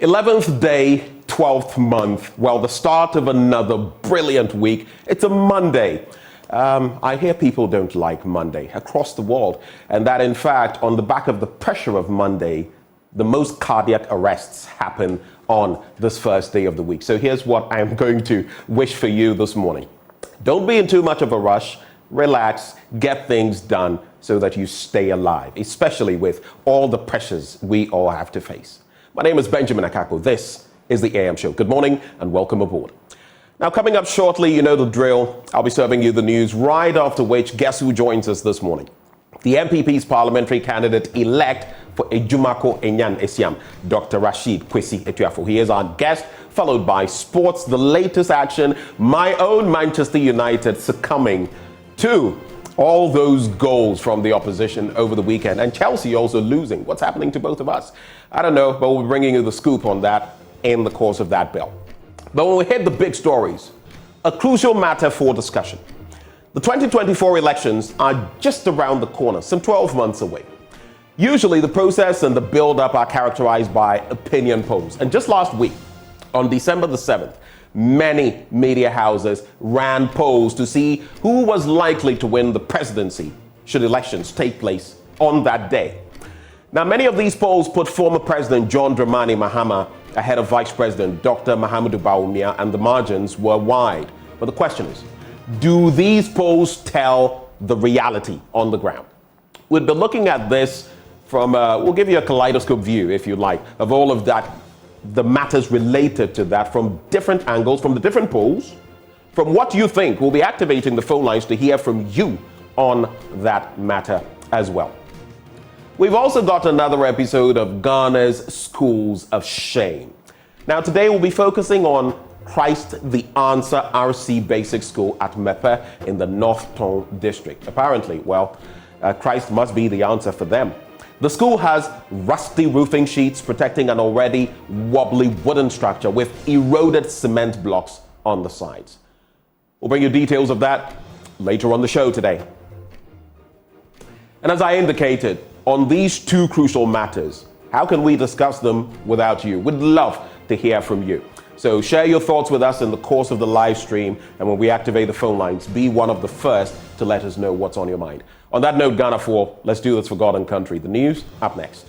11th day, 12th month. Well, the start of another brilliant week. It's a Monday. I hear people don't like Monday across the world, and that in fact, on the back of the pressure of Monday, the most cardiac arrests happen on this first day of the week. So here's what I'm going to wish for you this morning. Don't be in too much of a rush. Relax, get things done so that you stay alive, especially with all the pressures we all have to face. My name is Benjamin Akako. This is the AM Show. Good morning and welcome aboard. Now, coming up shortly, you know the drill. I'll be serving you the news, right after which, guess who joins us this morning? The MPP's parliamentary candidate-elect for Ejumako Enyan Esiam, Dr. Rashid Kwesi Etuafo. He is our guest, followed by sports, the latest action, my own Manchester United succumbing to all those goals from the opposition over the weekend, and Chelsea also losing. What's happening to both of us? I don't know, but we'll be bringing you the scoop on that in the course of that bill. But when we hit the big stories, a crucial matter for discussion. The 2024 elections are just around the corner, some 12 months away. Usually the process and the build-up are characterized by opinion polls. And just last week, on December the 7th, many media houses ran polls to see who was likely to win the presidency should elections take place on that day. Now, many of these polls put former President John Dramani Mahama ahead of Vice President Dr. Mahamudu Bawumia, and the margins were wide. But the question is, do these polls tell the reality on the ground? We'll be looking at this from, we'll give you a kaleidoscope view, if you like, of all of that, the matters related to that from different angles, from the different polls, from what you think. We'll be activating the phone lines to hear from you on that matter as well. We've also got another episode of Ghana's Schools of Shame. Now, today we'll be focusing on Christ the Answer RC Basic School at Mepe in the North Tongue District. Apparently, Christ must be the answer for them. The school has rusty roofing sheets protecting an already wobbly wooden structure with eroded cement blocks on the sides. We'll bring you details of that later on the show today. And as I indicated, on these two crucial matters, how can we discuss them without you? We'd love to hear from you. So share your thoughts with us in the course of the live stream, and when we activate the phone lines, be one of the first to let us know what's on your mind. On that note, Ghana 4, let's do this for God and country. The news up next.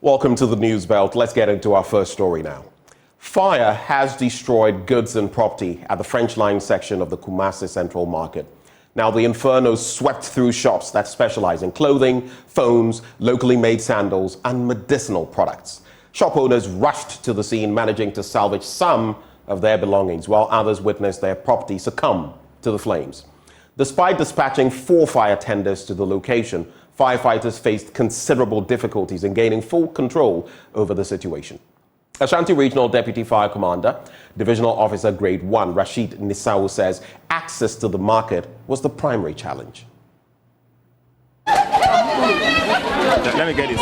Welcome to the News Belt. Let's get into our first story now. Fire has destroyed goods and property at the French Line section of the Kumasi Central Market. Now, the inferno swept through shops that specialize in clothing, phones, locally made sandals, and medicinal products. Shop owners rushed to the scene, managing to salvage some of their belongings, while others witnessed their property succumb to the flames. Despite dispatching 4 fire tenders to the location, firefighters faced considerable difficulties in gaining full control over the situation. Ashanti Regional Deputy Fire Commander, Divisional Officer Grade 1, Rashid Nisau, says access to the market was the primary challenge. Let me get this.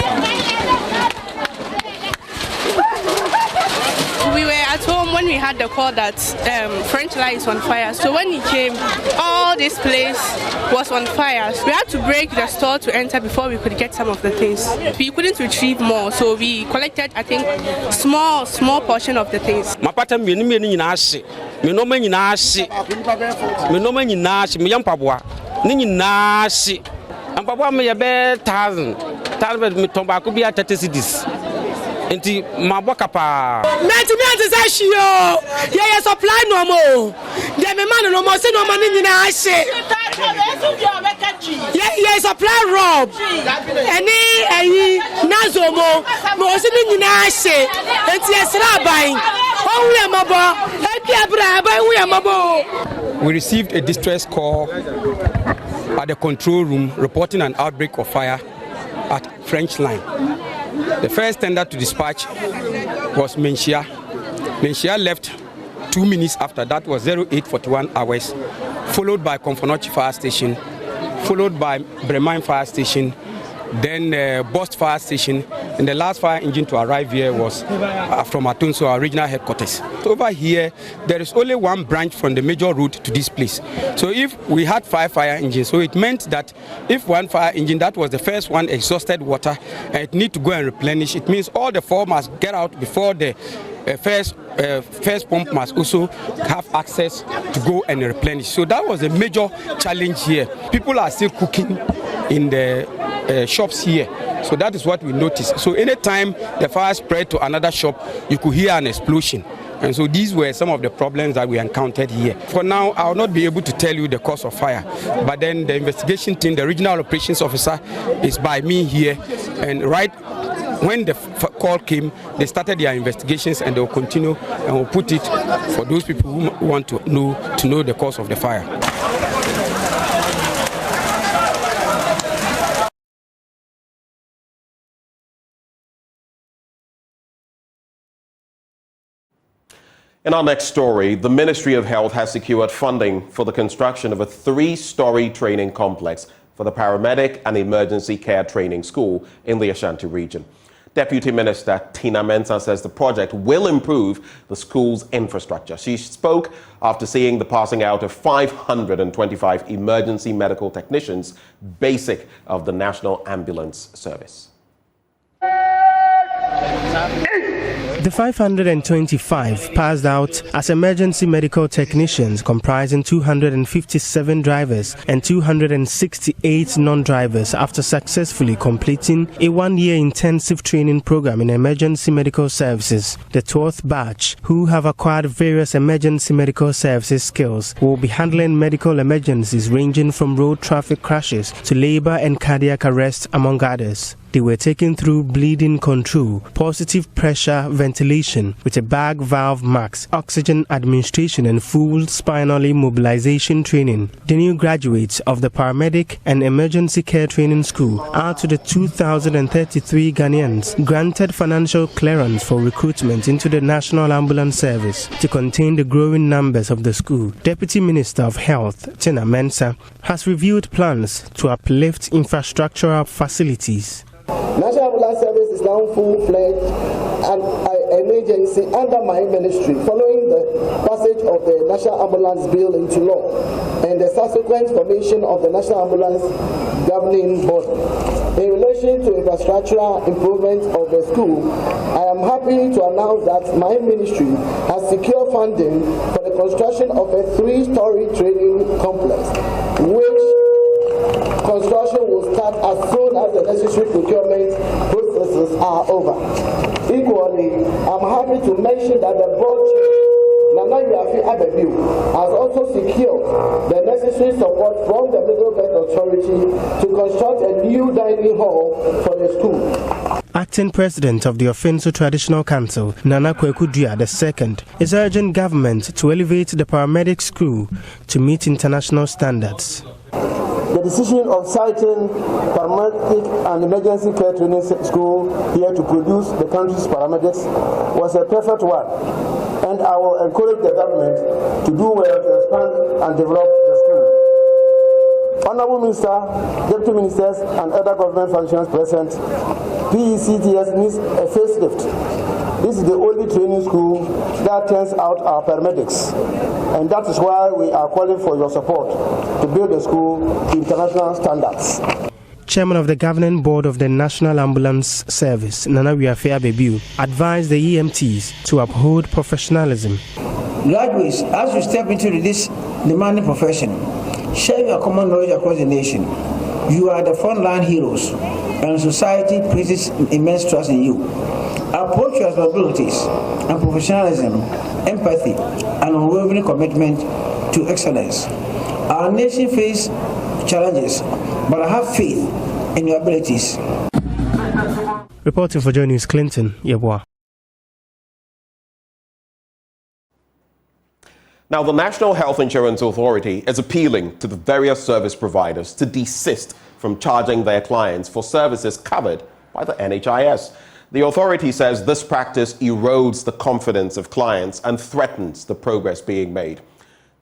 We were at home when we had the call that French Line is on fire. So when he came, all this place was on fire. We had to break the store to enter before we could get some of the things. We couldn't retrieve more, so we collected, I think, small portion of the things. Enti maboka pa Meti say shio ye supply no more de me man no more say no money nyina ahye ye supply rob eni eyi nazomo mo se ni nyina ahye enti esra ban onwu amabo ebi abra ban wu amabo. We received a distress call at the control room reporting an outbreak of fire at French Line. The first tender to dispatch was Menchia. Menchia left 2 minutes after that, was 0841 hours, followed by Komfonochi Fire Station, followed by Bremine Fire Station, then Bost Fire Station, and the last fire engine to arrive here was from Atunso, our regional headquarters. So over here, there is only one branch from the major route to this place. So if we had 5 fire engines, so it meant that if one fire engine, that was the first one, exhausted water, and it need to go and replenish, it means all the 4 must get out before the first pump must also have access to go and replenish. So that was a major challenge here. People are still cooking in the shops here. So that is what we noticed. So anytime the fire spread to another shop, you could hear an explosion. And so these were some of the problems that we encountered here. For now, I will not be able to tell you the cause of fire. But then the investigation team, the regional operations officer, is by me here. And right when the call came, they started their investigations, and they will continue, and will put it for those people who want to know the cause of the fire. In our next story, the Ministry of Health has secured funding for the construction of a 3-story training complex for the Paramedic and Emergency Care Training School in the Ashanti region. Deputy Minister Tina Mensah says the project will improve the school's infrastructure. She spoke after seeing the passing out of 525 emergency medical technicians, basic of the National Ambulance Service. The 525 passed out as emergency medical technicians, comprising 257 drivers and 268 non-drivers, after successfully completing a 1-year intensive training program in emergency medical services. The 12th batch, who have acquired various emergency medical services skills, will be handling medical emergencies ranging from road traffic crashes to labor and cardiac arrest, among others. They were taken through bleeding control, positive pressure ventilation with a bag valve mask, oxygen administration and full spinal immobilization training. The new graduates of the Paramedic and Emergency Care Training School are to the 2,033 Ghanaians granted financial clearance for recruitment into the National Ambulance Service to contain the growing numbers of the school. Deputy Minister of Health, Tina Mensah, has reviewed plans to uplift infrastructural facilities. National Ambulance Service is now full-fledged an agency under my ministry following the passage of the National Ambulance Bill into law and the subsequent formation of the National Ambulance Governing Body. In relation to infrastructural improvement of the school, I am happy to announce that my ministry has secured funding for the construction of a 3-story training complex, which construction will start as soon as the necessary procurement processes are over. Equally, I'm happy to mention that the board chair, Nana Yafi Abebiu, has also secured the necessary support from the Middle Belt Authority to construct a new dining hall for the school. Acting President of the Offenso Traditional Council, Nana Kwekudua II, is urging government to elevate the paramedic school to meet international standards. The decision of citing Paramedic and Emergency Care Training School here to produce the country's paramedics was a perfect one, and I will encourage the government to do well to expand and develop the school. Honorable Minister, Deputy Ministers, and other government functions present, PECTS needs a facelift. This is the only training school that turns out our paramedics, and that is why we are calling for your support to build a school to international standards. Chairman of the Governing Board of the National Ambulance Service, Nana Yafi Abebiu, advised the EMTs to uphold professionalism. Graduates, as you step into this demanding profession, share your common knowledge across the nation. You are the frontline heroes, and society places immense trust in you. Approach your responsibilities and professionalism, empathy, and unwavering commitment to excellence. Our nation faces challenges, but I have faith in your abilities. Reporting for Joy News, Clinton Yeboah. Now, the National Health Insurance Authority is appealing to the various service providers to desist from charging their clients for services covered by the NHIS. The authority says this practice erodes the confidence of clients and threatens the progress being made.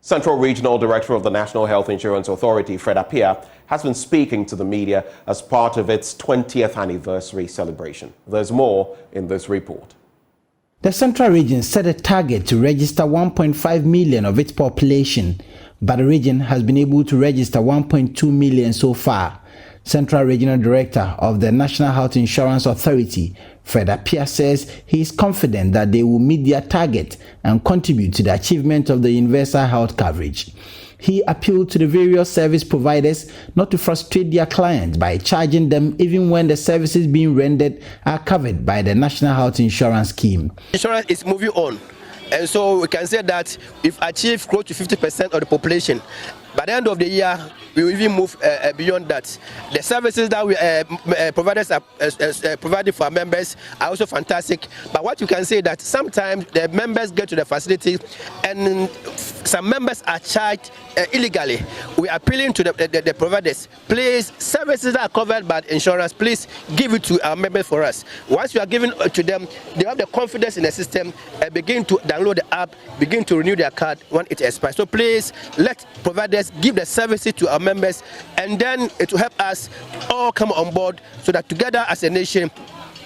Central Regional Director of the National Health Insurance Authority, Fred Appiah, has been speaking to the media as part of its 20th anniversary celebration. There's more in this report. The Central Region set a target to register 1.5 million of its population, but the region has been able to register 1.2 million so far. Central Regional Director of the National Health Insurance Authority, Fred Appiah, says he is confident that they will meet their target and contribute to the achievement of the universal health coverage. He appealed to the various service providers not to frustrate their clients by charging them even when the services being rendered are covered by the National Health Insurance Scheme. Insurance is moving on, and so we can say that we've achieved close to 50% of the population. By the end of the year, we will even move beyond that. The services that we providers are providing for our members are also fantastic. But what you can say that sometimes the members get to the facility and some members are charged illegally. We are appealing to the providers. Please, services that are covered by insurance, please give it to our members for us. Once you are giving to them, they have the confidence in the system and begin to download the app, begin to renew their card when it expires. So please, let providers give the services to our members, and then it will help us all come on board so that together as a nation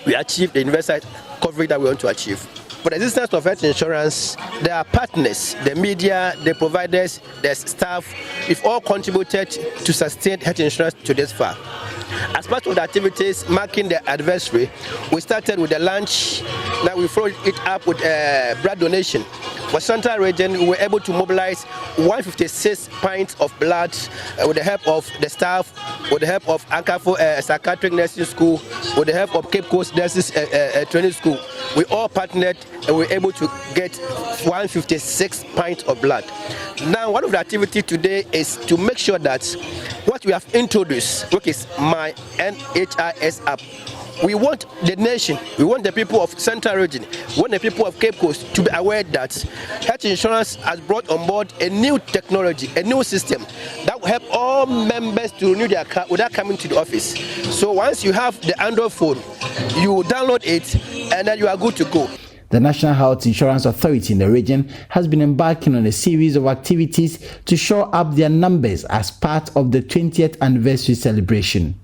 we achieve the universal coverage that we want to achieve. For the existence of health insurance, there are partners, the media, the providers, the staff. We've all contributed to sustain health insurance to this far. As part of the activities marking the anniversary, we started with the lunch. Now we followed it up with blood donation. For Central Region, we were able to mobilize 156 pints of blood with the help of the staff, with the help of Ankafo Psychiatric Nursing School, with the help of Cape Coast Nurses Training School. We all partnered and we were able to get 156 pints of blood. Now, one of the activities today is to make sure that what we have introduced, which is my NHIS app, we want the nation, we want the people of Central Region, we want the people of Cape Coast to be aware that health insurance has brought on board a new technology, a new system that will help all members to renew their card without coming to the office. So once you have the Android phone, you download it and then you are good to go. The National Health Insurance Authority in the region has been embarking on a series of activities to shore up their numbers as part of the 20th anniversary celebration.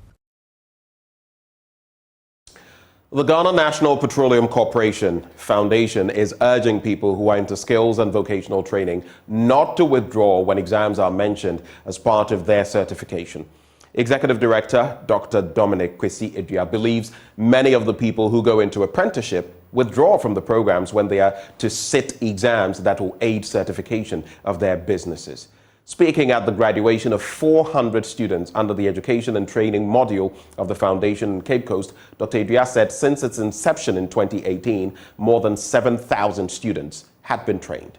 The Ghana National Petroleum Corporation Foundation is urging people who are into skills and vocational training not to withdraw when exams are mentioned as part of their certification. Executive Director Dr. Dominic Kwesi Edua believes many of the people who go into apprenticeship withdraw from the programs when they are to sit exams that will aid certification of their businesses. Speaking at the graduation of 400 students under the Education and Training module of the Foundation in Cape Coast, Dr. Edua said since its inception in 2018, more than 7,000 students had been trained.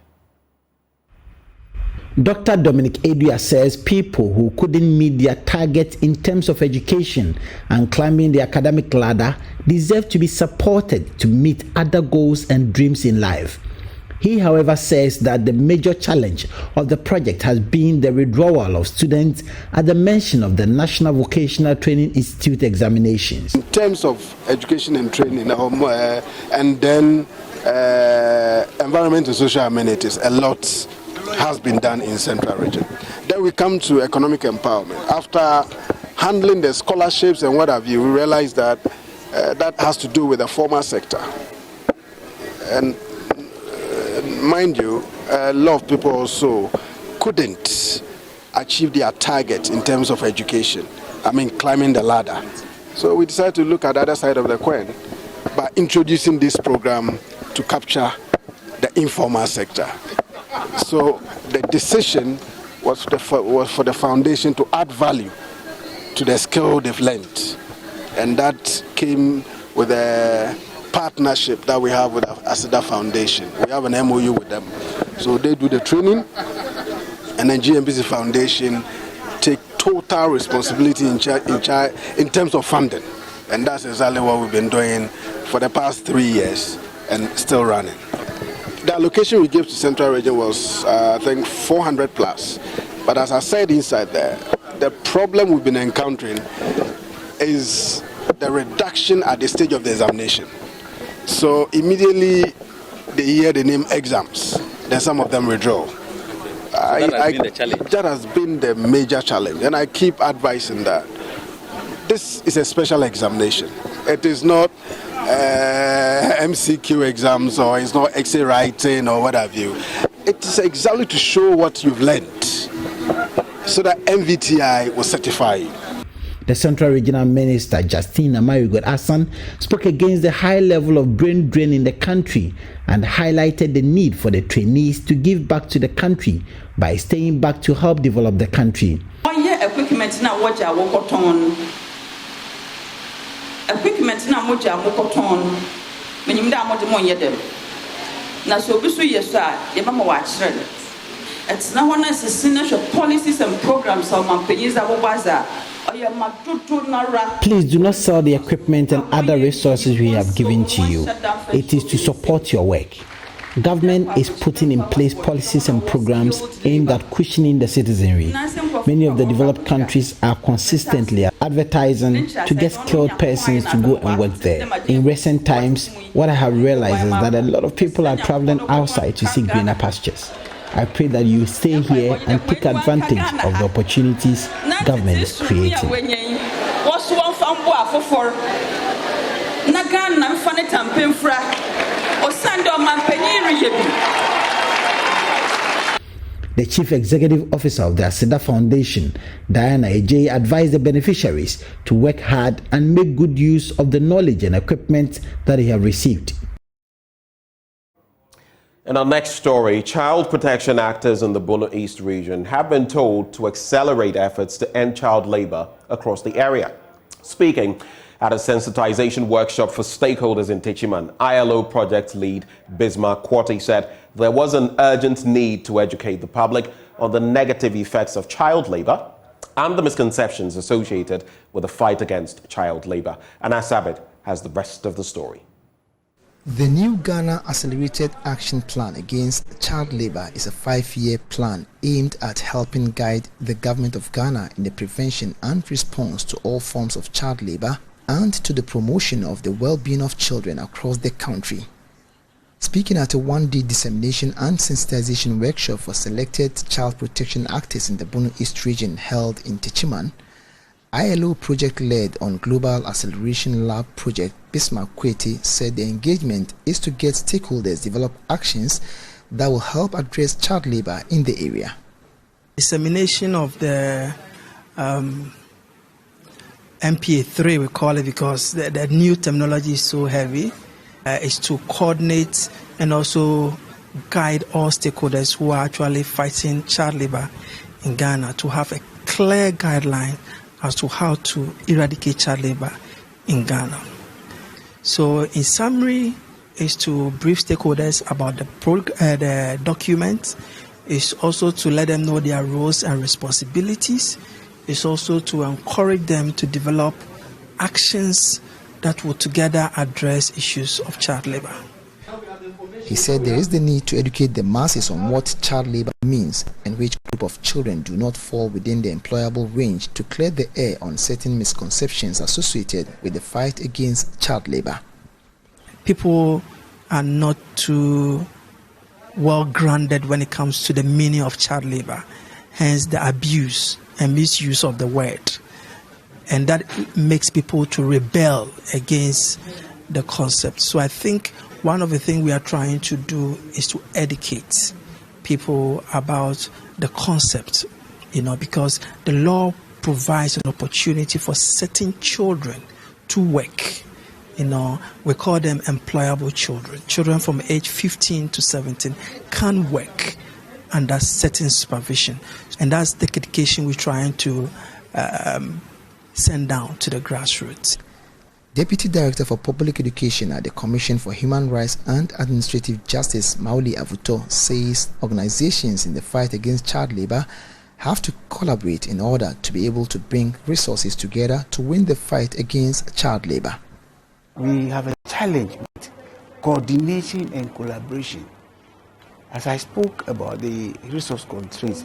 Dr. Dominic Edua says people who couldn't meet their target in terms of education and climbing the academic ladder deserve to be supported to meet other goals and dreams in life. He, however, says that the major challenge of the project has been the withdrawal of students at the mention of the National Vocational Training Institute examinations. In terms of education and training, and then environment and social amenities, a lot has been done in Central Region. Then we come to economic empowerment. After handling the scholarships and what have you, we realize that that has to do with the formal sector. And mind you, a lot of people also couldn't achieve their target in terms of education. I mean, climbing the ladder. So we decided to look at the other side of the coin by introducing this program to capture the informal sector. So the decision was for the foundation to add value to the skill they've learned. And that came with a partnership that we have with ASIDA Foundation. We have an MOU with them. So they do the training, and then GMBC Foundation take total responsibility in terms of funding. And that's exactly what we've been doing for the past 3 years and still running. The allocation we gave to Central Region was, I think, 400 plus. But as I said inside there, the problem we've been encountering is the reduction at the stage of the examination. So immediately they hear the name exams, then some of them withdraw. that has been the challenge. That has been the major challenge, and I keep advising that this is a special examination. It is not MCQ exams, or it's not essay writing or what have you. It is exactly to show what you've learned, so that MVTI will certify you. The Central Regional Minister, Justine Amayugod-Asan, spoke against the high level of brain drain in the country and highlighted the need for the trainees to give back to the country by staying back to help develop the country. Equipment na moja wokoton. Equipment na moja wokoton. Menyimda amode monye dem. Na so bisu yesa, ye mama wa kyerɛ. It's now one as policies and programs of Mampenyiza Bobaza. Please do not sell the equipment and other resources we have given to you. It is to support your work. Government is putting in place policies and programs aimed at cushioning the citizenry. Many of the developed countries are consistently advertising to get skilled persons to go and work there. In recent times, what I have realized is that a lot of people are traveling outside to see greener pastures. I pray that you stay here and take advantage of the opportunities government is creating. The Chief Executive Officer of the Aseda Foundation, Diana Ejay, advised the beneficiaries to work hard and make good use of the knowledge and equipment that they have received. In our next story, child protection actors in the Bono East region have been told to accelerate efforts to end child labor across the area. Speaking at a sensitization workshop for stakeholders in Techiman, ILO project lead Bismarck Quarty said there was an urgent need to educate the public on the negative effects of child labor and the misconceptions associated with the fight against child labor. Anna Sabit has the rest of the story. The new Ghana Accelerated Action Plan Against Child Labor is a 5-year plan aimed at helping guide the government of Ghana in the prevention and response to all forms of child labor and to the promotion of the well-being of children across the country. Speaking at a one-day dissemination and sensitization workshop for selected child protection actors in the Bono East region held in Techiman, ILO project lead on Global Acceleration Lab project Bismarck Quarty said the engagement is to get stakeholders develop actions that will help address child labor in the area. Dissemination of the MPA3, we call it, because the new terminology is so heavy, is to coordinate and also guide all stakeholders who are actually fighting child labor in Ghana to have a clear guideline as to how to eradicate child labor in Ghana. So in summary, is to brief stakeholders about the document, is also to let them know their roles and responsibilities, is also to encourage them to develop actions that will together address issues of child labor. He said there is the need to educate the masses on what child labor means and which group of children do not fall within the employable range to clear the air on certain misconceptions associated with the fight against child labor. People are not too well grounded when it comes to the meaning of child labor, hence the abuse and misuse of the word. And that makes people to rebel against the concept. So I think one of the things we are trying to do is to educate people about the concept, because the law provides an opportunity for certain children to work. We call them employable children. Children from age 15 to 17 can work under certain supervision. And that's the education we're trying to send down to the grassroots. Deputy Director for Public Education at the Commission for Human Rights and Administrative Justice, Mauli Avuto, says organizations in the fight against child labor have to collaborate in order to be able to bring resources together to win the fight against child labor. We have a challenge with coordination and collaboration. As I spoke about the resource constraints,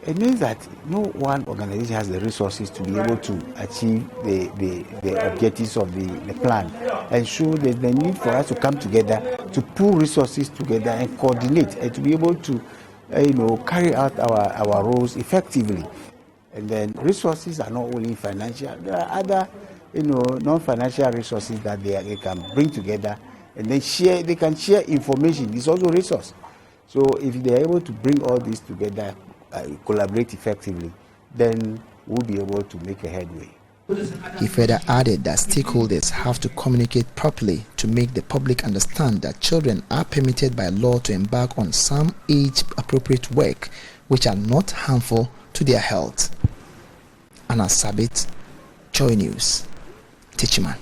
it means that no one organization has the resources to be able to achieve the objectives of the plan. And so there's the need for us to come together, to pool resources together and coordinate, and to be able to carry out our roles effectively. And then resources are not only financial, there are other, non-financial resources that they can bring together and then share. They can share information. It's also resource. So if they're able to bring all this together, collaborate effectively, then we'll be able to make a headway. He further added that stakeholders have to communicate properly to make the public understand that children are permitted by law to embark on some age-appropriate work which are not harmful to their health. Anna Sabit, Joy News, Tichiman.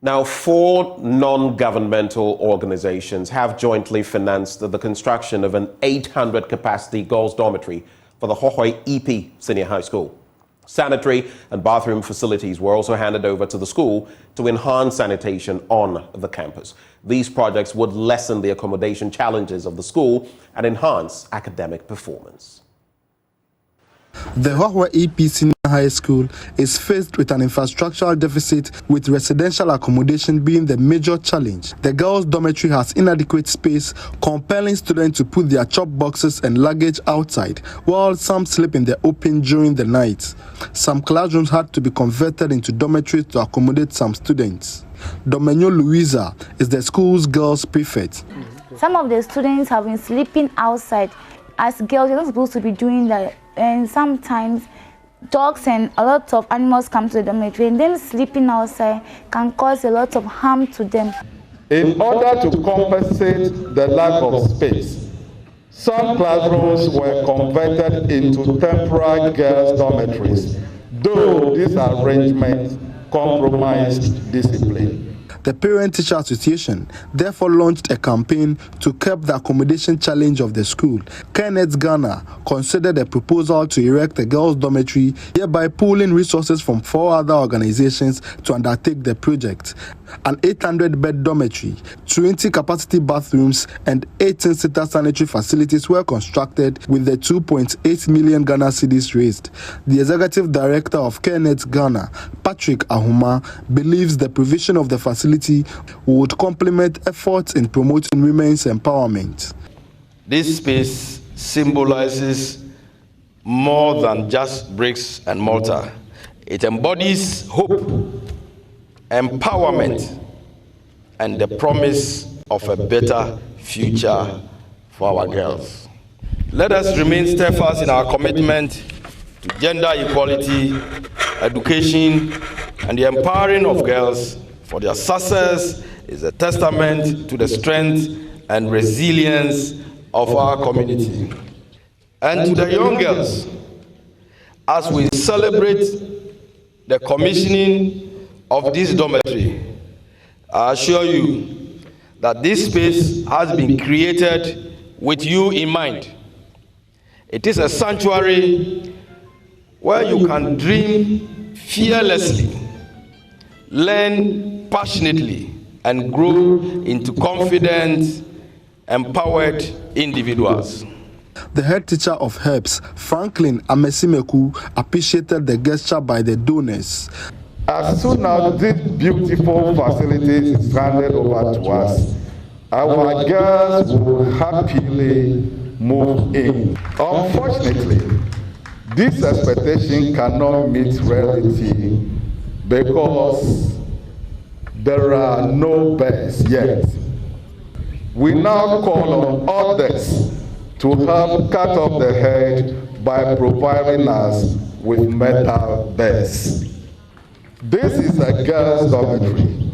Now, 4 non-governmental organizations have jointly financed the construction of an 800-capacity girls' dormitory for the Hohoi EP Senior High School. Sanitary and bathroom facilities were also handed over to the school to enhance sanitation on the campus. These projects would lessen the accommodation challenges of the school and enhance academic performance. The Hohoi EP Senior High School is faced with an infrastructural deficit, with residential accommodation being the major challenge. The girls' dormitory has inadequate space, compelling students to put their chop boxes and luggage outside, while some sleep in the open during the night. Some classrooms had to be converted into dormitories to accommodate some students. Domenyo Louisa is the school's girls' prefect. Some of the students have been sleeping outside. As girls, you're not supposed to be doing that. And sometimes dogs and a lot of animals come to the dormitory, and then sleeping outside can cause a lot of harm to them. In order to compensate the lack of space, some classrooms were converted into temporary girls' dormitories, though this arrangement compromised discipline. The Parent-Teacher Association therefore launched a campaign to curb the accommodation challenge of the school. Kenneth Ghana considered a proposal to erect a girls' dormitory, hereby pooling resources from 4 other organizations to undertake the project. An 800-bed dormitory, 20 capacity bathrooms, and 18-seater sanitary facilities were constructed with the 2.8 million Ghana cedis raised. The executive director of Kenneth Ghana, Patrick Ahuma, believes the provision of the facility would complement efforts in promoting women's empowerment. This space symbolizes more than just bricks and mortar. It embodies hope, empowerment, and the promise of a better future for our girls. Let us remain steadfast in our commitment to gender equality, education, and the empowering of girls, for their success is a testament to the strength and resilience of our community. And to the young girls, as we celebrate the commissioning of this dormitory, I assure you that this space has been created with you in mind. It is a sanctuary where you can dream fearlessly, learn passionately, and grow into confident, empowered individuals. The head teacher of HERBS, Franklin Amesimeku, appreciated the gesture by the donors. As soon as this beautiful facility is handed over to us, our girls will happily move in. Unfortunately, this expectation cannot meet reality because there are no beds yet. We now call on others to help cut off the head by providing us with metal beds. This is a girls' dormitory,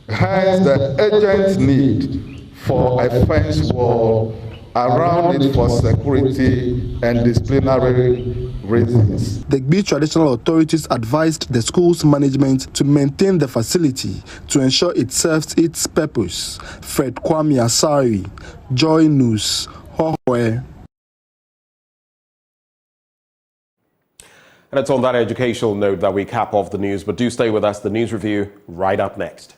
hence the urgent need for a fence wall around it for security and disciplinary reasons. The Gbi traditional authorities advised the school's management to maintain the facility to ensure it serves its purpose. Fred Kwame Asari, Joy News, Hohoi. And it's on that educational note that we cap off the news, but do stay with us. The news review right up next.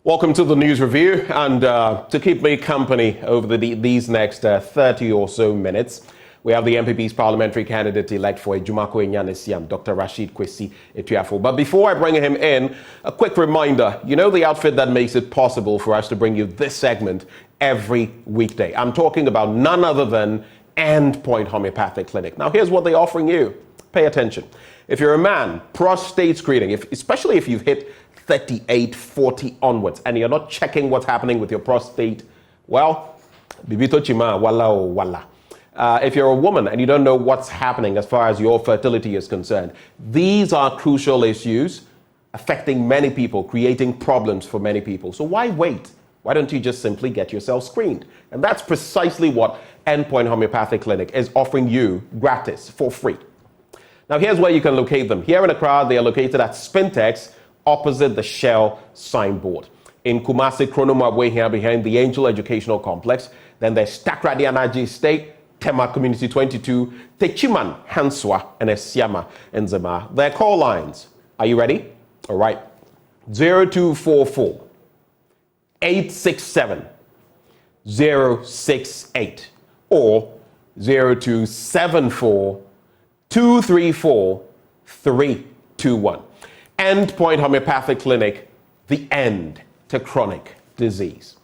Welcome to the news review, and to keep me company over these next 30 or so minutes, we have the MPP's parliamentary candidate-elect for Ejumako Enyanesiam, Dr. Rashid Kwesi Etuafo. But before I bring him in, a quick reminder, you know the outfit that makes it possible for us to bring you this segment every weekday. I'm talking about none other than Endpoint Homeopathic Clinic. Now, here's what they're offering you. Pay attention. If you're a man, prostate screening, especially if you've hit 38, 40 onwards, and you're not checking what's happening with your prostate, well, bibito chima, wala o wala. If you're a woman and you don't know what's happening as far as your fertility is concerned, these are crucial issues affecting many people, creating problems for many people. So why wait? Why don't you just simply get yourself screened? And that's precisely what Endpoint Homeopathic Clinic is offering you gratis, for free. Now, here's where you can locate them. Here in Accra, they are located at Spintex, opposite the Shell signboard. In Kumasi, Kronomabwe here behind the Angel Educational Complex. Then there's Takrady Anaji Estate, Tema Community 22, Techiman, Hanswa, and Esiama and Zema. Their call lines. Are you ready? All right. 0244 867 068 or 0274 234 321. Endpoint Homeopathic Clinic, the end to chronic disease.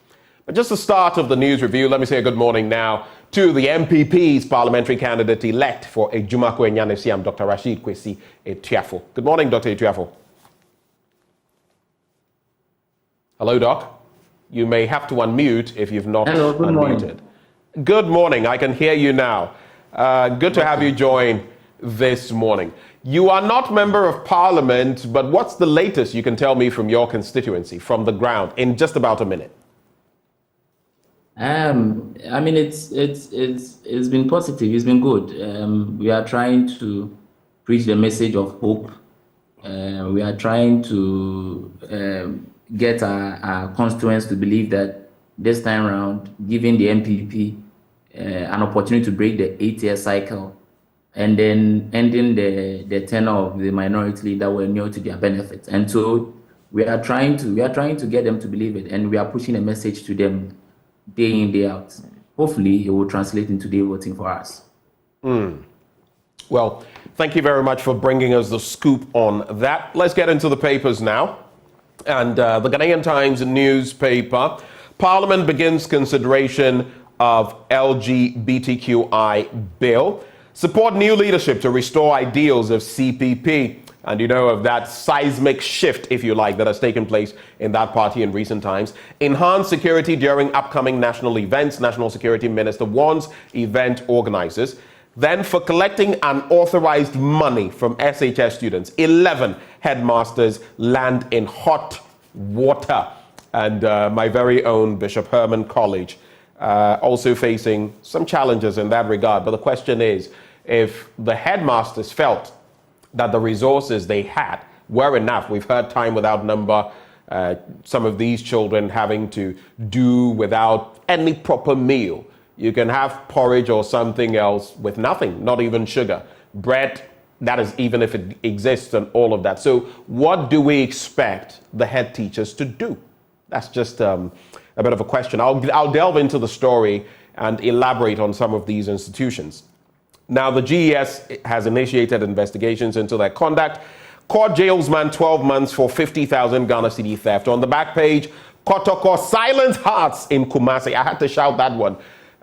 But just the start of the news review, let me say a good morning now to the MPP's parliamentary candidate-elect for Ejumako Enyanesiam, Dr. Rashid Kwesi Etuafo. Good morning, Dr. Etuafo. Hello, Doc. You may have to unmute if you've not unmuted. Morning. Good morning. I can hear you now. Good to have you join this morning. You are not member of parliament, but what's the latest you can tell me from your constituency, from the ground, in just about a minute? I mean, it's been positive. It's been good. We are trying to preach the message of hope. We are trying to get our constituents to believe that this time around, giving the MPP an opportunity to break the 8-year cycle, and then ending the tenure of the minority leader were new to their benefit. And so we are trying to get them to believe it, and we are pushing a message to them day in, day out. Hopefully it will translate into day voting for us. Well, thank you very much for bringing us the scoop on that. Let's get into the papers now. And the Ghanaian Times newspaper, Parliament begins consideration of LGBTQI bill. Support new leadership to restore ideals of CPP. And you know of that seismic shift, if you like, that has taken place in that party in recent times. Enhance security during upcoming national events. National Security Minister warns event organizers. Then for collecting unauthorized money from SHS students, 11 headmasters land in hot water. And my very own Bishop Herman College also facing some challenges in that regard. But the question is, if the headmasters felt that the resources they had were enough, we've heard time without number, some of these children having to do without any proper meal. You can have porridge or something else with nothing, not even sugar. Bread, that is even if it exists, and all of that. So what do we expect the head teachers to do? That's just a bit of a question. I'll delve into the story and elaborate on some of these institutions. Now, the GES has initiated investigations into their conduct. Court jails man 12 months for 50,000 Ghana cedi theft. On the back page, Kotoko silent hearts in Kumasi. I had to shout that one.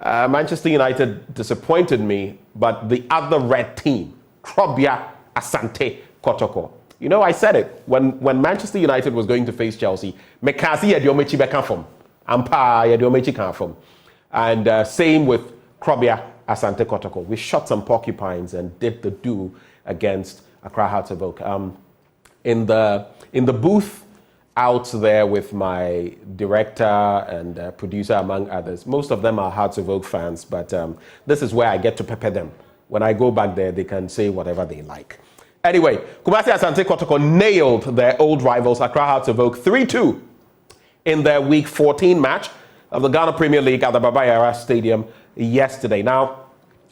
Manchester United disappointed me, but the other red team, Krobia Asante Kotoko. You know, I said it. When Manchester United was going to face Chelsea, Mekasi Yediomechi Bekafom. Ampa Yediomechi Kafom. And same with Krobia Asante Kotoko. We shot some porcupines and did the do against Accra Hearts of Oak. In the booth out there with my director and producer, among others, most of them are Hearts of Oak fans, but this is where I get to pepper them. When I go back there, they can say whatever they like. Anyway, Kumasi Asante Kotoko nailed their old rivals, Accra Hearts of Oak, 3-2 in their Week 14 match of the Ghana Premier League at the Baba Yara Stadium yesterday. Now,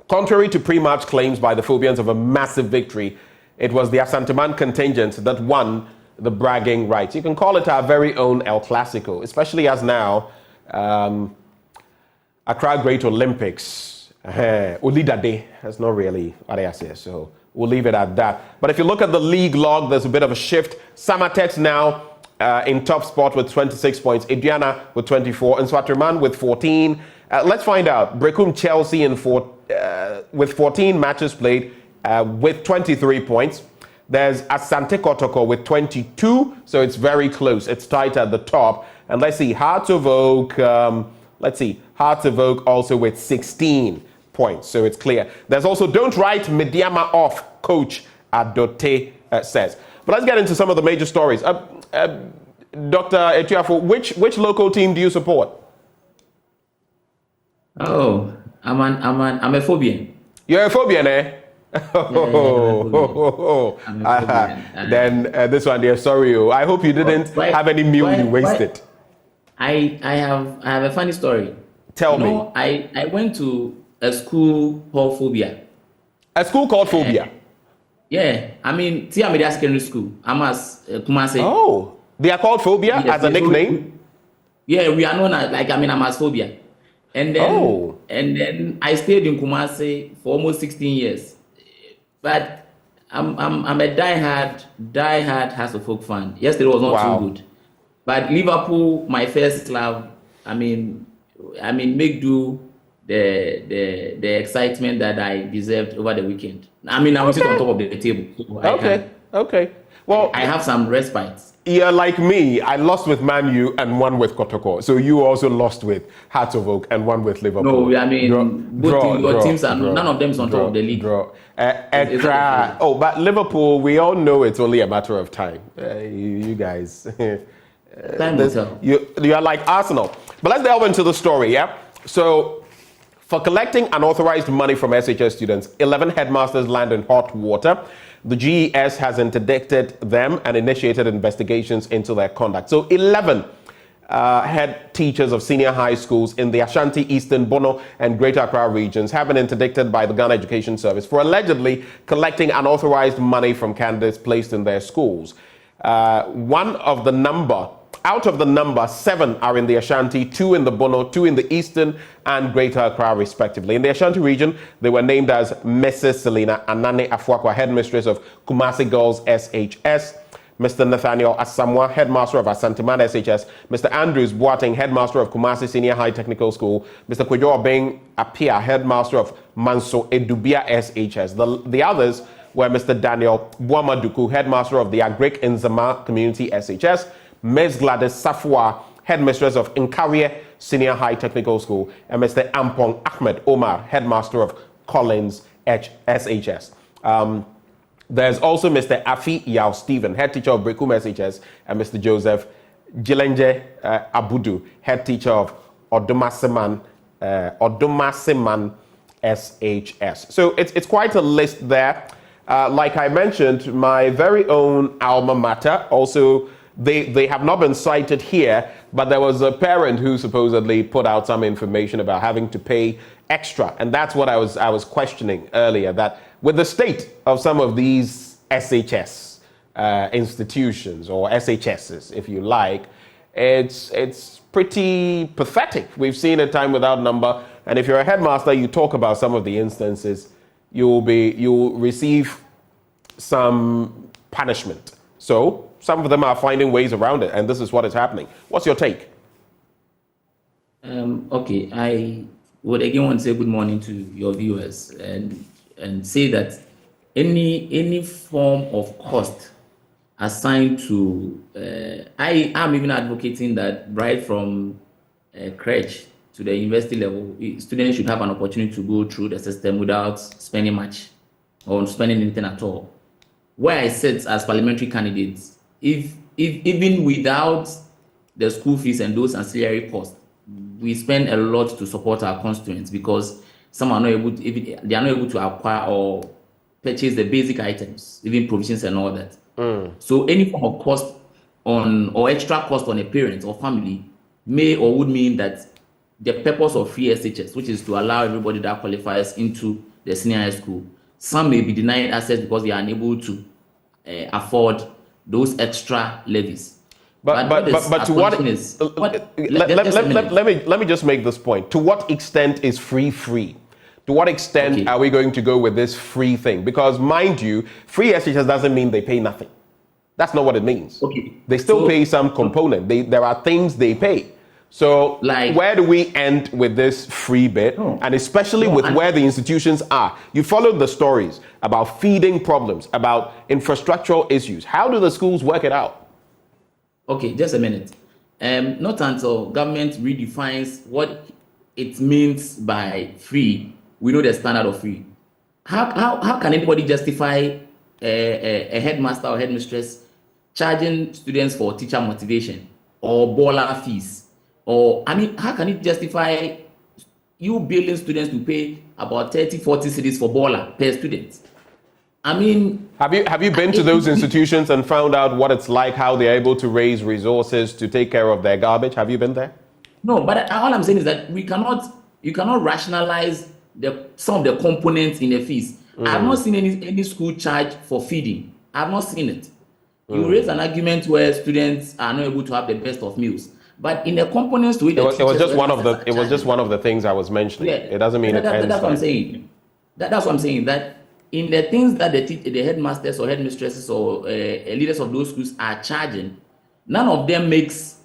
contrary to pre-match claims by the Phobians of a massive victory, it was the Asanteman contingent that won the bragging rights. You can call it our very own El Clasico, especially as now Accra Great Olympics. Olida Day, that's not really what I say, so we'll leave it at that. But if you look at the league log, there's a bit of a shift. Samatex now in top spot with 26 points. Aduana with 24. And Swatriman with 14. Let's find out. Brekum Chelsea with 14 matches played with 23 points. There's Asante Kotoko with 22. So it's very close. It's tight at the top. And let's see. Hearts of Oak. Hearts of Oak also with 16 points. So it's clear. There's also Don't Write Mediama Off, Coach Adote says. But let's get into some of the major stories. Dr. Etuafo, which local team do you support? Oh, I'm a Phobian. You're a Phobian, eh? Then this one, dear, sorry. I hope you didn't have any meal you wasted. I have a funny story. Tell me. I went to a school called Phobia. A school called Phobia? Yeah. I mean, Tiamida Secondary School. I'm as Kumase. Oh, they are called Phobia as a nickname? Yeah, we are known as, I'm as Phobia. And then I stayed in Kumasi for almost 16 years. But I'm a diehard House of Folk fan. Yesterday was not too good. But Liverpool, my first love, make do the excitement that I deserved over the weekend. I was sit on top of the table. So okay. Well, I have some respite. Yeah, like me, I lost with Man U and won with Kotoko. So you also lost with Hearts of Oak and won with Liverpool. No, both teams are none of them is on top of the league. But Liverpool, we all know it's only a matter of time. You guys, time will tell. You are like Arsenal. But let's delve into the story. Yeah. So, for collecting unauthorized money from SHS students, 11 headmasters land in hot water. The GES has interdicted them and initiated investigations into their conduct. So 11 head teachers of senior high schools in the Ashanti, Eastern, Bono, and Greater Accra regions have been interdicted by the Ghana Education Service for allegedly collecting unauthorized money from candidates placed in their schools. Out of the number, 7 are in the Ashanti, 2 in the Bono, 2 in the Eastern and Greater Accra, respectively. In the Ashanti region, they were named as Mrs. Selina Anane Afuakwa, headmistress of Kumasi Girls SHS, Mr. Nathaniel Asamoah, headmaster of Asanteman SHS, Mr. Andrews Boateng, headmaster of Kumasi Senior High Technical School, Mr. Kwejo Obeng Apia, headmaster of Manso Edubia SHS. The others were Mr. Daniel Buamaduku, headmaster of the Agric Nzama Community SHS, Ms. Gladys Safwa, headmistress of Nkawie Senior High Technical School, and Mr. Ampong Ahmed Omar, headmaster of Collins SHS. There's also Mr. Afi Yao Stephen, head teacher of Brekum SHS, and Mr. Joseph Jilenje Abudu, head teacher of Odumaseman SHS. So it's quite a list there. Like I mentioned, my very own alma mater also. They have not been cited here, but there was a parent who supposedly put out some information about having to pay extra, and that's what I was questioning earlier. That with the state of some of these SHS institutions or SHSs, if you like, it's pretty pathetic. We've seen it time without number, and if you're a headmaster, you talk about some of the instances, you'll receive some punishment. So some of them are finding ways around it, and this is what is happening. What's your take? Okay, I would again want to say good morning to your viewers and say that any form of cost assigned to, I am even advocating that right from crèche to the university level, students should have an opportunity to go through the system without spending much or spending anything at all. Where I sit as parliamentary candidates, if even without the school fees and those ancillary costs, we spend a lot to support our constituents because some are not able to acquire or purchase the basic items, even provisions and all that. So any form of cost or extra cost on a parent or family may or would mean that the purpose of free SHS, which is to allow everybody that qualifies into the senior high school, some may be denied access because they are unable to afford those extra levies. But to what? Let me just make this point. To what extent is free? To what extent are we going to go with this free thing? Because mind you, free SHS doesn't mean they pay nothing. That's not what it means. Okay. They still pay some component. There are things they pay. So where do we end with this free bit? And especially with where the institutions are. You followed the stories about feeding problems, about infrastructural issues. How do the schools work it out? Okay, just a minute. Not until government redefines what it means by free, we know the standard of free. How can anybody justify a headmaster or headmistress charging students for teacher motivation or baller fees? Or, I mean, how can it justify you billing students to pay about 30, 40 cedis for baller per student? I mean... Have you been to those institutions and found out what it's like, how they're able to raise resources to take care of their garbage? Have you been there? No, but all I'm saying is that you cannot rationalize some of the components in the fees. I have not seen any school charge for feeding. I have not seen it. You raise an argument where students are not able to have the best of meals. But in the components to it, it was just one of the things I was mentioning. Yeah, it doesn't mean that's what I'm saying. That's what I'm saying. That in the things that the headmasters or headmistresses or leaders of those schools are charging, none of them makes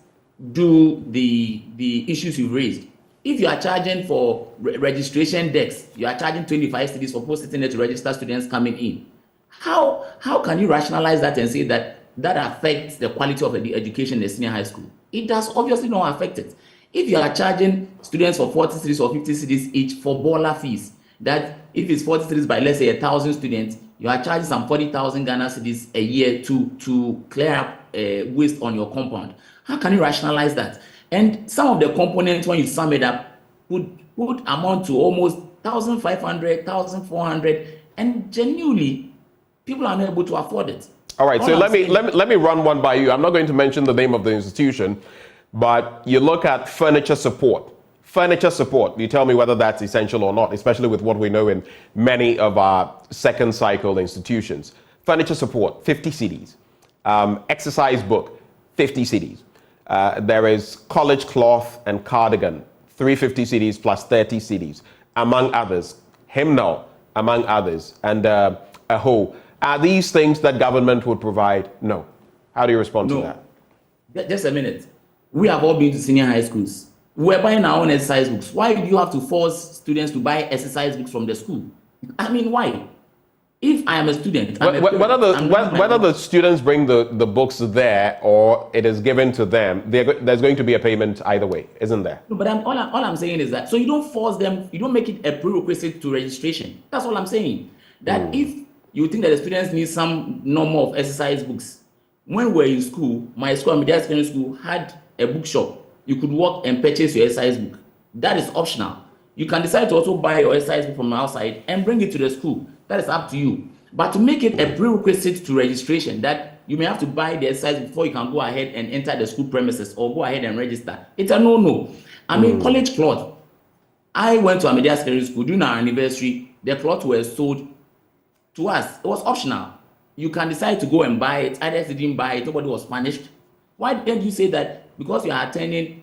do the issues you've raised. If you are charging for registration desks, you are charging 25 cedis for post sitting there to register students coming in. How can you rationalize that and say that affects the quality of the education in the senior high school? It does obviously not affect it. If you are charging students for 40 cedis or 50 cedis each for baller fees, that if it's 40 cedis by, let's say, 1,000 students, you are charging some 40,000 Ghana cedis a year to clear up waste on your compound. How can you rationalize that? And some of the components, when you sum it up, would amount to almost 1,500, 1,400, and genuinely, people are not able to afford it. All right, so let me run one by you. I'm not going to mention the name of the institution, but you look at furniture support. Furniture support, you tell me whether that's essential or not, especially with what we know in many of our second cycle institutions. Furniture support, 50 cedis. Exercise book, 50 cedis. There is college cloth and cardigan, 350 cedis plus 30 cedis, among others. Hymnal, among others, and a hoe. Are these things that government would provide? No. How do you respond to that? Just a minute. We have all been to senior high schools. We're buying our own exercise books. Why do you have to force students to buy exercise books from the school? I mean, why? If I am a student... Whether the students bring the books there or it is given to them, there's going to be a payment either way, isn't there? No, but all I'm saying is that, so you don't force them, you don't make it a prerequisite to registration. That's all I'm saying. That if you think that the students need some number of exercise books, when we're in school, my school, Media Secondary School, had a bookshop. You could walk and purchase your exercise book. That is optional. You can decide to also buy your exercise book from outside and bring it to the school. That is up to you. But to make it a prerequisite to registration, that you may have to buy the exercise before you can go ahead and enter the school premises or go ahead and register, it's a no-no. I mean, college cloth. I went to a Media Secondary School during our anniversary. The cloth was sold to us. It was optional. You can decide to go and buy it. Either if you didn't buy it, nobody was punished. Why didn't you say that because you are attending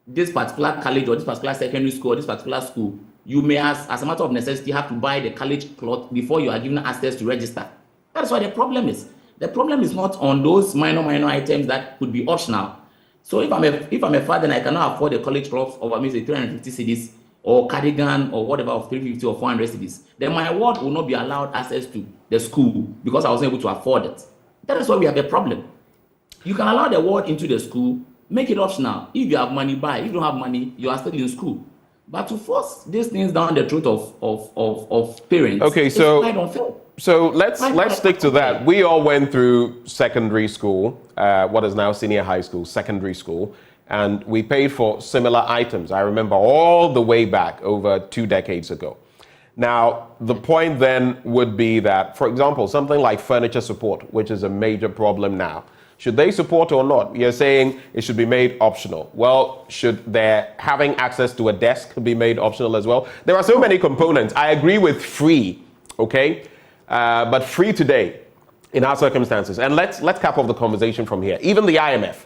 this particular college or this particular secondary school or this particular school, you may, as a matter of necessity, have to buy the college cloth before you are given access to register? That's what the problem is. The problem is not on those minor items that could be optional. So if I'm a father and I cannot afford the college cloth of, 350 cedis or cardigan or whatever of 350 or 400 cedis, then my ward will not be allowed access to the school because I wasn't able to afford it. That is why we have a problem. You can allow the ward into the school, make it optional. If you have money, buy. If you don't have money, you are still in school. But to force these things down the throat of parents, okay, so quite unfair. So let's stick to that. We all went through secondary school, what is now senior high school, secondary school, and we paid for similar items. I remember all the way back over 2 decades ago. Now, the point then would be that, for example, something like furniture support, which is a major problem now, should they support or not? You're saying it should be made optional. Well, should their having access to a desk be made optional as well? There are so many components. I agree with free, okay? But free today in our circumstances. And let's cap off the conversation from here. Even the IMF,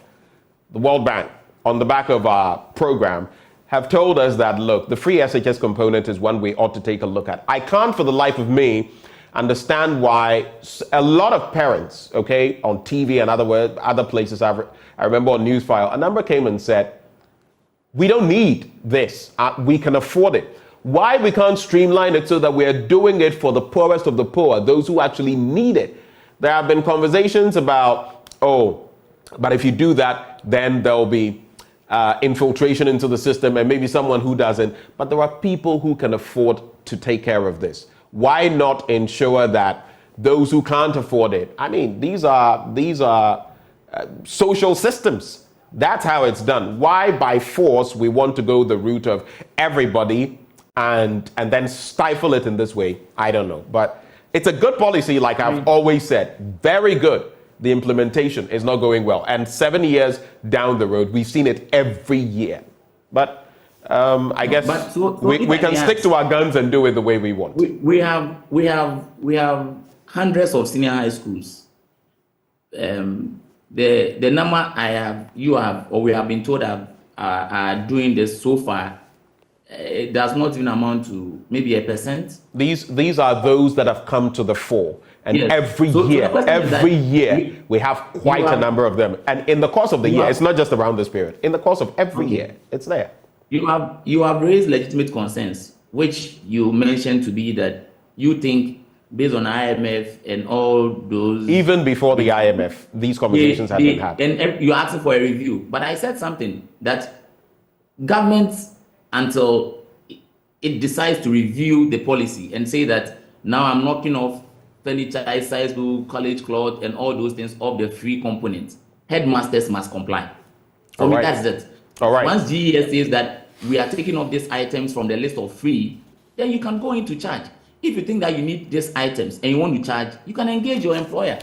the World Bank, on the back of our program, have told us that, look, the free SHS component is one we ought to take a look at. I can't for the life of me understand why a lot of parents, okay, on TV and other places, I remember on Newsfile, a number came and said, we don't need this. We can afford it. Why we can't streamline it so that we are doing it for the poorest of the poor, those who actually need it? There have been conversations about, but if you do that, then there'll be infiltration into the system and maybe someone who doesn't. But there are people who can afford to take care of this. Why not ensure that those who can't afford it? I mean, these are social systems. That's how it's done. Why by force we want to go the route of everybody and then stifle it in this way? I don't know. But it's a good policy, like I've always said. Very good. The implementation is not going well. And 7 years down the road, we've seen it every year. But I guess we can stick to our guns and do it the way we want. We have hundreds of senior high schools. The number we have been told are doing this so far, it does not even amount to maybe 1%. These are those that have come to the fore. And yes. every year, we have quite a number of them. And in the course of the year, it's not just around this period. In the course of every year, it's there. You have raised legitimate concerns, which you mentioned to be that you think, based on IMF and all those... Even before the IMF, these conversations have been had. And you're asking for a review. But I said something, that governments, until it decides to review the policy and say that now I'm knocking off furniture, size book, college cloth, and all those things of the free components, headmasters must comply. For me, that's it. All right. Once GES says that we are taking off these items from the list of free, then you can go into charge. If you think that you need these items and you want to charge, you can engage your employer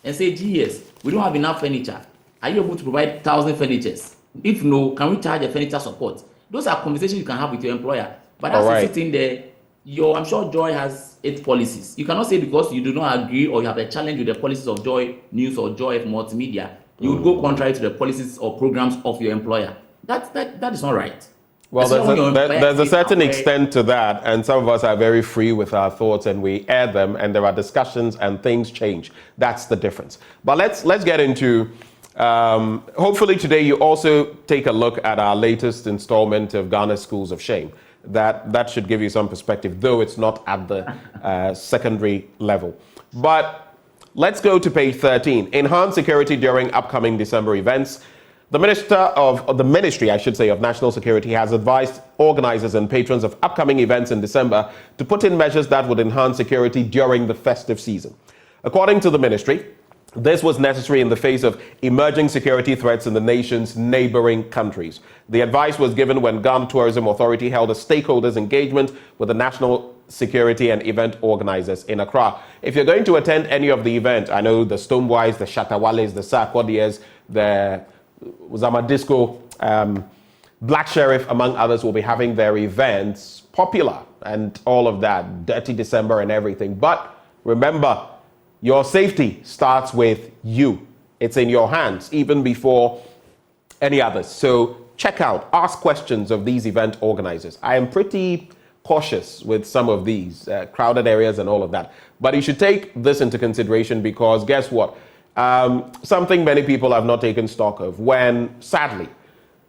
and say, GES, we don't have enough furniture. Are you able to provide 1,000 furnitures? If no, can we charge a furniture support? Those are conversations you can have with your employer. But as you're sitting there, I'm sure Joy has its policies. You cannot say because you do not agree or you have a challenge with the policies of Joy News or Joy Multimedia, you would go contrary to the policies or programs of your employer. That is not right. Well, there's a certain extent to that, and some of us are very free with our thoughts and we air them, and there are discussions and things change. That's the difference. But let's get into, hopefully today you also take a look at our latest installment of Ghana Schools of Shame. That should give you some perspective, though it's not at the secondary level. But let's go to page 13. Enhanced security during upcoming December events. The Ministry of National Security has advised organizers and patrons of upcoming events in December to put in measures that would enhance security during the festive season. According to the ministry, this was necessary in the face of emerging security threats in the nation's neighboring countries. The advice was given when Ghana Tourism Authority held a stakeholders engagement with the national security and event organizers in Accra. If you're going to attend any of the event, I know the Stoneboys, the Shatawales, the Sarkodiyas, the Zamadisco, Black Sheriff, among others, will be having their events popular and all of that, Dirty December and everything. But remember, your safety starts with you. It's in your hands, even before any others. So check out, ask questions of these event organizers. I am pretty cautious with some of these crowded areas and all of that. But you should take this into consideration because guess what? Something many people have not taken stock of. When, sadly,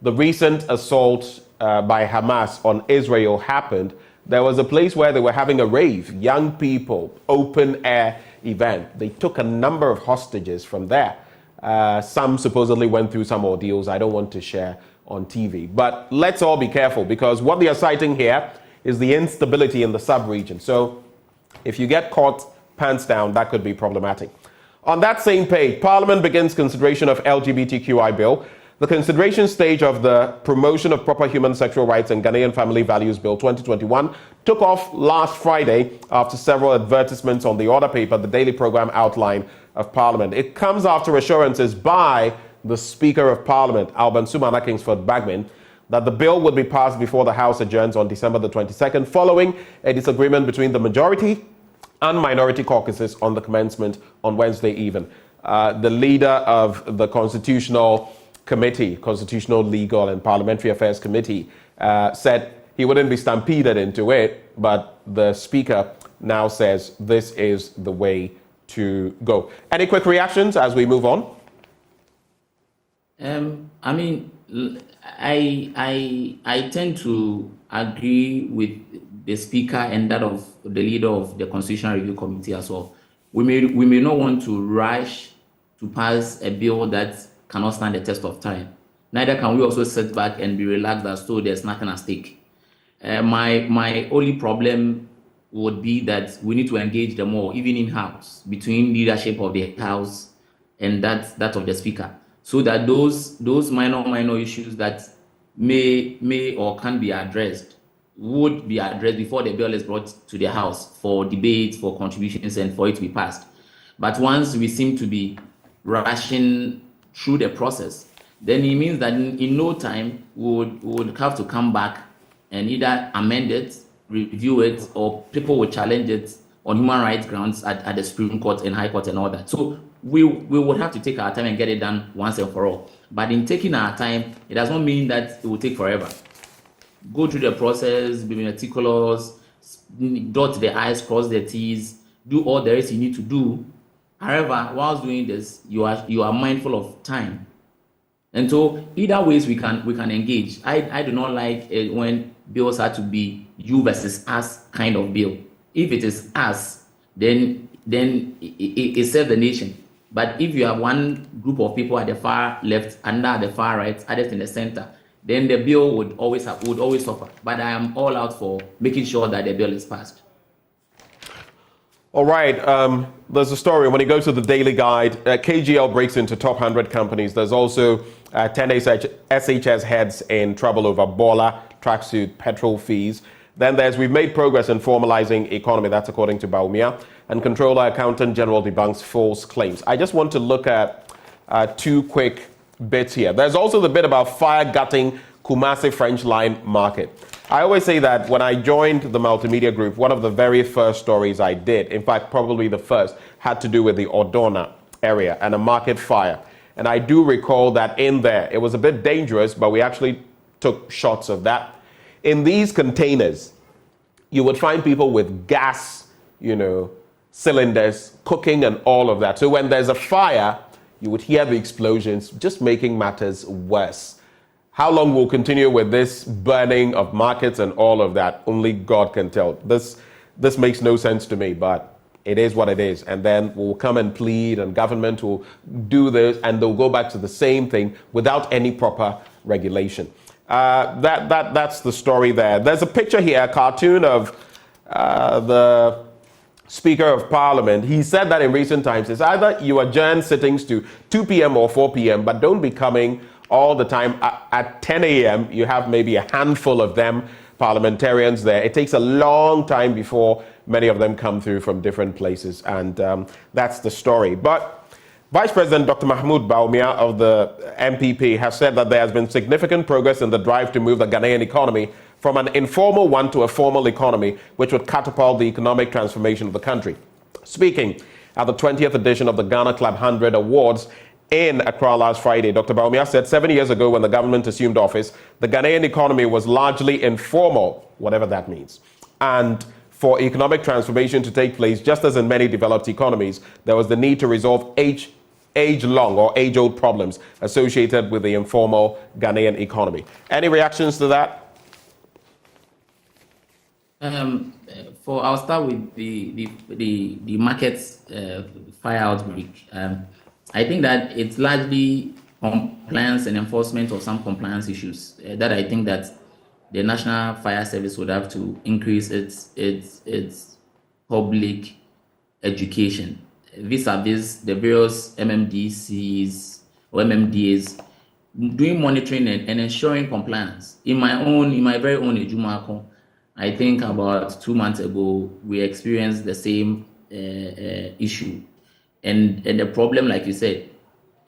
the recent assault by Hamas on Israel happened, there was a place where they were having a rave, young people, open air event. They took a number of hostages from there. Some supposedly went through some ordeals I don't want to share on TV. But let's all be careful because what they are citing here is the instability in the sub-region. So if you get caught pants down, that could be problematic. On that same page, Parliament begins consideration of LGBTQI bill. The consideration stage of the Promotion of Proper Human Sexual Rights and Ghanaian Family Values Bill 2021 took off last Friday after several advertisements on the order paper, the daily program outline of Parliament. It comes after assurances by the Speaker of Parliament, Alban Sumana Kingsford Bagman, that the bill would be passed before the House adjourns on December the 22nd, following a disagreement between the majority and minority caucuses on the commencement on Wednesday even. The leader of the Constitutional Legal and Parliamentary Affairs Committee said he wouldn't be stampeded into it, but the Speaker now says this is the way to go. Any quick reactions as we move on? I mean, I tend to agree with the Speaker and that of the leader of the Constitutional Review Committee as well. We may not want to rush to pass a bill that cannot stand the test of time. Neither can we also sit back and be relaxed as though there's nothing at stake. My only problem would be that we need to engage them all, even in-house, between leadership of the House and that of the Speaker, so that those minor issues that may or can be addressed would be addressed before the bill is brought to the House for debate, for contributions, and for it to be passed. But once we seem to be rushing through the process, then it means that in no time we would have to come back and either amend it, review it, or people will challenge it on human rights grounds at the Supreme Court and High Court and all that. So we would have to take our time and get it done once and for all. But in taking our time, it does not mean that it will take forever. Go through the process, be meticulous, dot the I's, cross the T's, do all there is you need to do. However, whilst doing this, you are mindful of time. And so either ways we can engage. I do not like it when bills have to be you versus us kind of bill. If it is us, then it serves the nation. But if you have one group of people at the far left, and at the far right, others in the center, then the bill would always suffer. But I am all out for making sure that the bill is passed. All right, there's a story. When you go to the Daily Guide, KGL breaks into top 100 companies. There's also 10 SHS heads in trouble over Bola, tracksuit, petrol fees. Then we've made progress in formalizing economy. That's according to Baumia. And Controller Accountant General debunks false claims. I just want to look at two quick bits here. There's also the bit about fire-gutting Kumasi French line market. I always say that when I joined the multimedia group, one of the very first stories I did, in fact, probably the first, had to do with the Ordona area and a market fire. And I do recall that in there, it was a bit dangerous, but we actually took shots of that. In these containers, you would find people with gas, cylinders, cooking and all of that. So when there's a fire, you would hear the explosions, just making matters worse. How long we'll continue with this burning of markets and all of that, only God can tell. This makes no sense to me, but it is what it is. And then we'll come and plead, and government will do this, and they'll go back to the same thing without any proper regulation. That's the story there. There's a picture here, a cartoon of the Speaker of Parliament. He said that in recent times, it's either you adjourn sittings to 2 p.m. or 4 p.m., but don't be coming all the time. At 10 a.m., you have maybe a handful of them, parliamentarians there. It takes a long time before many of them come through from different places, and that's the story. But Vice President Dr. Mahmoud Baumia of the MPP has said that there has been significant progress in the drive to move the Ghanaian economy from an informal one to a formal economy, which would catapult the economic transformation of the country. Speaking at the 20th edition of the Ghana Club 100 Awards in Accra last Friday, Dr. Baumia said 7 years ago when the government assumed office, the Ghanaian economy was largely informal, whatever that means. And for economic transformation to take place, just as in many developed economies, there was the need to resolve age-long or age-old problems associated with the informal Ghanaian economy. Any reactions to that? I'll start with the markets fire outbreak. I think that it's largely compliance and enforcement of some compliance issues that I think that the National Fire Service would have to increase its public education vis-a-vis the various MMDCs or MMDAs doing monitoring and ensuring compliance. In my very own Ejumako, I think about 2 months ago, we experienced the same issue. And the problem, like you said,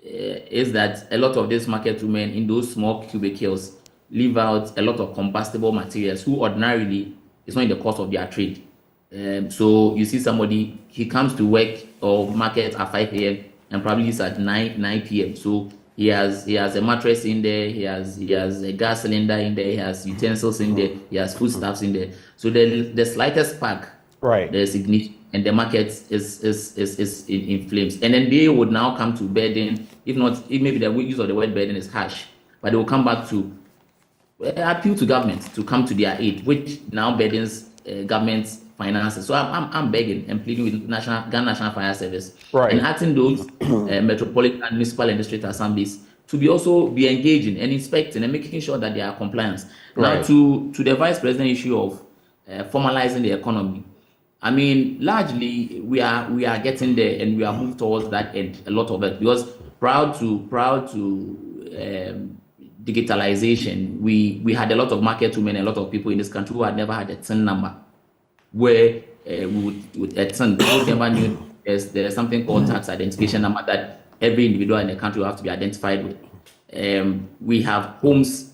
is that a lot of these market women in those small cubicles leave out a lot of combustible materials who ordinarily is not in the course of their trade. So you see somebody, he comes to work or market at 5 a.m. and probably leaves at 9 p.m. So he has a mattress in there, he has a gas cylinder in there, he has utensils in there, he has foodstuffs in there. So the slightest spark, there's ignition, and the market is in flames. And then they would now come to burden, if maybe the use of the word burden is harsh, but they will come back to appeal to government to come to their aid, which now burdens government's finances. So I'm begging and pleading with Ghana National Fire Service and asking those metropolitan, municipal, and district assemblies to be engaging and inspecting and making sure that they are compliant. Now to the Vice President issue of formalizing the economy. I mean, largely we are getting there, and we are moving towards that end. A lot of it, because proud to digitalization, we had a lot of market women, a lot of people in this country who had never had a TIN number, where we would a TIN, people never knew there's something called tax identification number that every individual in the country will have to be identified with. We have homes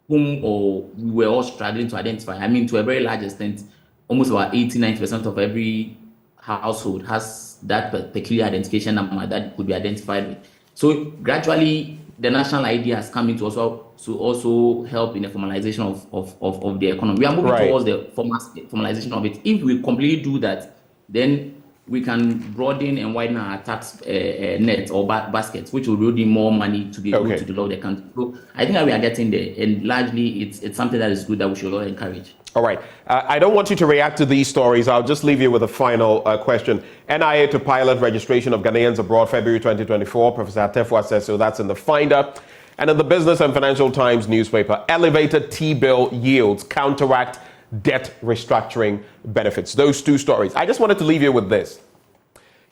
we were all struggling to identify. I mean, to a very large extent, almost about 80-90% of every household has that peculiar identification number that could be identified with. So gradually, the national ID has come in to also help in the formalization of the economy. We are moving towards the formalization of it. If we completely do that, then we can broaden and widen our tax net or baskets, which will really more money to be able to develop the country. So I think that we are getting there, and largely it's something that is good that we should all encourage. All right. I don't want you to react to these stories. I'll just leave you with a final question. NIA to pilot registration of Ghanaians abroad, February 2024. Professor Atefua says so. That's in the Finder. And in the Business and Financial Times newspaper, elevated T-bill yields counteract debt restructuring benefits. Those two stories. I just wanted to leave you with this.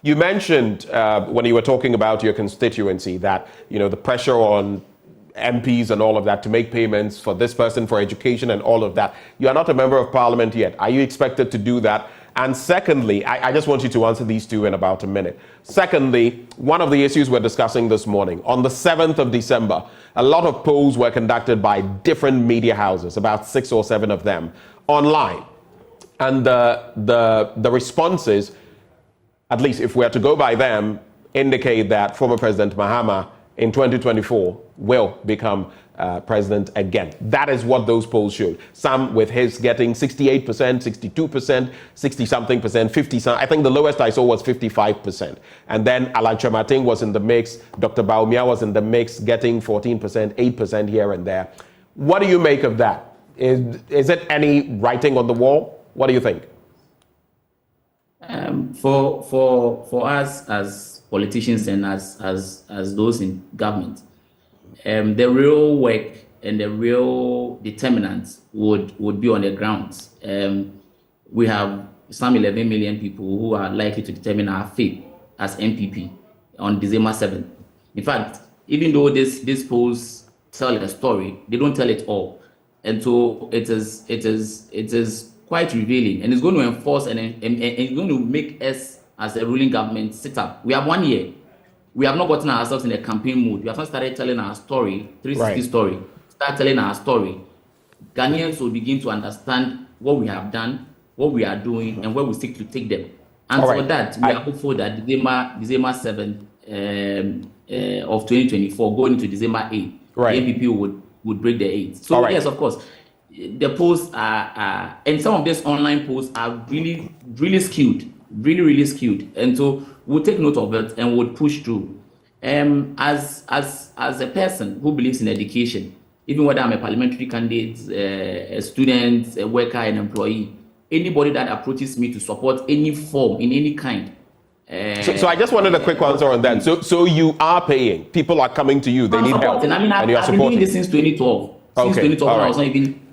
You mentioned when you were talking about your constituency that, the pressure on MPs and all of that to make payments for this person for education and all of that. You are not a member of parliament yet. Are you expected to do that? And secondly, I just want you to answer these two in about a minute. Secondly, one of the issues we're discussing this morning, on the 7th of December, a lot of polls were conducted by different media houses, about 6 or 7 of them, online. And the responses, at least if we are to go by them, indicate that former President Mahama in 2024 will become president again. That is what those polls showed. Some with his getting 68%, 62%, 60-something percent, 50-something. I think the lowest I saw was 55%. And then Alan Chemating was in the mix. Dr. Baumia was in the mix, getting 14%, 8% here and there. What do you make of that? Is it any writing on the wall? What do you think? For us as politicians and as those in government, the real work and the real determinants would be on the grounds. We have some 11 million people who are likely to determine our fate as MPP on December 7th. In fact, even though these polls tell a story, they don't tell it all. And so it is quite revealing, and it's going to enforce and it's going to make us as a ruling government sit up. We have 1 year. We have not gotten ourselves in a campaign mood. We have not started telling our story, 360 story. Start telling our story. Ghanaians will begin to understand what we have done, what we are doing, and where we seek to take them. And for that, we are hopeful that December 7th of 2024, going into December 8th, the MPP would break the 8th. So yes, of course, the polls are and some of these online polls are really, really skewed. Really skewed, and so we'll take note of it and we'll push through. As a person who believes in education, even whether I'm a parliamentary candidate, a student, a worker, an employee, anybody that approaches me to support any form in any kind. So I just wanted a quick answer on that. So you are paying. People are coming to you. They need help. I mean, and you are I've been doing this since 2012. Since 2012, I was not even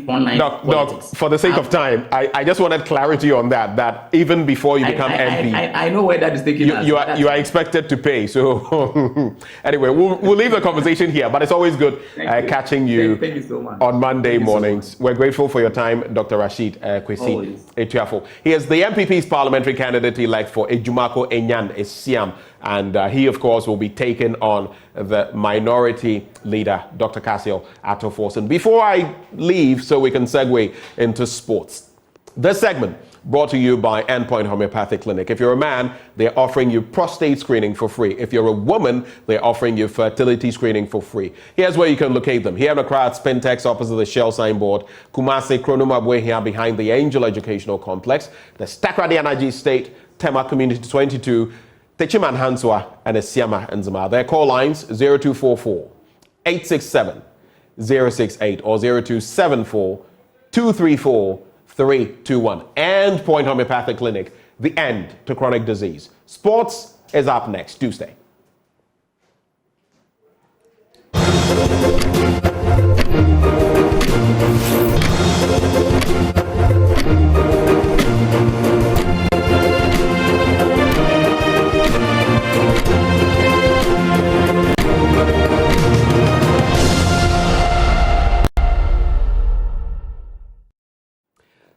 online politics. For the sake of time, I just wanted clarity on that even before you become MP. I know where that is taking us. You are expected to pay. So anyway, we'll leave the conversation here, but it's always good catching you, Thank you so much. On Monday mornings. We're grateful for your time, Dr. Rashid Kwesi Etuafo. He is the MPP's parliamentary candidate-elect for Ejumako Enyan Esiam, and he, of course, will be taking on the minority leader, Dr. Cassiel Atto-Forson. Before I leave, so we can segue into sports, This segment brought to you by Endpoint Homeopathic Clinic. If you're a man, they're offering you prostate screening for free. If you're a woman, they're offering you fertility screening for free. Here's where you can locate them. Here in Accra at Spintex opposite the Shell signboard. Kumasi Kronumabwe here behind the Angel Educational Complex. The Stakradi Energy State, Tema Community 22, Techiman Hanswa and Esiama Nzima. Their call lines 0244 867 068 or 0274 234 321. Endpoint Homeopathic Clinic, the end to chronic disease. Sports is up next Tuesday.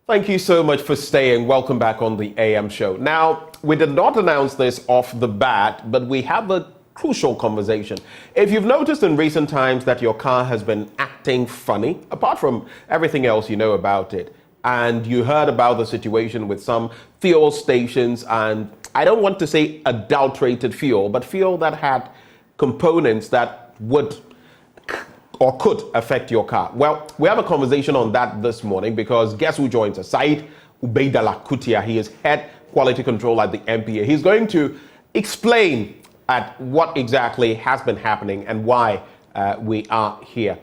Thank you so much for staying. Welcome back on the AM show. Now, we did not announce this off the bat, but we have a crucial conversation. If you've noticed in recent times that your car has been acting funny, apart from everything else you know about it, and you heard about the situation with some fuel stations, and I don't want to say adulterated fuel, but fuel that had components that would or could affect your car. Well, we have a conversation on that this morning because guess who joins us? Said Ubeidala Kutia. He is head quality control at the MPA. He's going to explain at what exactly has been happening and why we are here.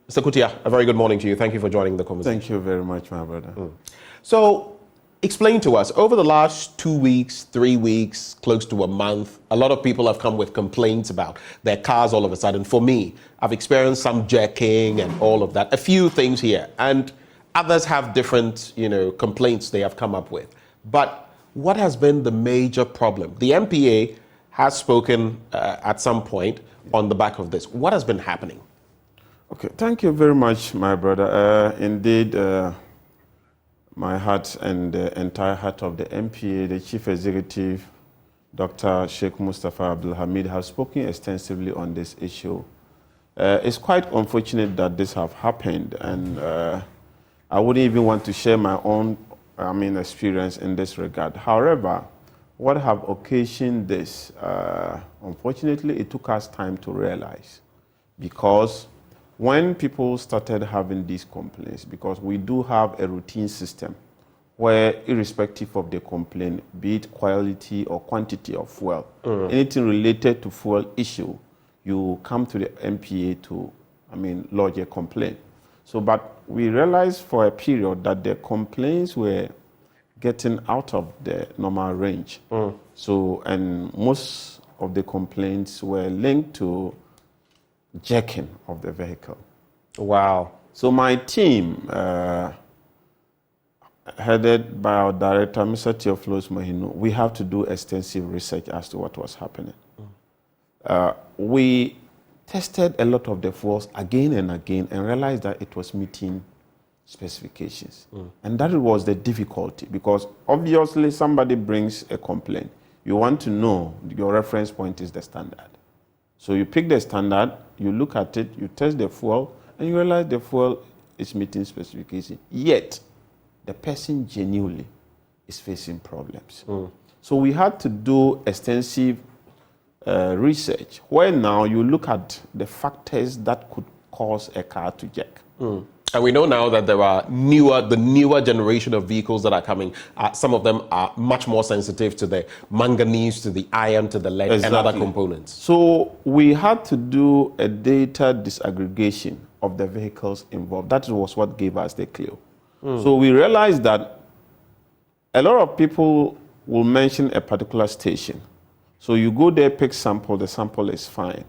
Mr. Kutia, a very good morning to you. Thank you for joining the conversation. Thank you very much, my brother. So, explain to us, over the last 2 weeks, 3 weeks, close to a month, a lot of people have come with complaints about their cars all of a sudden. For me, I've experienced some jerking and all of that, a few things here, and others have different, complaints they have come up with. But what has been the major problem? The MPA has spoken at some point on the back of this. What has been happening? Okay, thank you very much, my brother. Indeed, my heart and the entire heart of the MPA, the Chief Executive, Dr. Sheikh Mustafa Abdul Hamid, have spoken extensively on this issue. It's quite unfortunate that this have happened, and I wouldn't even want to share my own, experience in this regard. However, what have occasioned this, unfortunately, it took us time to realize, because when people started having these complaints, because we do have a routine system where, irrespective of the complaint, be it quality or quantity of fuel, anything related to fuel issue, you come to the MPA to, lodge a complaint. So, but we realized for a period that the complaints were getting out of the normal range. So, and most of the complaints were linked to jacking of the vehicle. Wow. So my team, headed by our director, Mr. Theophilus Mahino, we have to do extensive research as to what was happening. We tested a lot of the fuels again and again and realized that it was meeting specifications. And that was the difficulty, because obviously somebody brings a complaint. You want to know, your reference point is the standard. So you pick the standard, you look at it, you test the fuel, and you realize the fuel is meeting specification. Yet, the person genuinely is facing problems. So we had to do extensive research, where now you look at the factors that could cause a car to jack. And we know now that there are the newer generation of vehicles that are coming. Some of them are much more sensitive to the manganese, to the iron, to the lead, and other components. So we had to do a data disaggregation of the vehicles involved. That was what gave us the clue. So we realized that a lot of people will mention a particular station. So you go there, pick sample, the sample is fine.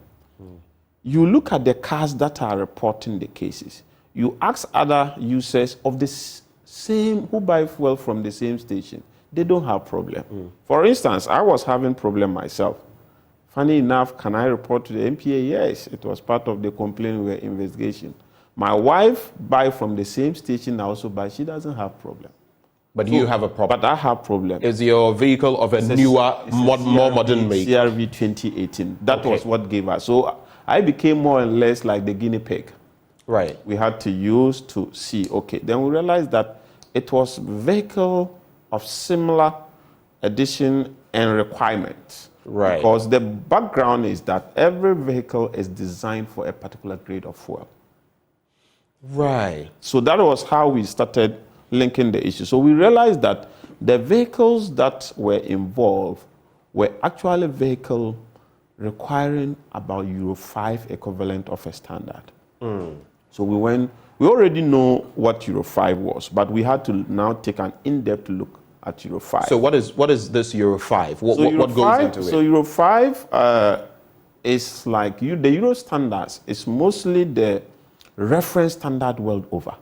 You look at the cars that are reporting the cases. You ask other users of the same, who buy fuel from the same station, they don't have problem. For instance, I was having problem myself. Funny enough, can I report to the MPA? Yes, it was part of the complaint we were investigation. My wife buy from the same station, I also buy, she doesn't have problem. But you have a problem. But I have problem. Is your vehicle of a newer, more modern make? CRV 2018. That was what gave us. So I became more or less like the guinea pig. Right. We had to use to see, okay. Then we realized that it was vehicle of similar edition and requirements. Right. Because the background is that every vehicle is designed for a particular grade of fuel. Right. So that was how we started linking the issue. So we realized that the vehicles that were involved were actually vehicles requiring about Euro 5 equivalent of a standard. So we already know what Euro 5 was, but we had to now take an in-depth look at Euro 5. So what is this Euro 5? What goes into it? So Euro 5 is like the Euro standards is mostly the reference standard world over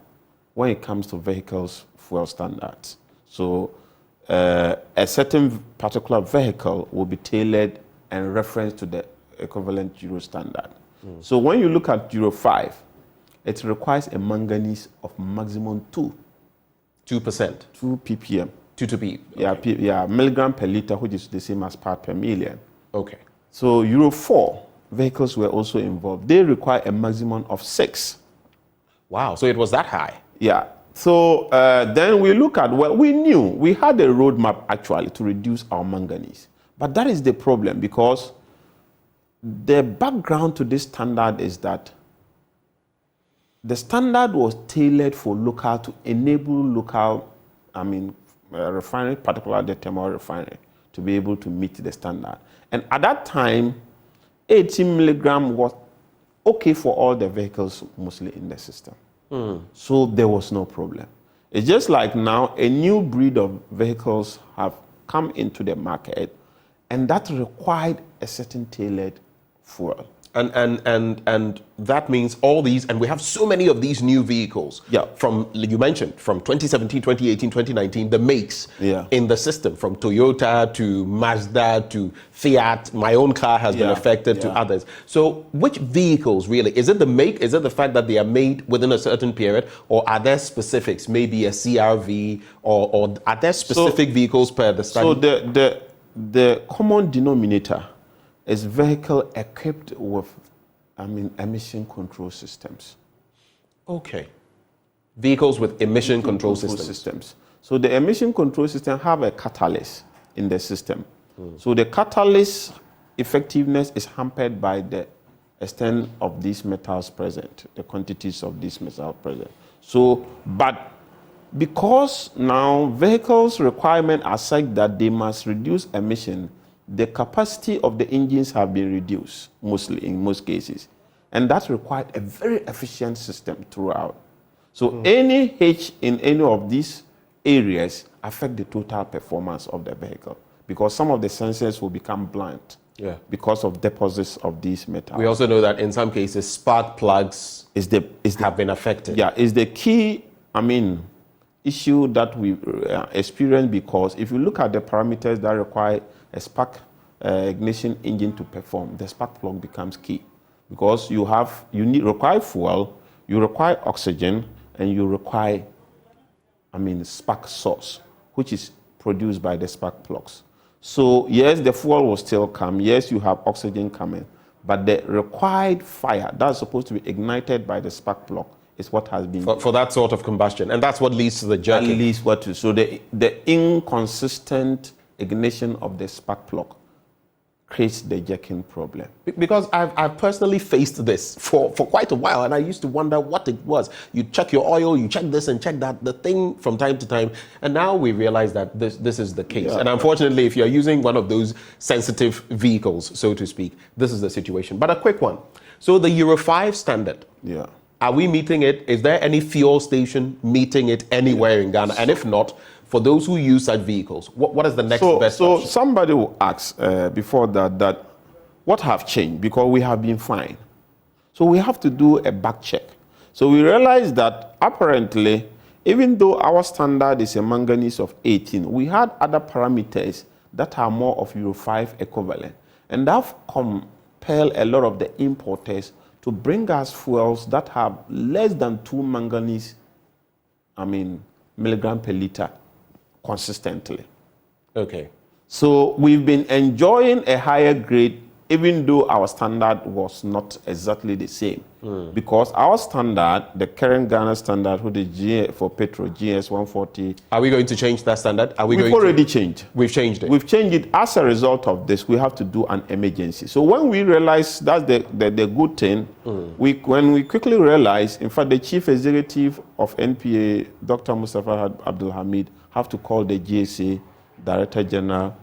when it comes to vehicles fuel standards. So a certain particular vehicle will be tailored and referenced to the equivalent Euro standard. So when you look at Euro 5, it requires a manganese of maximum 2%. 2 ppm. 2 to p. Okay. Yeah, milligram per liter, which is the same as part per million. Okay. So Euro 4 vehicles were also involved. They require a maximum of 6. Wow, so it was that high? Yeah. So then we look at, we knew, we had a roadmap actually to reduce our manganese. But that is the problem, because the background to this standard is that the standard was tailored for local to enable local, refinery, particularly the thermal refinery, to be able to meet the standard. And at that time, 18 milligram was okay for all the vehicles mostly in the system. So there was no problem. It's just like now a new breed of vehicles have come into the market, and that required a certain tailored fuel. And that means all these, and we have so many of these new vehicles. Yeah. From, you mentioned, from 2017, 2018, 2019, the makes in the system, from Toyota to Mazda to Fiat. My own car has been affected to others. So which vehicles really? Is it the make? Is it the fact that they are made within a certain period? Or are there specifics, maybe a CRV? Or are there specific vehicles per the study? So the common denominator is vehicle equipped with, emission control systems. Okay. Vehicles with emission control systems. So the emission control system have a catalyst in the system. So the catalyst effectiveness is hampered by the extent of these metals present, the quantities of these metals present. So, but because now vehicles requirement are such that they must reduce emission, the capacity of the engines have been reduced, mostly in most cases. And that required a very efficient system throughout. So any hitch in any of these areas affect the total performance of the vehicle, because some of the sensors will become blunt because of deposits of these metals. We also know that in some cases, spark plugs have been affected. Yeah, is the key, issue that we experience, because if you look at the parameters that require a spark ignition engine to perform, the spark plug becomes key, because you require fuel, you require oxygen, and you require spark source, which is produced by the spark plugs. So yes, the fuel will still come, yes, you have oxygen coming, but the required fire that's supposed to be ignited by the spark plug is what has been for that sort of combustion, and that's what leads to the jerking. So the inconsistent ignition of the spark plug creates the jerking problem. Because I've personally faced this for quite a while, and I used to wonder what it was. You check your oil, you check this and check that, the thing from time to time, and now we realize that this is the case. And unfortunately, if you're using one of those sensitive vehicles, so to speak, this is the situation. But a quick one. So the Euro 5 standard, are we meeting it? Is there any fuel station meeting it anywhere in Ghana? And if not, for those who use such vehicles, what is the next best option? So somebody will ask before that what have changed? Because we have been fine. So we have to do a back check. So we realize that apparently, even though our standard is a manganese of 18, we had other parameters that are more of Euro 5 equivalent. And that compelled a lot of the importers to bring us fuels that have less than 2 manganese, milligram per liter consistently. Okay. So we've been enjoying a higher grade even though our standard was not exactly the same. Because our standard, the current Ghana standard, who the G for petrol, GS 140. Are we going to change that standard? We've already changed. We've changed it. We've changed it. As a result of this, we have to do an emergency. So when we realize that's the good thing, when we quickly realize, in fact, the chief executive of NPA, Dr. Mustafa Abdul Hamid, have to call the GSA Director General,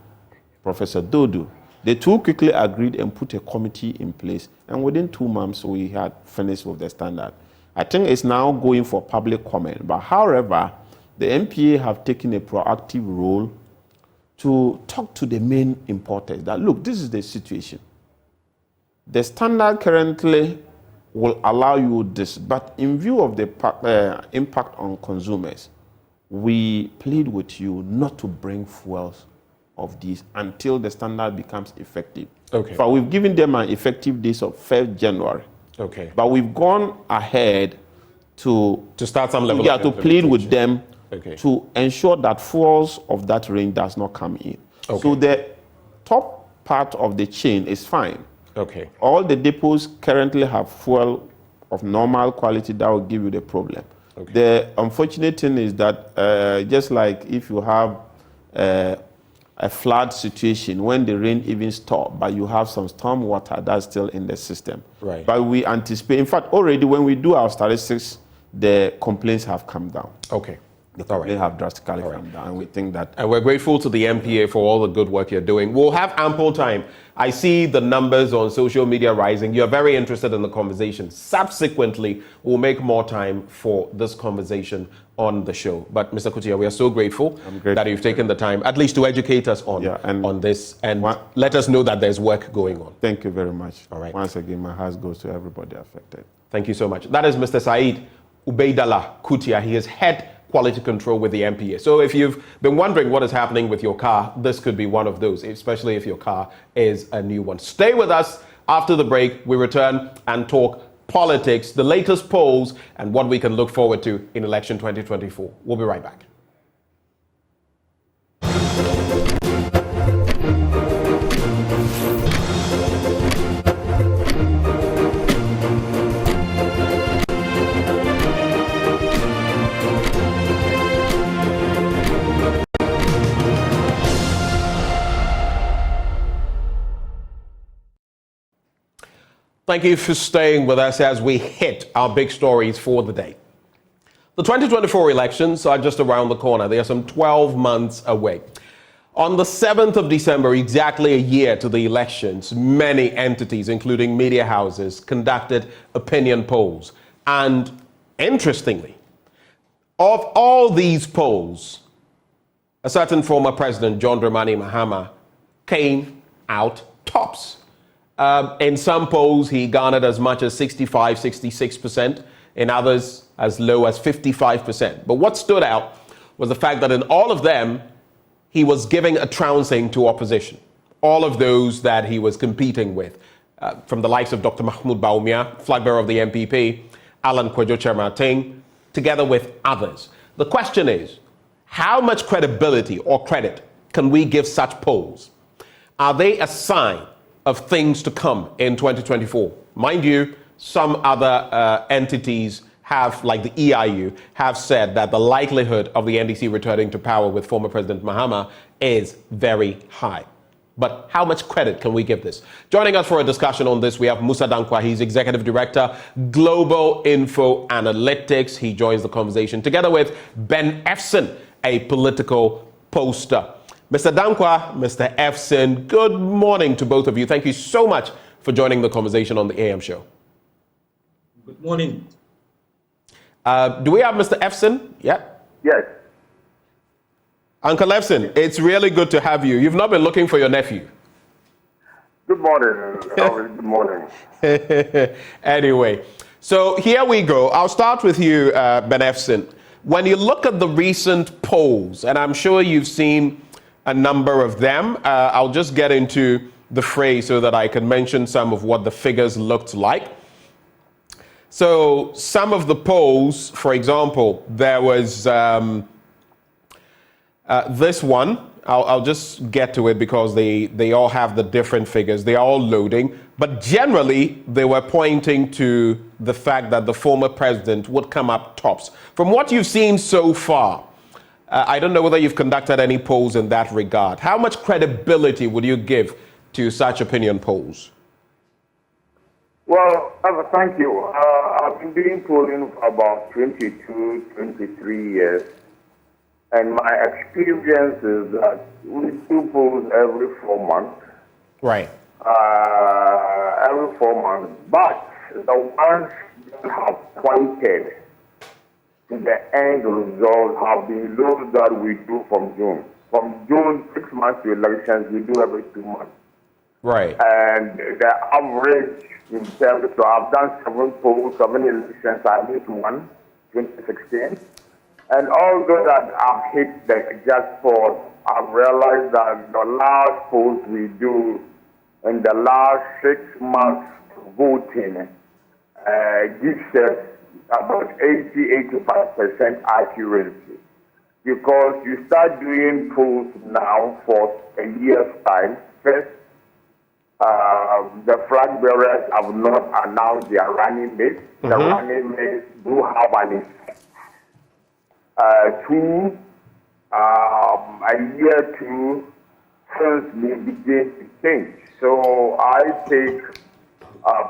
Professor Dodu. The two quickly agreed and put a committee in place, and within 2 months we had finished with the standard. I think it's now going for public comment, but however, the NPA have taken a proactive role to talk to the main importers that, look, this is the situation. The standard currently will allow you this, but in view of the impact on consumers, we plead with you not to bring fuels of these until the standard becomes effective. Okay. But we've given them an effective date of 1st January. Okay. But we've gone ahead to start some level of to plead with them okay. to ensure that fuels of that range does not come in. Okay. So the top part of the chain is fine. Okay. All the depots currently have fuel of normal quality that will give you the problem. Okay. The unfortunate thing is that just like if you have a flood situation, when the rain even stops, but you have some storm water that's still in the system. Right. But we anticipate, in fact, already when we do our statistics, the complaints have come down. Okay. The complaints have drastically come down, and we think that... And we're grateful to the MPA for all the good work you're doing. We'll have ample time. I see the numbers on social media rising. You're very interested in the conversation. Subsequently, we'll make more time for this conversation on the show. But Mr. Kutia, we are so grateful that you've taken the time, at least to educate us on this and let us know that there's work going on. Thank you very much. All right. Once again, my heart goes to everybody affected. Thank you so much. That is Mr. Said Ubeidallah Kutia. He is head quality control with the MPA. So if you've been wondering what is happening with your car, this could be one of those, especially if your car is a new one. Stay with us. After the break, we return and talk politics, the latest polls, and what we can look forward to in election 2024. We'll be right back. Thank you for staying with us as we hit our big stories for the day. The 2024 elections are just around the corner. They are some 12 months away. On the 7th of December, exactly a year to the elections, many entities, including media houses, conducted opinion polls. And interestingly, of all these polls, a certain former president, John Dramani Mahama, came out tops. In some polls, he garnered as much as 65, 66%. In others, as low as 55%. But what stood out was the fact that in all of them, he was giving a trouncing to opposition. All of those that he was competing with, from the likes of Dr. Mahmoud Bawumia, flag bearer of the MPP, Alan Kwadwo Kyerematen, together with others. The question is, how much credibility or credit can we give such polls? Are they a sign of things to come in 2024? Mind you, some other entities have, like the EIU, have said that the likelihood of the NDC returning to power with former President Mahama is very high. But how much credit can we give this? Joining us for a discussion on this, we have Mussa Dankwa. He's Executive Director, Global Info Analytics. He joins the conversation together with Ben Efson, a political poster. Mr. Dankwa, Mr. Efson, good morning to both of you. Thank you so much for joining the conversation on the AM show. Good morning. Do we have Mr. Efson? Yeah? Yes. Uncle Efson, it's really good to have you. You've not been looking for your nephew. Good morning. Good morning. Anyway, so here we go. I'll start with you, Ben Efson. When you look at the recent polls, and I'm sure you've seen a number of them, I'll just get into the fray so that I can mention some of what the figures looked like. So some of the polls, for example, there was this one I'll just get to it because they all have the different figures. They are all loading. But generally, they were pointing to the fact that the former president would come up tops. From what you've seen so far, I don't know whether you've conducted any polls in that regard. How much credibility would you give to such opinion polls? Well, thank you. I've been doing polling for about 22, 23 years. And my experience is that we do polls every 4 months. Right. Every 4 months. But the ones that have pointed to the end result have been those that we do from June. From June, 6 months to elections, we do every 2 months. Right. And the average in terms of, so I've done 7 polls, 7 elections, I missed one, 2016. And although that I've hit the jackpot, I've realized that the last polls we do in the last 6 months voting gives us about 80-85% accuracy. Because you start doing polls now for a year's time. First, the flag bearers have not announced their running mates. The running mates do have an effect. 2, a year to things may begin to change. So I take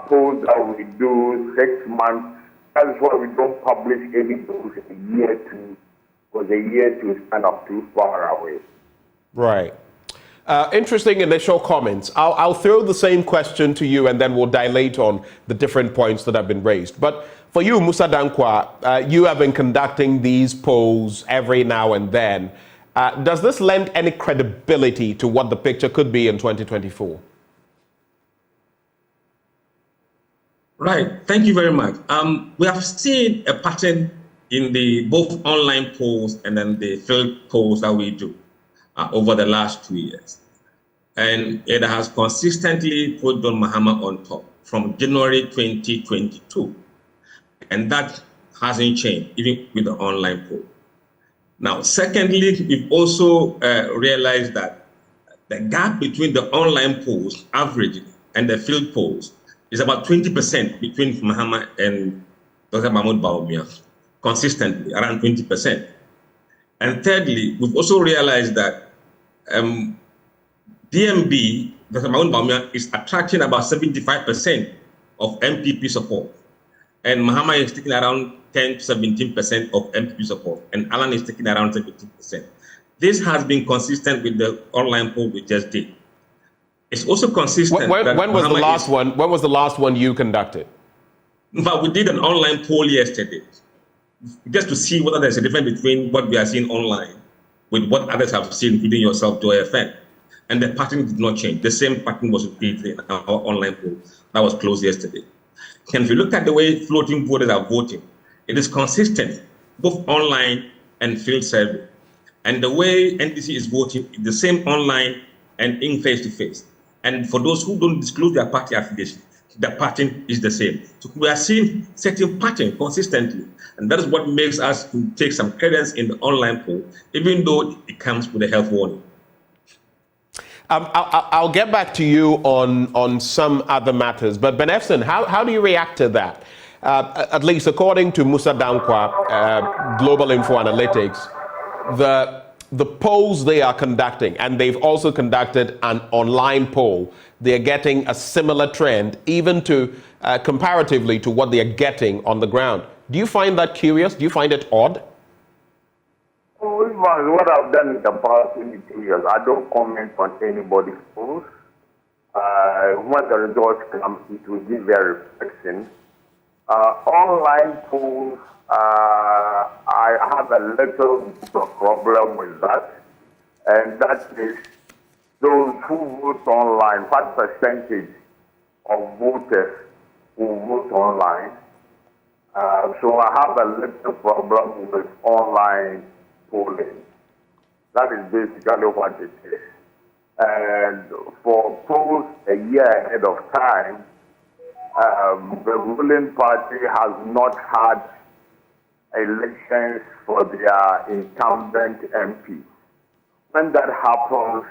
polls that we do 6 months. That's why we don't publish any polls a year to, because a year to is kind of too far away. Right. Interesting initial comments. I'll throw the same question to you and then we'll dilate on the different points that have been raised. But for you, Mussa Dankwa, you have been conducting these polls every now and then. Does this lend any credibility to what the picture could be in 2024? Right. Thank you very much. We have seen a pattern in the both online polls and then the field polls that we do over the last 2 years. And it has consistently put John Mahama on top from January 2022. And that hasn't changed, even with the online poll. Now, secondly, we've also realized that the gap between the online polls average and the field polls is about 20% between Mahama and Dr. Mahmoud Bawumia, consistently, around 20%. And thirdly, we've also realized that DMB, Dr. Mahmoud Bawumia, is attracting about 75% of MPP support. And Mahama is taking around 10 to 17% of MPP support. And Alan is taking around 17%. This has been consistent with the online poll we just did. It's also consistent. When was the last one? When was the last one you conducted? But we did an online poll yesterday, just to see whether there's a difference between what we are seeing online with what others have seen, including yourself, to FM. And the pattern did not change. The same pattern was repeated in our online poll that was closed yesterday. And if you look at the way floating voters are voting, it is consistent, both online and field survey. And the way NDC is voting is the same online and in face-to-face. And for those who don't disclose their party affiliation, the pattern is the same. So we are seeing certain pattern consistently. And that is what makes us take some credence in the online poll, even though it comes with a health warning. I'll get back to you on some other matters, but Ben Efson, how do you react to that? At least according to Mussa Dankwa, Global Info Analytics, the polls they are conducting, and they've also conducted an online poll, they're getting a similar trend, even to comparatively to what they're getting on the ground. Do you find that curious? Do you find it odd? What I've done in the past 22 years, I don't comment on anybody's polls. When the results come, it will give their reflection. Online polls, I have a little bit of problem with that, and that is those who vote online, what percentage of voters who vote online. So I have a little problem with online polling. That is basically what it is. And for polls a year ahead of time, the ruling party has not had elections for their incumbent MP. when that happens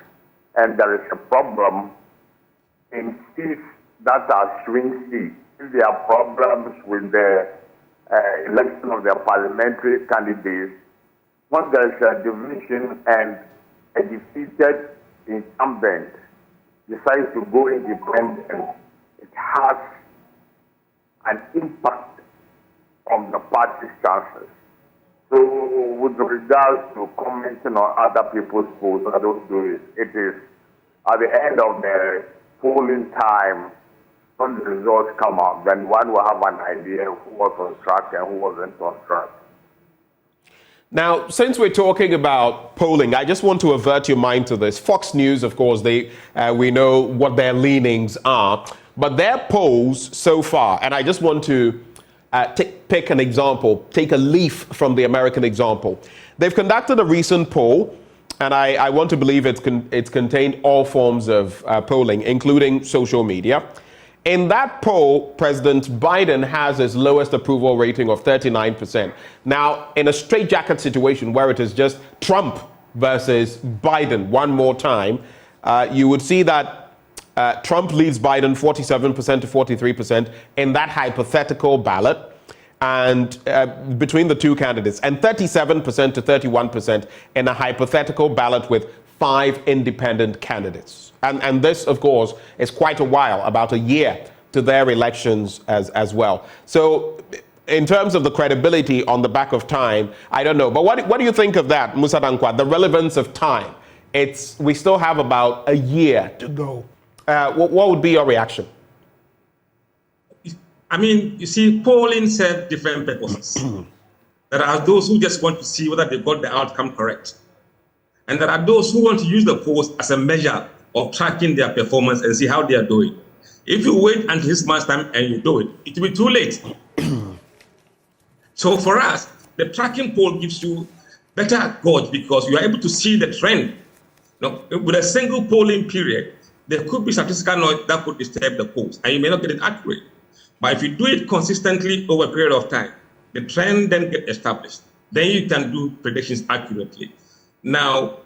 and there is a problem in seats that are swing seats, if there are problems with the election of the parliamentary candidates, once there is a division and a defeated incumbent decides to go independent, it has an impact on the party's chances. So with regards to commenting on other people's polls, I don't do it. It is at the end of the polling time, when the results come out, then one will have an idea who was on track and who wasn't on track. Now, since we're talking about polling, I just want to avert your mind to this. Fox News, of course, we know what their leanings are, but their polls so far, and I just want to pick an example, take a leaf from the American example. They've conducted a recent poll, and I want to believe it's contained all forms of polling, including social media. In that poll, President Biden has his lowest approval rating of 39%. Now, in a straitjacket situation where it is just Trump versus Biden one more time, you would see that Trump leads Biden 47% to 43% in that hypothetical ballot, and between the two candidates, and 37% to 31% in a hypothetical ballot with 5 independent candidates. And this, of course, is quite a while, about a year to their elections as well. So in terms of the credibility on the back of time, I don't know. But what do you think of that, Mussa Dankwa, the relevance of time? We still have about a year to go. What would be your reaction? I mean, you see, polling serves different purposes. There are those who just want to see whether they got the outcome correct. And there are those who want to use the polls as a measure of tracking their performance and see how they are doing. If you wait until this month's time and you do it, it will be too late. So for us, the tracking poll gives you better gauge because you are able to see the trend. Now, with a single polling period, there could be statistical noise that could disturb the polls, and you may not get it accurate. But if you do it consistently over a period of time, the trend then gets established. Then you can do predictions accurately. Now,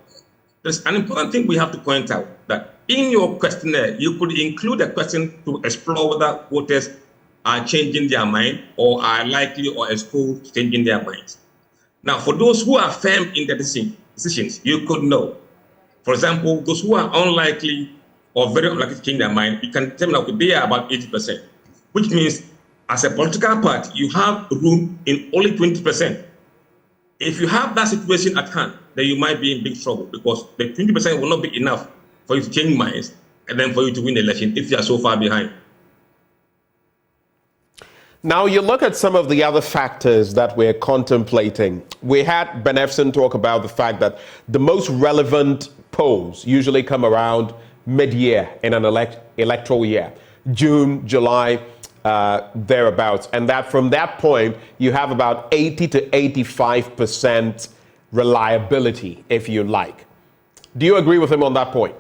there's an important thing we have to point out, that in your questionnaire, you could include a question to explore whether voters are changing their mind or are likely or exposed to changing their minds. Now, for those who are firm in their decisions, you could know. For example, those who are unlikely or very unlikely to change their mind, you can tell them that they are about 80%, which means as a political party, you have room in only 20%. If you have that situation at hand, then you might be in big trouble because the 20% will not be enough for you to change minds and then for you to win the election if you are so far behind. Now, you look at some of the other factors that we're contemplating. We had Benefson talk about the fact that the most relevant polls usually come around mid-year in an electoral year, June, July, thereabouts, and that from that point you have about 80 to 85% reliability, if you like. Do you agree with him on that point?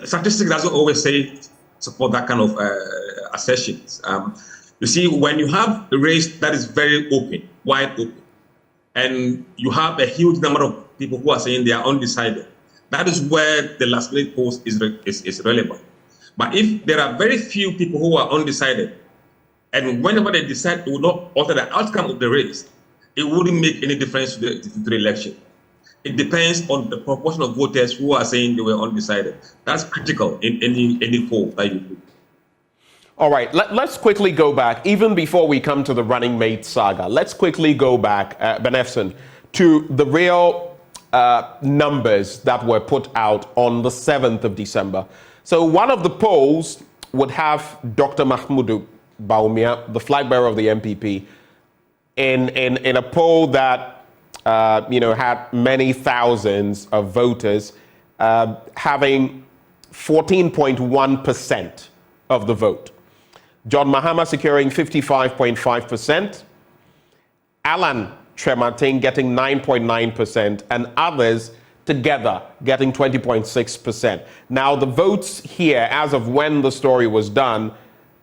Statistics doesn't always support that kind of assertions. You see, when you have a race that is very open, wide open, and you have a huge number of people who are saying they are undecided, that is where the last minute poll is relevant. But if there are very few people who are undecided, and whenever they decide to not alter the outcome of the race, it wouldn't make any difference to the election. It depends on the proportion of voters who are saying they were undecided. That's critical in any poll that you do. All right, let's quickly go back, even before we come to the running mate saga. Let's quickly go back, Benefson, to the real numbers that were put out on the 7th of December. So one of the polls would have Dr. Mahmoud Bawumia, the flag bearer of the MPP, in a poll that had many thousands of voters, having 14.1% of the vote. John Mahama securing 55.5%, Alan Tremartin getting 9.9%, and others together getting 20.6%. Now, the votes here, as of when the story was done,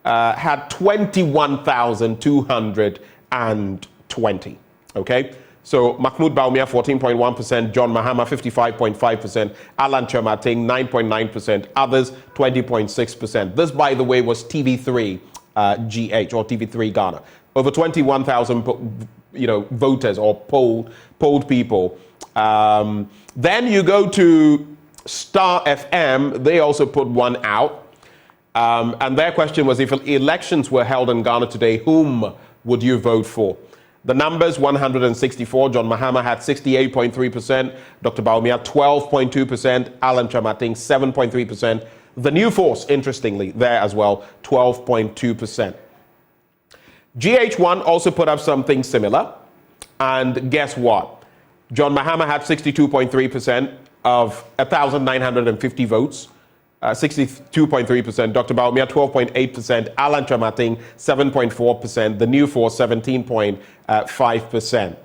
had 21,220. Okay? So Mahmoud Baumia 14.1%, John Mahama 55.5%, Alan Chemating 9.9%, others 20.6%. This, by the way, was TV3 GH or TV3 Ghana. Over 21,000 voters or polled people. Then you go to Star FM, they also put one out. And their question was, if elections were held in Ghana today, whom would you vote for? The numbers, 164. John Mahama had 68.3%. Dr. Baumia, 12.2%. Alan Chamating, 7.3%. The New Force, interestingly, there as well, 12.2%. GH1 also put up something similar. And guess what? John Mahama had 62.3% of 1,950 votes. 62.3%, Dr. Baumia 12.8%, Alan Chamating 7.4%, the New Force 17.5%.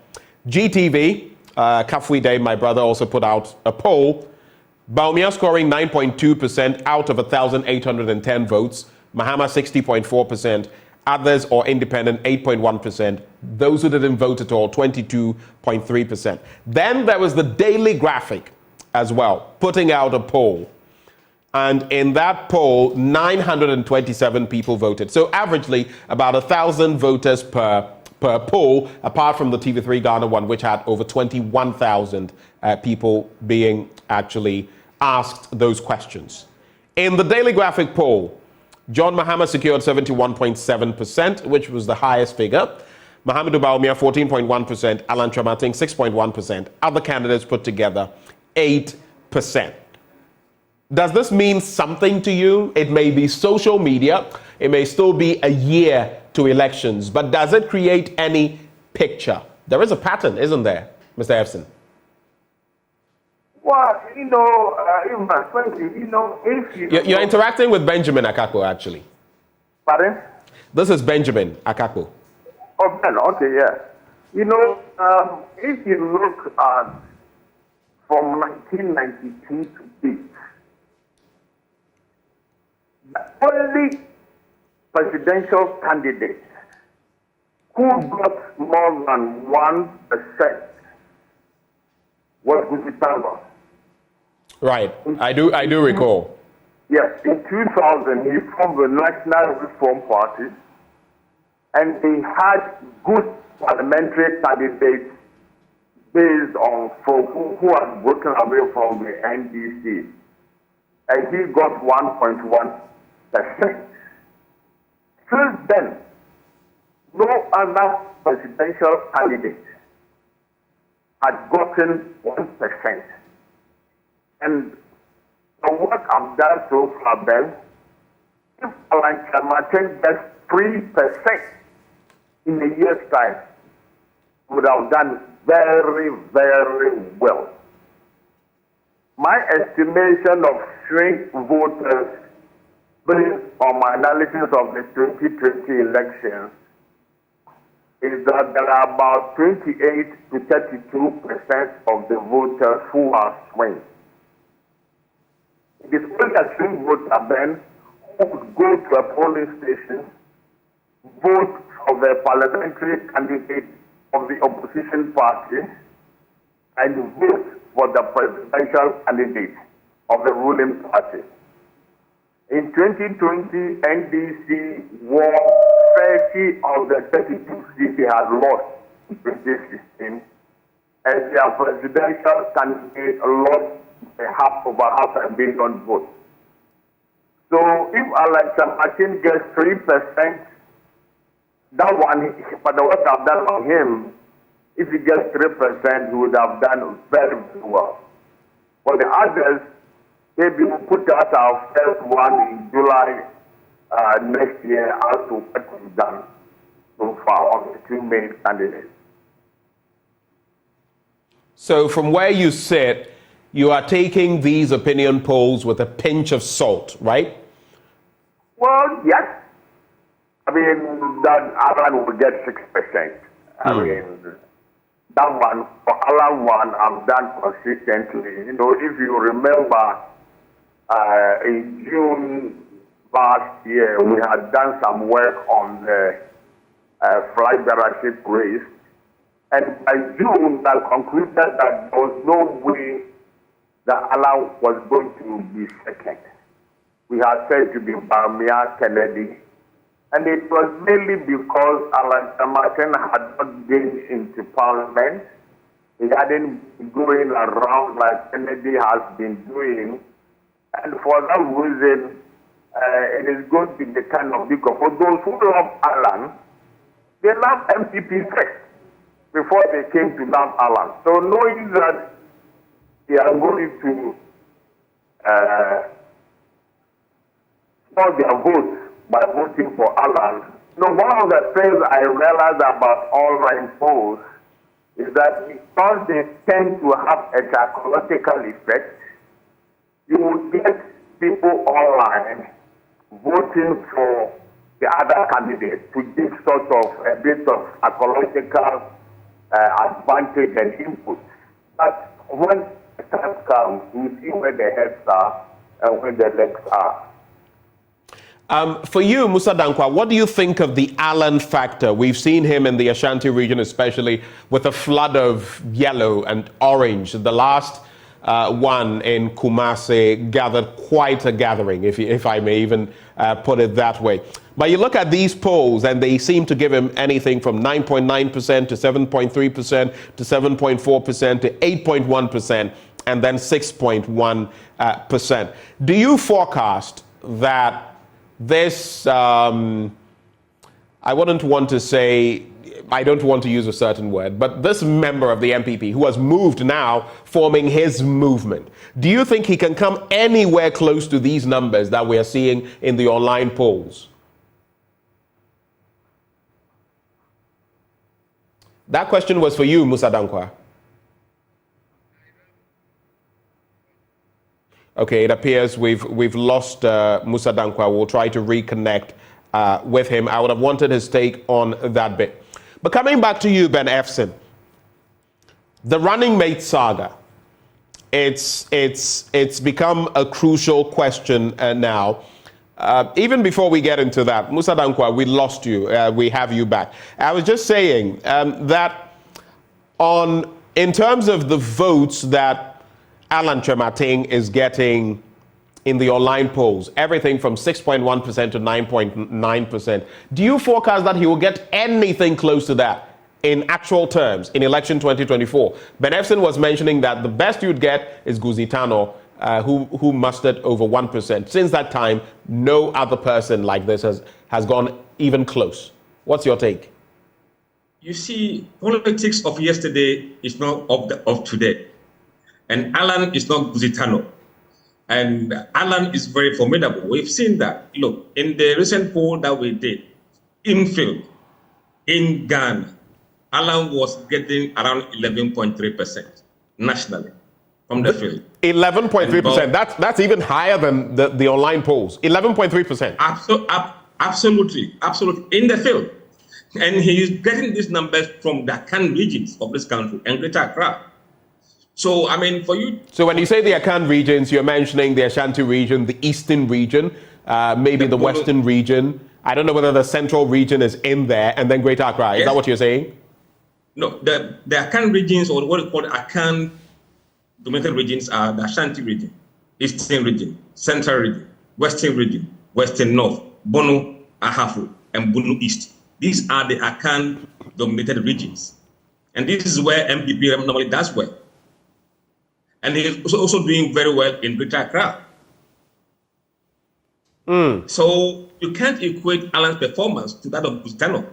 GTV, Kafui Day, my brother, also put out a poll. Baumia scoring 9.2% out of 1,810 votes, Mahama 60.4%, others or independent 8.1%, those who didn't vote at all 22.3%. Then there was the Daily Graphic as well, putting out a poll. And in that poll, 927 people voted. So averagely, about 1,000 voters per poll, apart from the TV3 Ghana one, which had over 21,000 people being actually asked those questions. In the Daily Graphic poll, John Mahama secured 71.7%, which was the highest figure. Mohamedou Baumia, 14.1%. Alan Chamating, 6.1%. Other candidates put together, 8%. Does this mean something to you? It may be social media. It may still be a year to elections. But does it create any picture? There is a pattern, isn't there, Mr. Efson? Well, if You're interacting with Benjamin Akakpo, actually. Pardon? This is Benjamin Akakpo. Oh, Ben, okay, yeah. If you look at from 1992 to date, the only presidential candidate who got more than 1% was Guzitanga. Right, I do recall. Yes, in 2000 he formed the National Reform Party, and they had good parliamentary candidates based on folk who had broken away from the NDC, and he got 1.1%. Since then, no other presidential candidate had gotten 1%. And from what I've done so far, Ben, if Alan Chamating gets 3% in a year's time, would have done very, very well. My estimation of swing voters based on my analysis of the 2020 elections is that there are about 28 to 32% of the voters who are swing. It is only a swing voter then who would go to a polling station, vote for the parliamentary candidate of the opposition party, and vote for the presidential candidate of the ruling party. In 2020, NDC won 30 of the 32 seats they had lost in 2016, and their presidential candidate lost over half a billion votes. So if Alan Chamating gets 3%, that one, but what I've done on him, if he gets 3%, he would have done very, very well. For the others, maybe we'll put out our first one in July next year as to what we've done so far on the two main candidates. So from where you sit, you are taking these opinion polls with a pinch of salt, right? Well, yes. I mean, that Alan will get 6%. I mean, that one, for Alan one, I've done consistently. If you remember, in June last year, we had done some work on the flag bearership race, And by June, I concluded that there was no way that Alan was going to be second. We had said to be Bawumia Kennedy. And it was mainly because Alan Martin had not gained into Parliament. He hadn't been going around like Kennedy has been doing. And for that reason, it is going to be the kind of because for those who love Alan, they love MPP first before they came to love Alan. So knowing that they are going to score their votes by voting for Alan. Now, one of the things I realized about online polls is that because they tend to have a psychological effect, you will get people online voting for the other candidate to give sort of a bit of psychological advantage and input. But when the time comes, we see where the heads are and where the legs are. For you, Mussa Dankwa, what do you think of the Alan factor? We've seen him in the Ashanti region, especially with a flood of yellow and orange. The last one in Kumasi gathered quite a gathering, if I may even put it that way. But you look at these polls, and they seem to give him anything from 9.9% to 7.3% to 7.4% to 8.1% and then 6.1%. Do you forecast that this, I wouldn't want to say, I don't want to use a certain word, but this member of the MPP who has moved now, forming his movement, do you think he can come anywhere close to these numbers that we are seeing in the online polls? That question was for you, Mussa Dankwa. Okay, it appears we've lost Mussa Dankwa. We'll try to reconnect with him. I would have wanted his take on that bit. But coming back to you, Ben Efson, the running mate saga, it's become a crucial question now. Even before we get into that, Mussa Dankwa, we lost you. We have you back. I was just saying that in terms of the votes that Alan Kyerematen is getting in the online polls, everything from 6.1% to 9.9%. Do you forecast that he will get anything close to that in actual terms in election 2024? Ben Efson was mentioning that the best you'd get is Guzitano, who mustered over 1%. Since that time, no other person like this has gone even close. What's your take? You see, politics of yesterday is not of today. And Alan is not Guzitano. And Alan is very formidable. We've seen that. Look, in the recent poll that we did, in field, in Ghana, Alan was getting around 11.3% nationally from the field. 11.3%. That's even higher than the online polls. 11.3%. Absolutely. In the field. And he is getting these numbers from the Akan regions of this country and Greater Accra. So, I mean, for you... So when you say the Akan regions, you're mentioning the Ashanti region, the eastern region, maybe the western region. I don't know whether the central region is in there, and then Greater Accra. Is that what you're saying? No, the Akan regions, or what we call Akan dominated regions, are the Ashanti region, eastern region, central region, western north, Bono, Ahafo, and Bunu East. These are the Akan dominated regions. And this is where MPP normally does well. And he is also doing very well in Greater Accra. So you can't equate Alan's performance to that of Guzitano.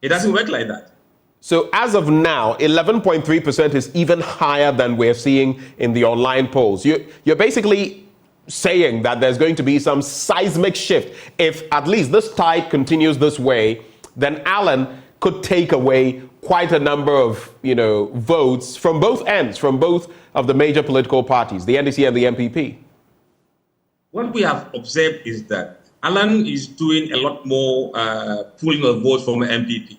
It doesn't work like that. So as of now, 11.3% is even higher than we're seeing in the online polls. You're basically saying that there's going to be some seismic shift. If at least this tide continues this way, then Alan could take away quite a number of, votes from both ends, from both of the major political parties, the NDC and the MPP. What we have observed is that Alan is doing a lot more pulling of votes from the MPP,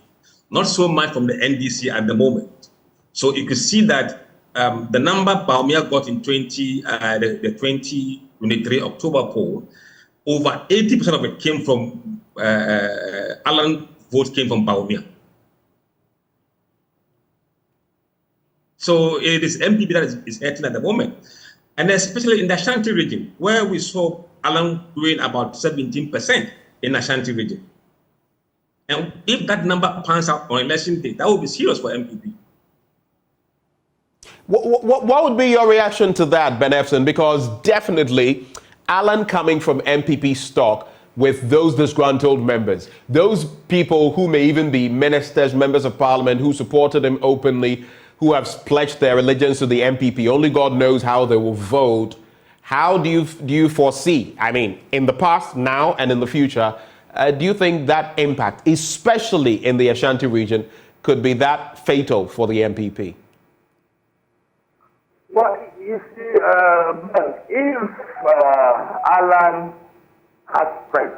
not so much from the NDC at the moment. So you can see that the number Bawumia got in the 2023 October poll, over 80% of it came from Alan votes came from Bawumia. So it is MPP that is hurting at the moment. And especially in the Ashanti region, where we saw Alan doing about 17% in Ashanti region. And if that number pans out on election day, that would be serious for MPP. What would be your reaction to that, Ben Efson? Because definitely, Alan coming from MPP stock with those disgruntled members, those people who may even be ministers, members of parliament, who supported him openly, who have pledged their allegiance to the MPP. Only God knows how they will vote. How do you foresee, I mean, in the past, now, and in the future, do you think that impact, especially in the Ashanti region, could be that fatal for the MPP? Well, you see, if Alan has strength,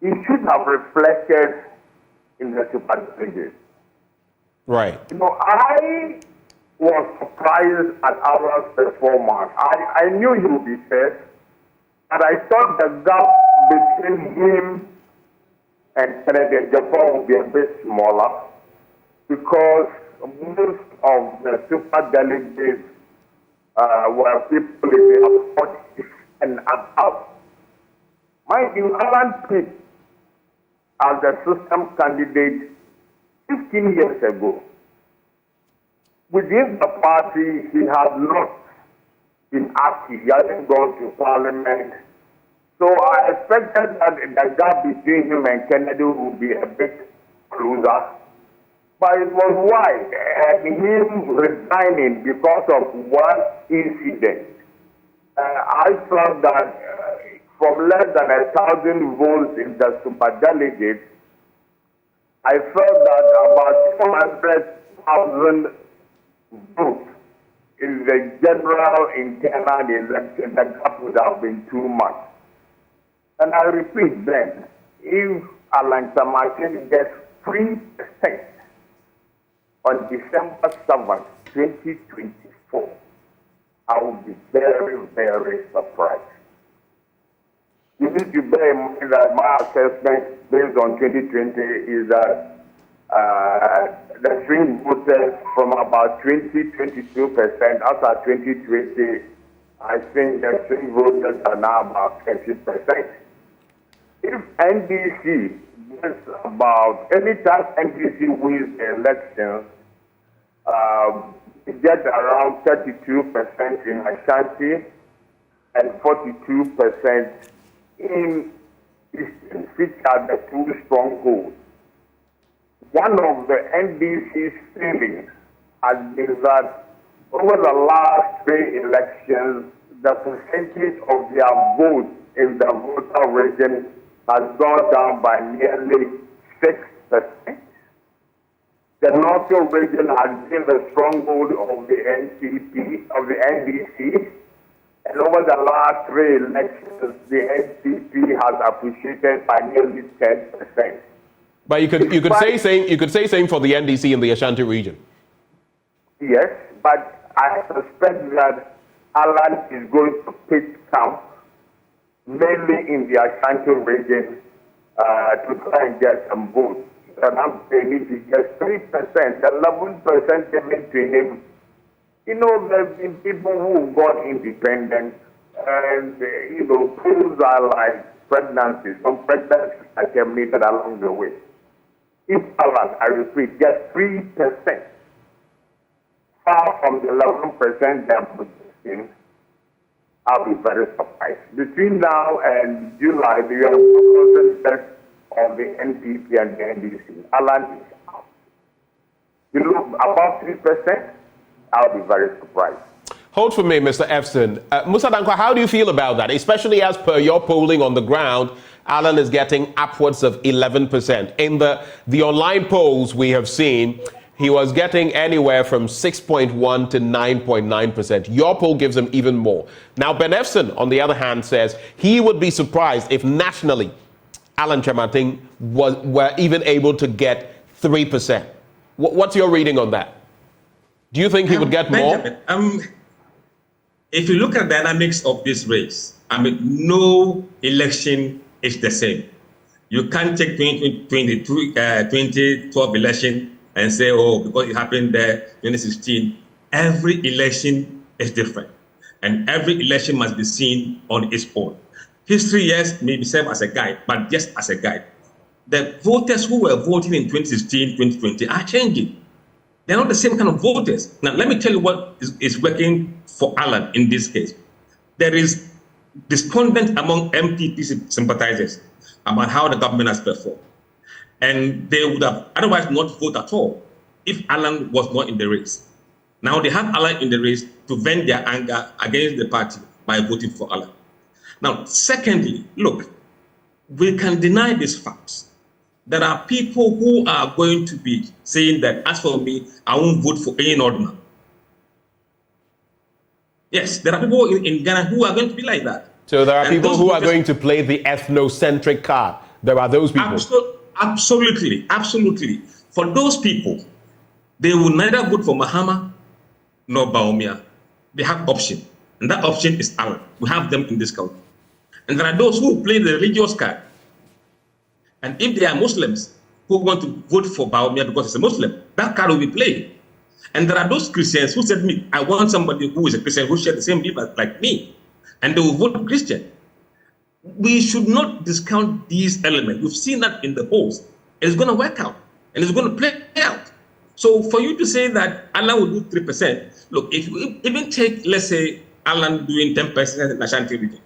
he should have reflected in the super. Right. You know, I was surprised at Alan's performance. I knew he would be first, and I thought the gap between him and Senator Japan would be a bit smaller because most of the super delegates were people in the 40s and above. Mind you, Alan picked as the system candidate 15 years ago. Within the party, he had not been active. He hasn't gone to parliament. So I expected that the gap between him and Kennedy would be a bit closer. But it was wide, and him resigning because of one incident. I felt that from less than 1,000 votes in the superdelegates, I felt that about 200,000 votes in the general internal election, the gap would have been too much. And I repeat then, if Alan Samartin gets 3% on December 7th, 2024, I will be very, very surprised. You need to bear in mind that my assessment based on 2020 is that the swing voters from about 20-22%, as at 2020, I think the swing voters are now about 30%. If NDC gets about, anytime NDC wins the elections, it gets around 32% in Ashanti and 42% in Eastern, which are the two strongholds. One of the NDC's feelings has been that over the last 3 elections, the percentage of their votes in the voter region has gone down by nearly 6%. The Northern region has been the stronghold of the NCP, of the NDC, and over the last 3 elections, the NCP has appreciated by nearly 10%. But you could say same for the NDC in the Ashanti region. Yes, but I suspect that Alan is going to pick camp mainly in the Ashanti region to try and get some votes. And I'm saying if he gets 3%, 11% given to him. You know, there have been people who got independent, and polls are like pregnancies. Some pregnancies are terminated along the way. If Alan, I repeat, gets 3%, far from the 11% they're projecting, I'll be very surprised. Between now and July, we are concentrated on the NPP and the NDC. Alan is out. You look above 3%, I'll be very surprised. Hold for me, Mr. Efson. Mussa Dankwa, how do you feel about that? Especially as per your polling on the ground, Alan is getting upwards of 11%. In the online polls we have seen, he was getting anywhere from 6.1 to 9.9%. Your poll gives him even more. Now, Ben Efson, on the other hand, says he would be surprised if nationally Alan Kyerematen were even able to get 3%. What's your reading on that? Do you think he would get more? If you look at the dynamics of this race, no election is the same. You can't take 2012 election and say, oh, because it happened there 2016. Every election is different, and every election must be seen on its own. History, yes, may be served as a guide, but just as a guide. The voters who were voting in 2016, 2020 are changing. They're not the same kind of voters. Now, let me tell you what is working for Alan in this case. There is despondent among MPP sympathizers about how the government has performed. And they would have otherwise not voted at all if Alan was not in the race. Now they have Alan in the race to vent their anger against the party by voting for Alan. Now, secondly, look, we can deny these facts. There are people who are going to be saying that, as for me, I won't vote for any ordinary. Yes, there are people in Ghana who are going to be like that. So there are people who are going to play the ethnocentric card. There are those people. Absolutely, absolutely. For those people, they will neither vote for Mahama nor Bawumia. They have option, and that option is Alan. We have them in this country. And there are those who play the religious card. And if they are Muslims who want to vote for Bawumia because it's a Muslim, that card will be played. And there are those Christians who said to me, I want somebody who is a Christian who shares the same belief like me, and they will vote Christian. We should not discount these elements. We've seen that in the polls. It's going to work out, and it's going to play out. So for you to say that Alan will do 3%, look, if you even take, let's say, Alan doing 10% in Ashanti region,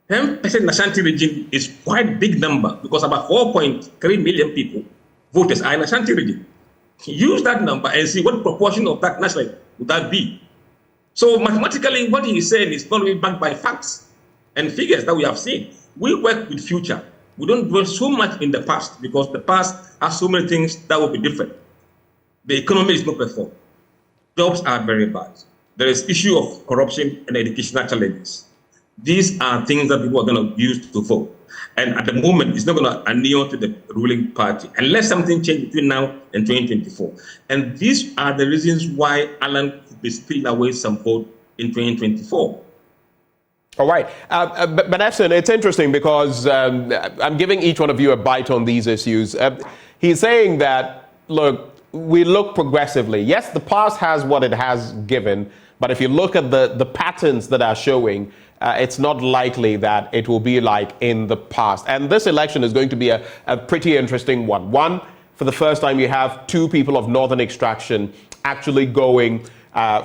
10% in Ashanti region is quite a big number because about 4.3 million people, voters, are in Ashanti region. Use that number and see what proportion of that national would that be. So mathematically, what he is saying is not really backed by facts and figures that we have seen. We work with future. We don't dwell so much in the past because the past has so many things that will be different. The economy is not performed. Jobs are very bad. There is issue of corruption and educational challenges. These are things that people are going to use to vote. And at the moment, it's not going to adhere to the ruling party unless something changes between now and 2024. And these are the reasons why Alan could be spilling away some vote in 2024. All right. But Efson, it's interesting because I'm giving each one of you a bite on these issues. He's saying that, look, we look progressively. Yes, the past has what it has given, but if you look at the patterns that are showing, it's not likely that it will be like in the past. And this election is going to be a pretty interesting one. One, for the first time, you have two people of northern extraction actually going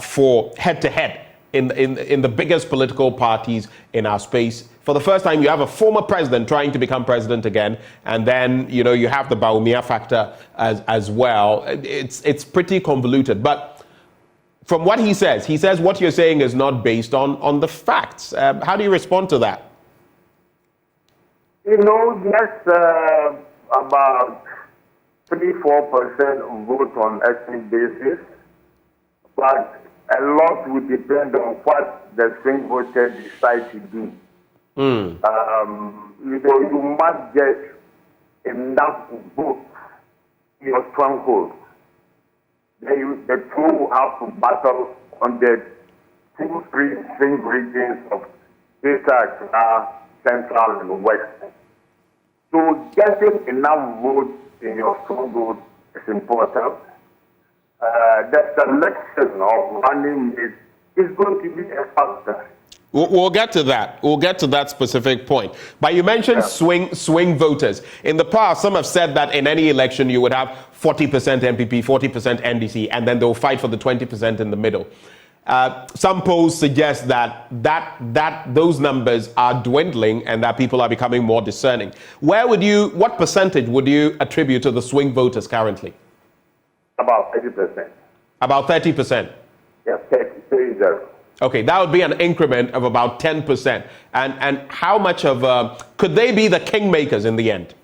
for head-to-head in the biggest political parties in our space. For the first time, you have a former president trying to become president again, and then you have the Bawumia factor as well. It's pretty convoluted, but from what he says what you're saying is not based on the facts. How do you respond to that? Yes, about 3-4% vote on ethnic basis, but a lot would depend on what the swing voters decide to do. You must get enough votes in your stronghold. The two will have to battle on the 2-3 swing regions of Greater Central and West. So getting enough votes in your stronghold is important. The selection of running mates is going to be a factor. We'll get to that. We'll get to that specific point. But you mentioned swing voters. In the past, some have said that in any election you would have 40% MPP, 40% NDC, and then they'll fight for the 20% in the middle. Some polls suggest that those numbers are dwindling and that people are becoming more discerning. What percentage would you attribute to the swing voters currently? About 30%. About 30%? Yes, 30. Okay, that would be an increment of about 10%. And how much of could they be the kingmakers in the end?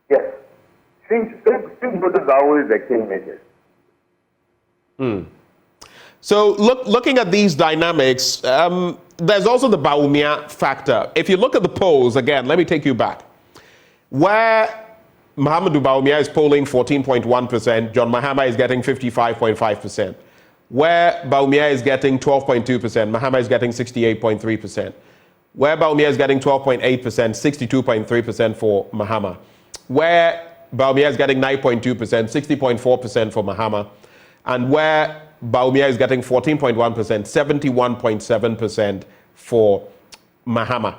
Yes. Swing voters are always the kingmakers. So looking at these dynamics, there's also the Bawumia factor. If you look at the polls, again, let me take you back. Where Mahamudu Bawumia is polling 14.1%, John Mahama is getting 55.5%. Where Bawumia is getting 12.2%, Mahama is getting 68.3%. Where Bawumia is getting 12.8%, 62.3% for Mahama. Where Baumia is getting 9.2%, 60.4% for Mahama, and where Baumia is getting 14.1%, 71.7% for Mahama.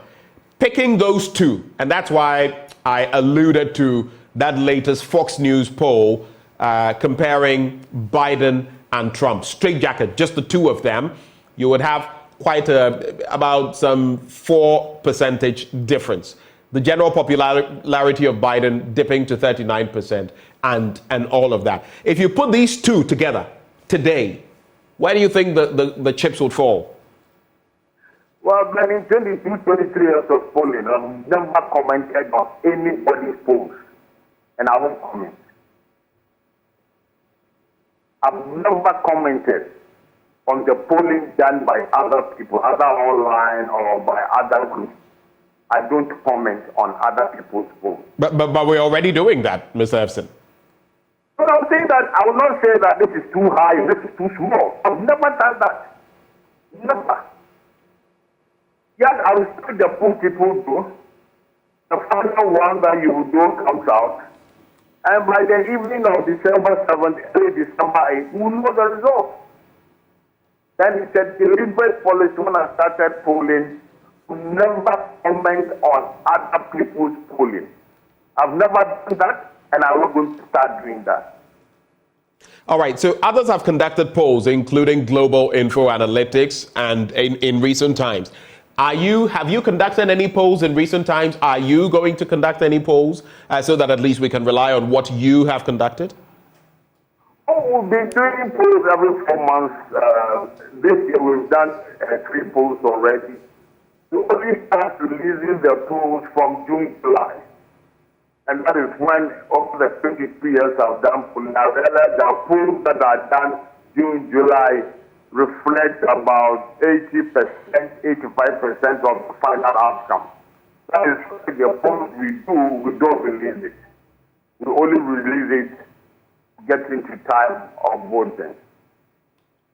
Picking those two, and that's why I alluded to that latest Fox News poll comparing Biden and Trump. Straightjacket, just the two of them, you would have quite about some 4% difference. The general popularity of Biden dipping to 39% and all of that. If you put these two together today, where do you think the chips would fall? Well, then in 22, 23 years of polling, I've never commented on anybody's polls, and I won't comment. I've never commented on the polling done by other people, either online or by other groups. I don't comment on other people's polls. But we're already doing that, Mr. Epson. But I'm saying that I will not say that this is too high, this is too small. I've never done that. Never. Yes, I will still the poll people do. The final one that you do comes out. And by the evening of December 7th, early December 8th, we will know the result. Then it's a deliberate policy when I started polling to never comment on other people's polling. I've never done that, and I'm not going to start doing that. All right, so others have conducted polls, including Global Info Analytics, and in recent times. Have you conducted any polls in recent times? Are you going to conduct any polls so that at least we can rely on what you have conducted? Oh, we've been doing polls every 4 months. This year we've done 3 polls already. We only start releasing the polls from June, July. And that is when, over the 23 years I've done polling, I realized the polls that are done June, July reflect about 80%, 85% of the final outcome. That is the polls we do, we don't release it. We only release it getting to time of voting.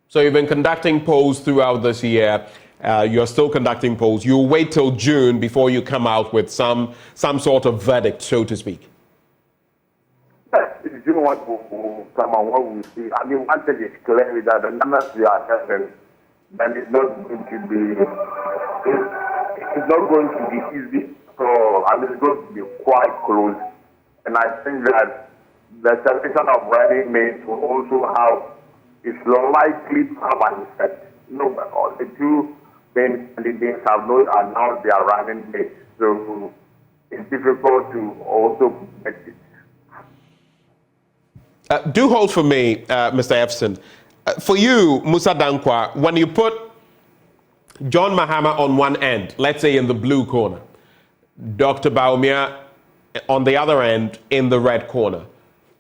So you've been conducting polls throughout this year. You're still conducting polls. You'll wait till June before you come out with some sort of verdict, so to speak. Yes, if you want to come on what we see, I mean, one thing is clear that the numbers we are having, then it's not going to be, it's not going to be easy. So, I mean, it's going to be quite close. And I think that the selection of running mates will also have, is likely to have an effect. No, the two main candidates have not announced their running mates. So, it's difficult to also predict it. Do hold for me, Mr. Epson. For you, Mussa Dankwa, when you put John Mahama on one end, let's say in the blue corner, Dr. Baumia on the other end in the red corner,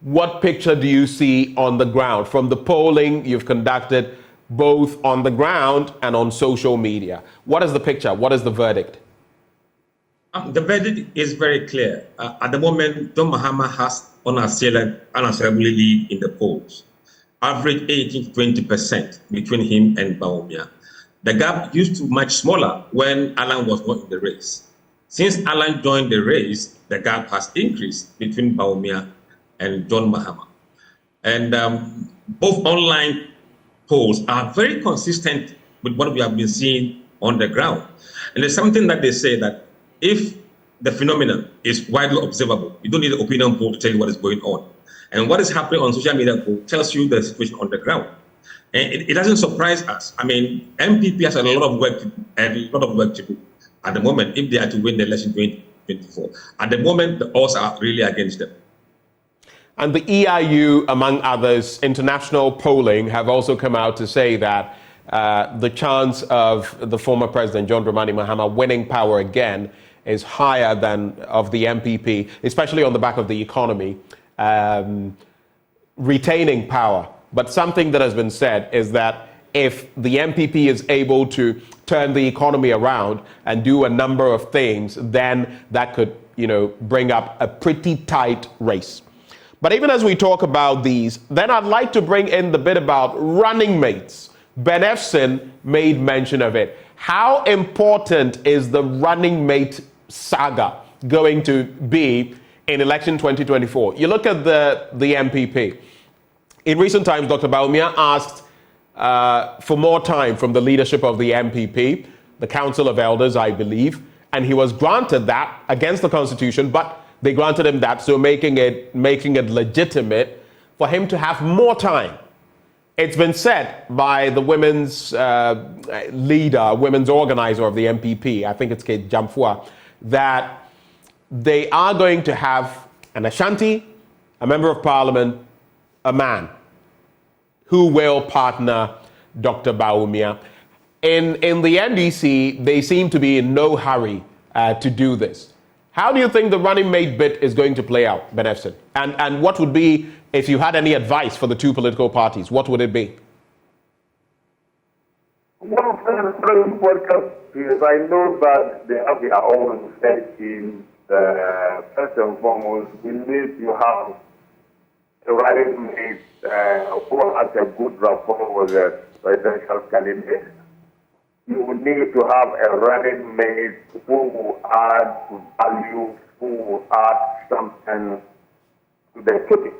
what picture do you see on the ground from the polling you've conducted both on the ground and on social media? What is the picture? What is the verdict? The verdict is very clear. At the moment, John Mahama has unassailably lead in the polls, average 18 to 20% between him and Baumia. The gap used to be much smaller when Alan was not in the race. Since Alan joined the race, the gap has increased between Baumia and John Mahama. And both online polls are very consistent with what we have been seeing on the ground. And there's something that they say that if the phenomenon is widely observable, you don't need an opinion poll to tell you what is going on. And what is happening on social media poll tells you the situation on the ground. And it doesn't surprise us. I mean, MPP has a lot of work to do at the moment if they are to win the election 2024. At the moment, the odds are really against them. And the EIU, among others, international polling, have also come out to say that the chance of the former president, John Dramani Mahama, winning power again is higher than of the MPP, especially on the back of the economy, retaining power. But something that has been said is that if the MPP is able to turn the economy around and do a number of things, then that could, bring up a pretty tight race. But even as we talk about these, then I'd like to bring in the bit about running mates. Ben Efson made mention of it. How important is the running mate saga going to be in election 2024. You look at the MPP. In recent times, Dr. Bawumia asked for more time from the leadership of the MPP, the Council of Elders, I believe, and he was granted that against the Constitution, but they granted him that, so making it legitimate for him to have more time. It's been said by the women's leader, women's organizer of the MPP, I think it's Kate Jamfua, that they are going to have an Ashanti, a member of parliament, a man who will partner Dr. Bawumia. In the NDC, they seem to be in no hurry to do this. How do you think the running mate bit is going to play out, Ben Efson? And what would be, if you had any advice for the two political parties, what would it be? Well, podcast is I know that they have their own set in first and foremost, we need to have a running mate who has a good rapport with the presidential candidate. You would need to have a running mate who will add value, who will add something to the topic.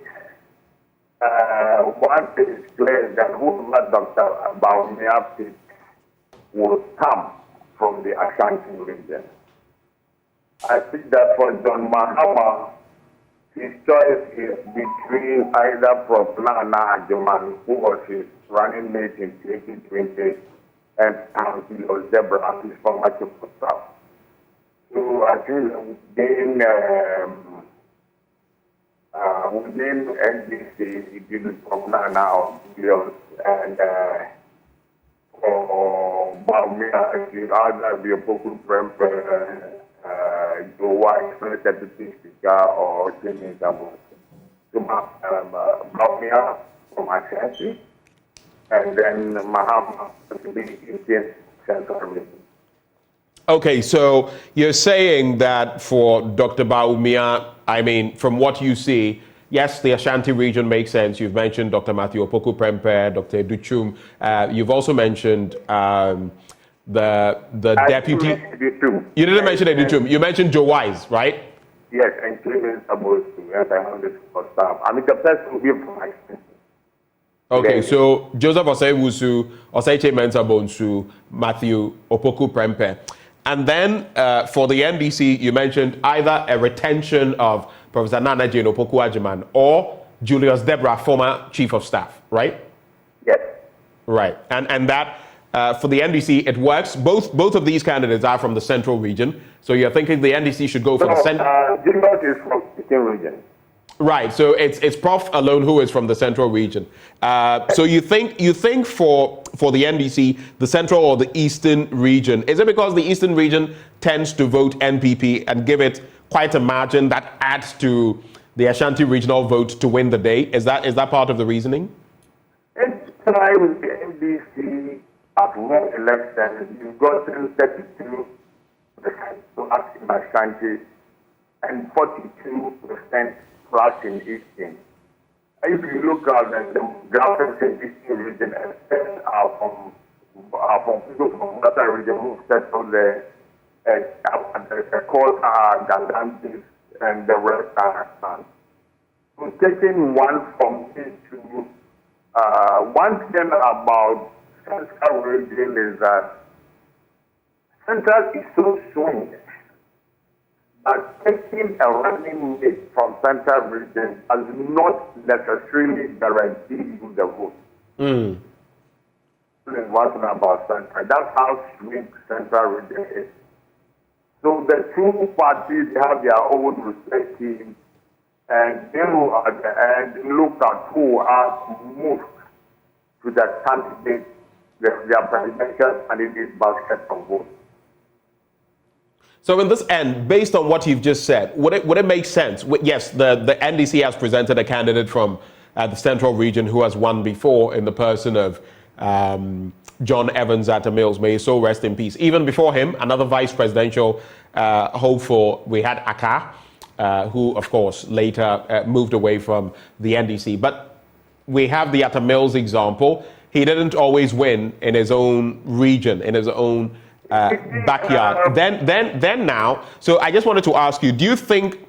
One thing is clear that whoever Dr. Bawumia picks will come from the Ashanti region. I think that for John Mahama, his choice is between either Prof. Nana Ajuman, who was his running mate in 2020, and Councillor Zebra, his former chief of staff. So I think within NDC, it from Nana and for Bawumia, it will either be a Poku Prempe, your wife, Deputy Speaker, or Jimmy Dabo. So Bawumia from Ashanti, and then Mahama to be in Central Region. Okay, so you're saying that for Dr. Bawumia, I mean, from what you see, yes, the Ashanti region makes sense. You've mentioned Dr. Matthew Opoku Prempeh, Dr. Duchum. You've also mentioned the deputy. You didn't mention Duchum. You mentioned Joe Wise, right? Yes, and Clemens Abosu, and I know this for staff. I mean, the person who will be from Ashanti. Okay, so Joseph Osei-Wusu, Osei Mensah-Bonsu, Matthew Opoku Prempeh. And then for the NDC, you mentioned either a retention of Professor Nana Jane Opoku Agyemang or Julius Debra, former chief of staff, right? Yes. Right. And that for the NDC, it works. Both of these candidates are from the central region. So you're thinking the NDC should go for the central? Julius is from the eastern region. Right, so it's Prof alone who is from the central region. So you think for the NDC, the central or the eastern region, is it because the eastern region tends to vote NPP and give it quite a margin that adds to the Ashanti regional vote to win the day? Is that part of the reasoning? It's time the NDC at one election, you've gotten 32% to act in Ashanti and 42% plus in Eastern. If you look at the demographics in Eastern region, are from people from that region who settled there, the Kota, Gandantis, and the rest are. So taking one from into one thing about Central region is that Central is so swing. But taking a running mate from Central region does not necessarily guarantee you the vote. One thing about Central. That's how swing Central region is. So the two parties have their own respective, and they will at the end look at who are moved to the candidate, their presidential candidate basket of votes. So in this end, based on what you've just said, would it make sense? Yes, the NDC has presented a candidate from the central region who has won before in the person of John Evans Atta Mills. May his soul rest in peace. Even before him, another vice presidential hopeful, we had Aka, who of course later moved away from the NDC. But we have the Atta Mills example. He didn't always win in his own region, in his own backyard. Then now, so I just wanted to ask you, do you think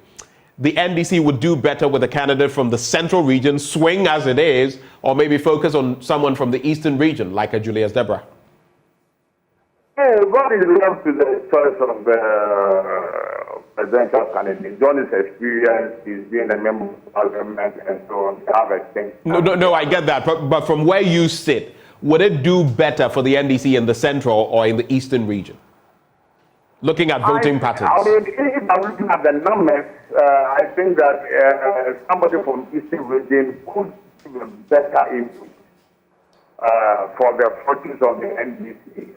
the NDC would do better with a candidate from the central region, swing as it is, or maybe focus on someone from the eastern region, like a Julius Deborah? What is left to the choice of the presidential candidate? John is experienced, he's been a member of parliament and so on. Have a thing. No, I get that. But from where you sit, would it do better for the NDC in the central or in the eastern region? Looking at voting patterns. I mean, if I'm looking at the numbers, I think that somebody from eastern region could give a better input for the fortunes of the NDC.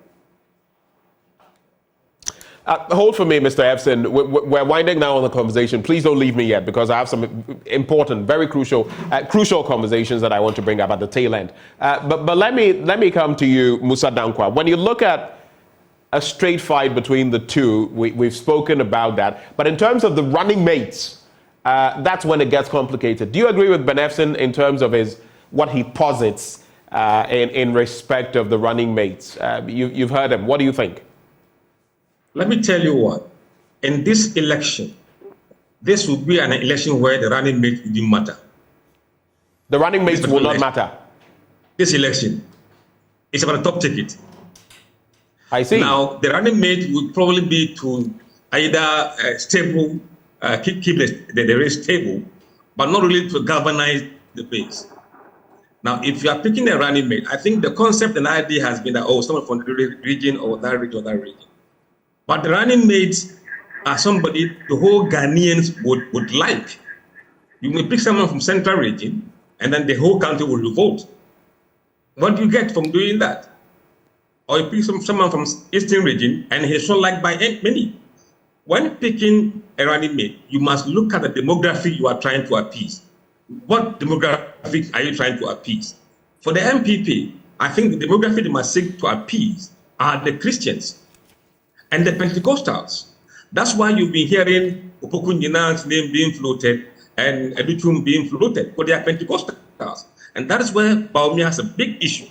Hold for me, Mr. Epson. We're winding down on the conversation. Please don't leave me yet, because I have some important, very crucial conversations that I want to bring up at the tail end. But let me come to you, Mussa Dankwa. When you look at a straight fight between the two, we've spoken about that. But in terms of the running mates, that's when it gets complicated. Do you agree with Ben Epson in terms of what he posits in respect of the running mates? You've heard him. What do you think? Let me tell you what, in this election, this will be an election where the running mate didn't matter. The running mates will not matter. This election is about a top ticket. I see. Now, the running mate would probably be to either stable, keep the race stable, but not really to galvanize the base. Now, if you are picking a running mate, I think the concept and idea has been that, someone from the region or that region or that region. But the running mates are somebody the whole Ghanaians would like. You may pick someone from central region, and then the whole country will revolt. What do you get from doing that? Or you pick someone from eastern region, and he's not liked by many. When picking a running mate, you must look at the demography you are trying to appease. What demographic are you trying to appease? For the MPP, I think the demography they must seek to appease are the Christians and the Pentecostals. That's why you've been hearing Opoku Nyinan's name being floated and Educhum being floated, because they are Pentecostals. And that is where Bawumia has a big issue.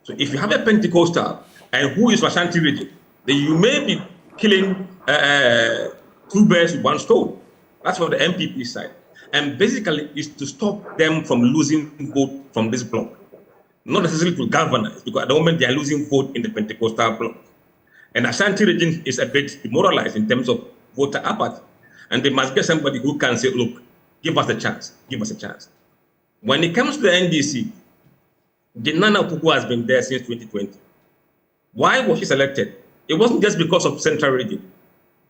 So if you have a Pentecostal and who is Ashanti region, then you may be killing two birds with one stone. That's for the MPP side. And basically is to stop them from losing vote from this bloc. Not necessarily to galvanize, because at the moment they are losing vote in the Pentecostal bloc. And Ashanti region is a bit demoralized in terms of voter apathy. And they must get somebody who can say, look, give us a chance, give us a chance. When it comes to the NDC, Nana Opoku has been there since 2020. Why was she selected? It wasn't just because of central region.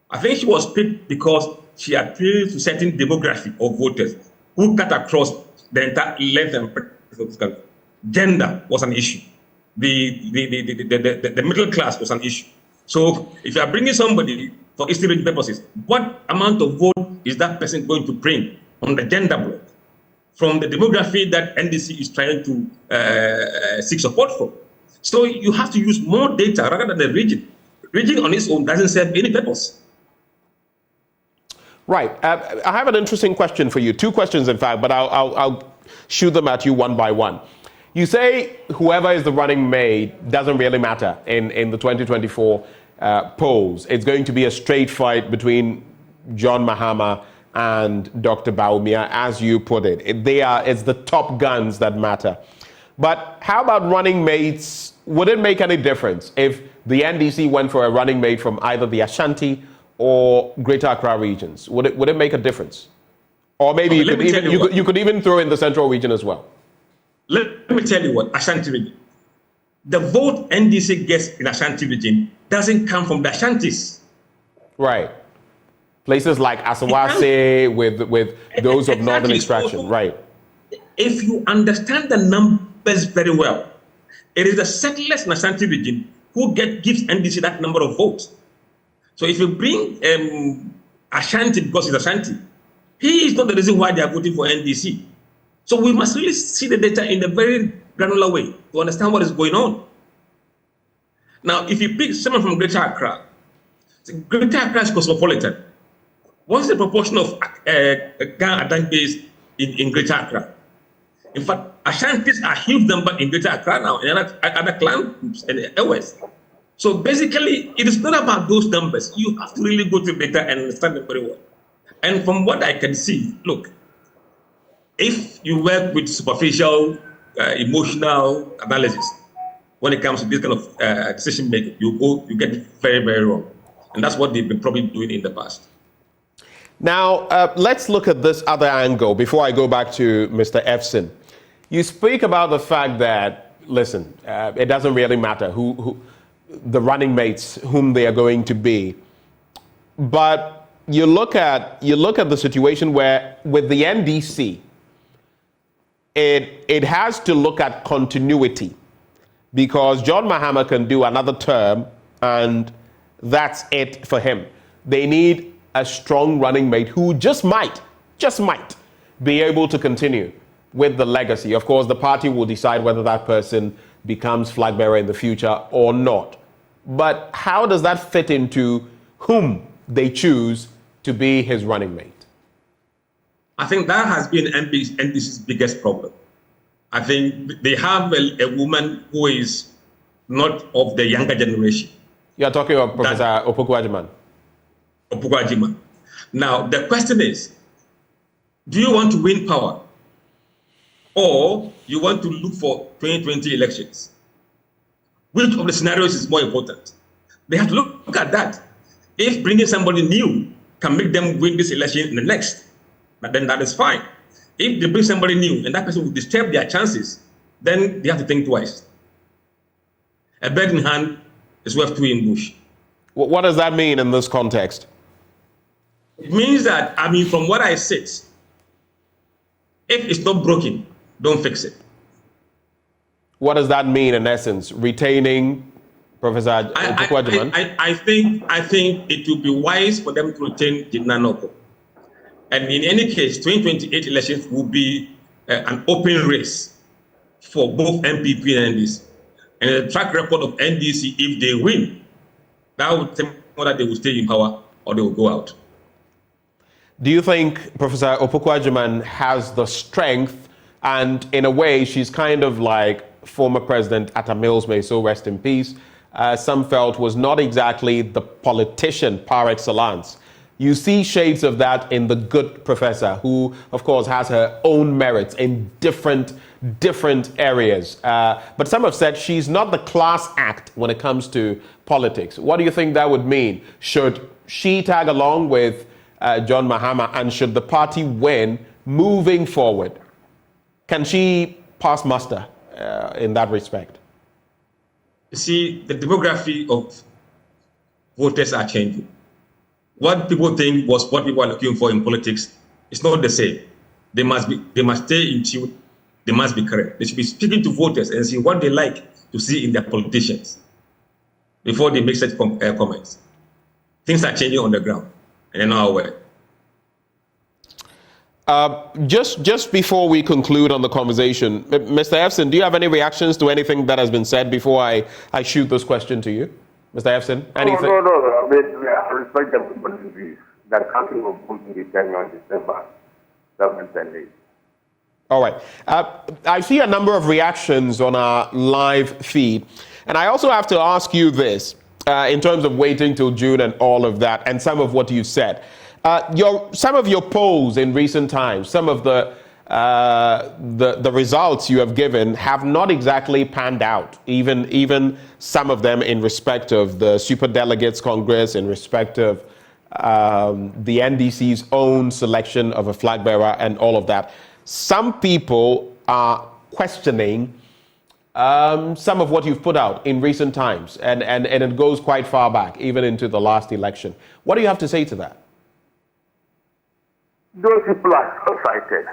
I think she was picked because she appealed to certain demography of voters who cut across the entire length and breadth of this country. Gender was an issue. The middle class was an issue. So if you are bringing somebody for Eastern region purposes, what amount of vote is that person going to bring on the gender block from the demography that NDC is trying to seek support for? So you have to use more data rather than the region. Region on its own doesn't serve any purpose. Right. I have an interesting question for you. Two questions, in fact, but I'll shoot them at you one by one. You say whoever is the running mate doesn't really matter in the 2024 polls. It's going to be a straight fight between John Mahama and Dr. Bawumia, as you put it. It's the top guns that matter. But how about running mates? Would it make any difference if the NDC went for a running mate from either the Ashanti or Greater Accra regions? Would it make a difference? Or maybe you could even throw in the central region as well. Let me tell you what, Ashanti region. The vote NDC gets in Ashanti region doesn't come from the Ashantis. Right. Places like Asawase with those of northern extraction, right. If you understand the numbers very well, it is the settlers in Ashanti region who gives NDC that number of votes. So if you bring Ashanti because he's Ashanti, he is not the reason why they are voting for NDC. So we must really see the data in a very granular way to understand what is going on. Now, if you pick someone from Greater Accra, Greater Accra is cosmopolitan. What's the proportion of Ghana Adangbe's in Greater Accra? In fact, Ashantis are a huge number in Greater Accra now, and other clan groups and elsewhere. So basically, it is not about those numbers. You have to really go to the data and understand them very well. And from what I can see, look, if you work with superficial, emotional analysis, when it comes to this kind of decision making, you get very, very wrong. And that's what they've been probably doing in the past. Now, let's look at this other angle before I go back to Mr. Efson. You speak about the fact that, listen, it doesn't really matter who the running mates, whom they are going to be. But you look at the situation where with the NDC, it has to look at continuity, because John Mahama can do another term and that's it for him. They need a strong running mate who just might be able to continue with the legacy. Of course, the party will decide whether that person becomes flag bearer in the future or not. But how does that fit into whom they choose to be his running mate? I think that has been NDC's biggest problem. I think they have a woman who is not of the younger generation. You're talking about Professor Opoku-Agyeman. Opoku-Agyeman. Now, the question is, do you want to win power or you want to look for 2020 elections? Which of the scenarios is more important? They have to look at that. If bringing somebody new can make them win this election in the next, then that is fine. If they bring somebody new and that person will disturb their chances, then they have to think twice. A bird in hand is worth two in bush. What does that mean in this context? It means that, from what I said, if it's not broken, don't fix it. What does that mean in essence? Retaining Professor Opoku-Agyeman? I think it will be wise for them to retain Jinanoko. And in any case, 2028 elections will be an open race for both MPP and NDC. And the track record of NDC, if they win, that would tell whether they will stay in power or they will go out. Do you think Professor Opoku-Agyeman has the strength, and in a way, she's kind of like former President Atta Mills, may so rest in peace, some felt was not exactly the politician par excellence. You see shades of that in the good professor, who, of course, has her own merits in different areas. But some have said she's not the class act when it comes to politics. What do you think that would mean? Should she tag along with John Mahama, and should the party win moving forward? Can she pass muster in that respect? You see, the demography of voters are changing. What people think was what people are looking for in politics is not the same. They must stay in tune. They must be correct. They should be speaking to voters and see what they like to see in their politicians before they make such comments. Things are changing on the ground, and they're not aware. Just before we conclude on the conversation, Mr. Efson, do you have any reactions to anything that has been said before I shoot this question to you? Mr. Efson, anything? No. I respect everybody's views. That country will put in the 10 on December 7th and 8th. All right. I see a number of reactions on our live feed. And I also have to ask you this, in terms of waiting till June and all of that, and some of what you've said. Some of your polls in recent times, some of the results you have given have not exactly panned out. Even some of them in respect of the Superdelegates Congress, in respect of the NDC's own selection of a flag bearer and all of that. Some people are questioning some of what you've put out in recent times, and it goes quite far back, even into the last election. What do you have to say to that? Those people are short-sighted.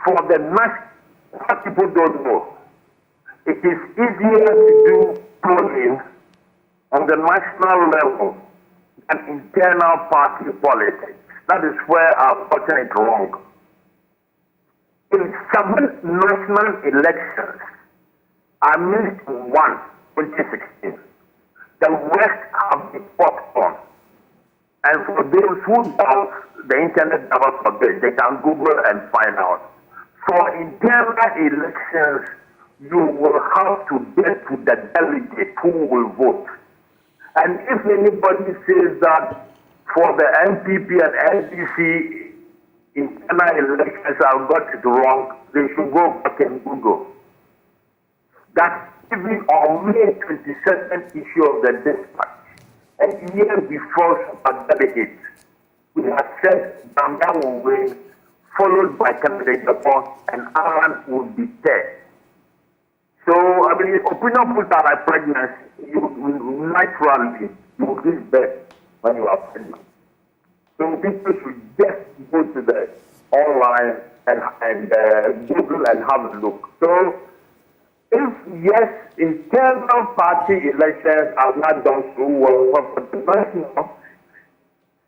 For the next, what people don't know, it is easier to do polling on the national level than internal party politics. That is where I've gotten it wrong. In 7 national elections, I missed one, 2016. The rest have been fought on. And for those who doubt the internet never forbid, they can Google and find out. For internal elections, you will have to get to the delegate who will vote. And if anybody says that for the NPP and NDC internal elections have got it wrong, they should go back and Google. That even on May 22nd issue of the dispatch, a year before Super Delegate, we had said Gambia will win, followed by candidate Japan, and Ireland would be third. So, I mean, if opinion polls are like pregnancy, you naturally you give birth when you are pregnant. So people should just go to the online and Google and have a look. So, if yes, internal party elections have not done so well, but the person of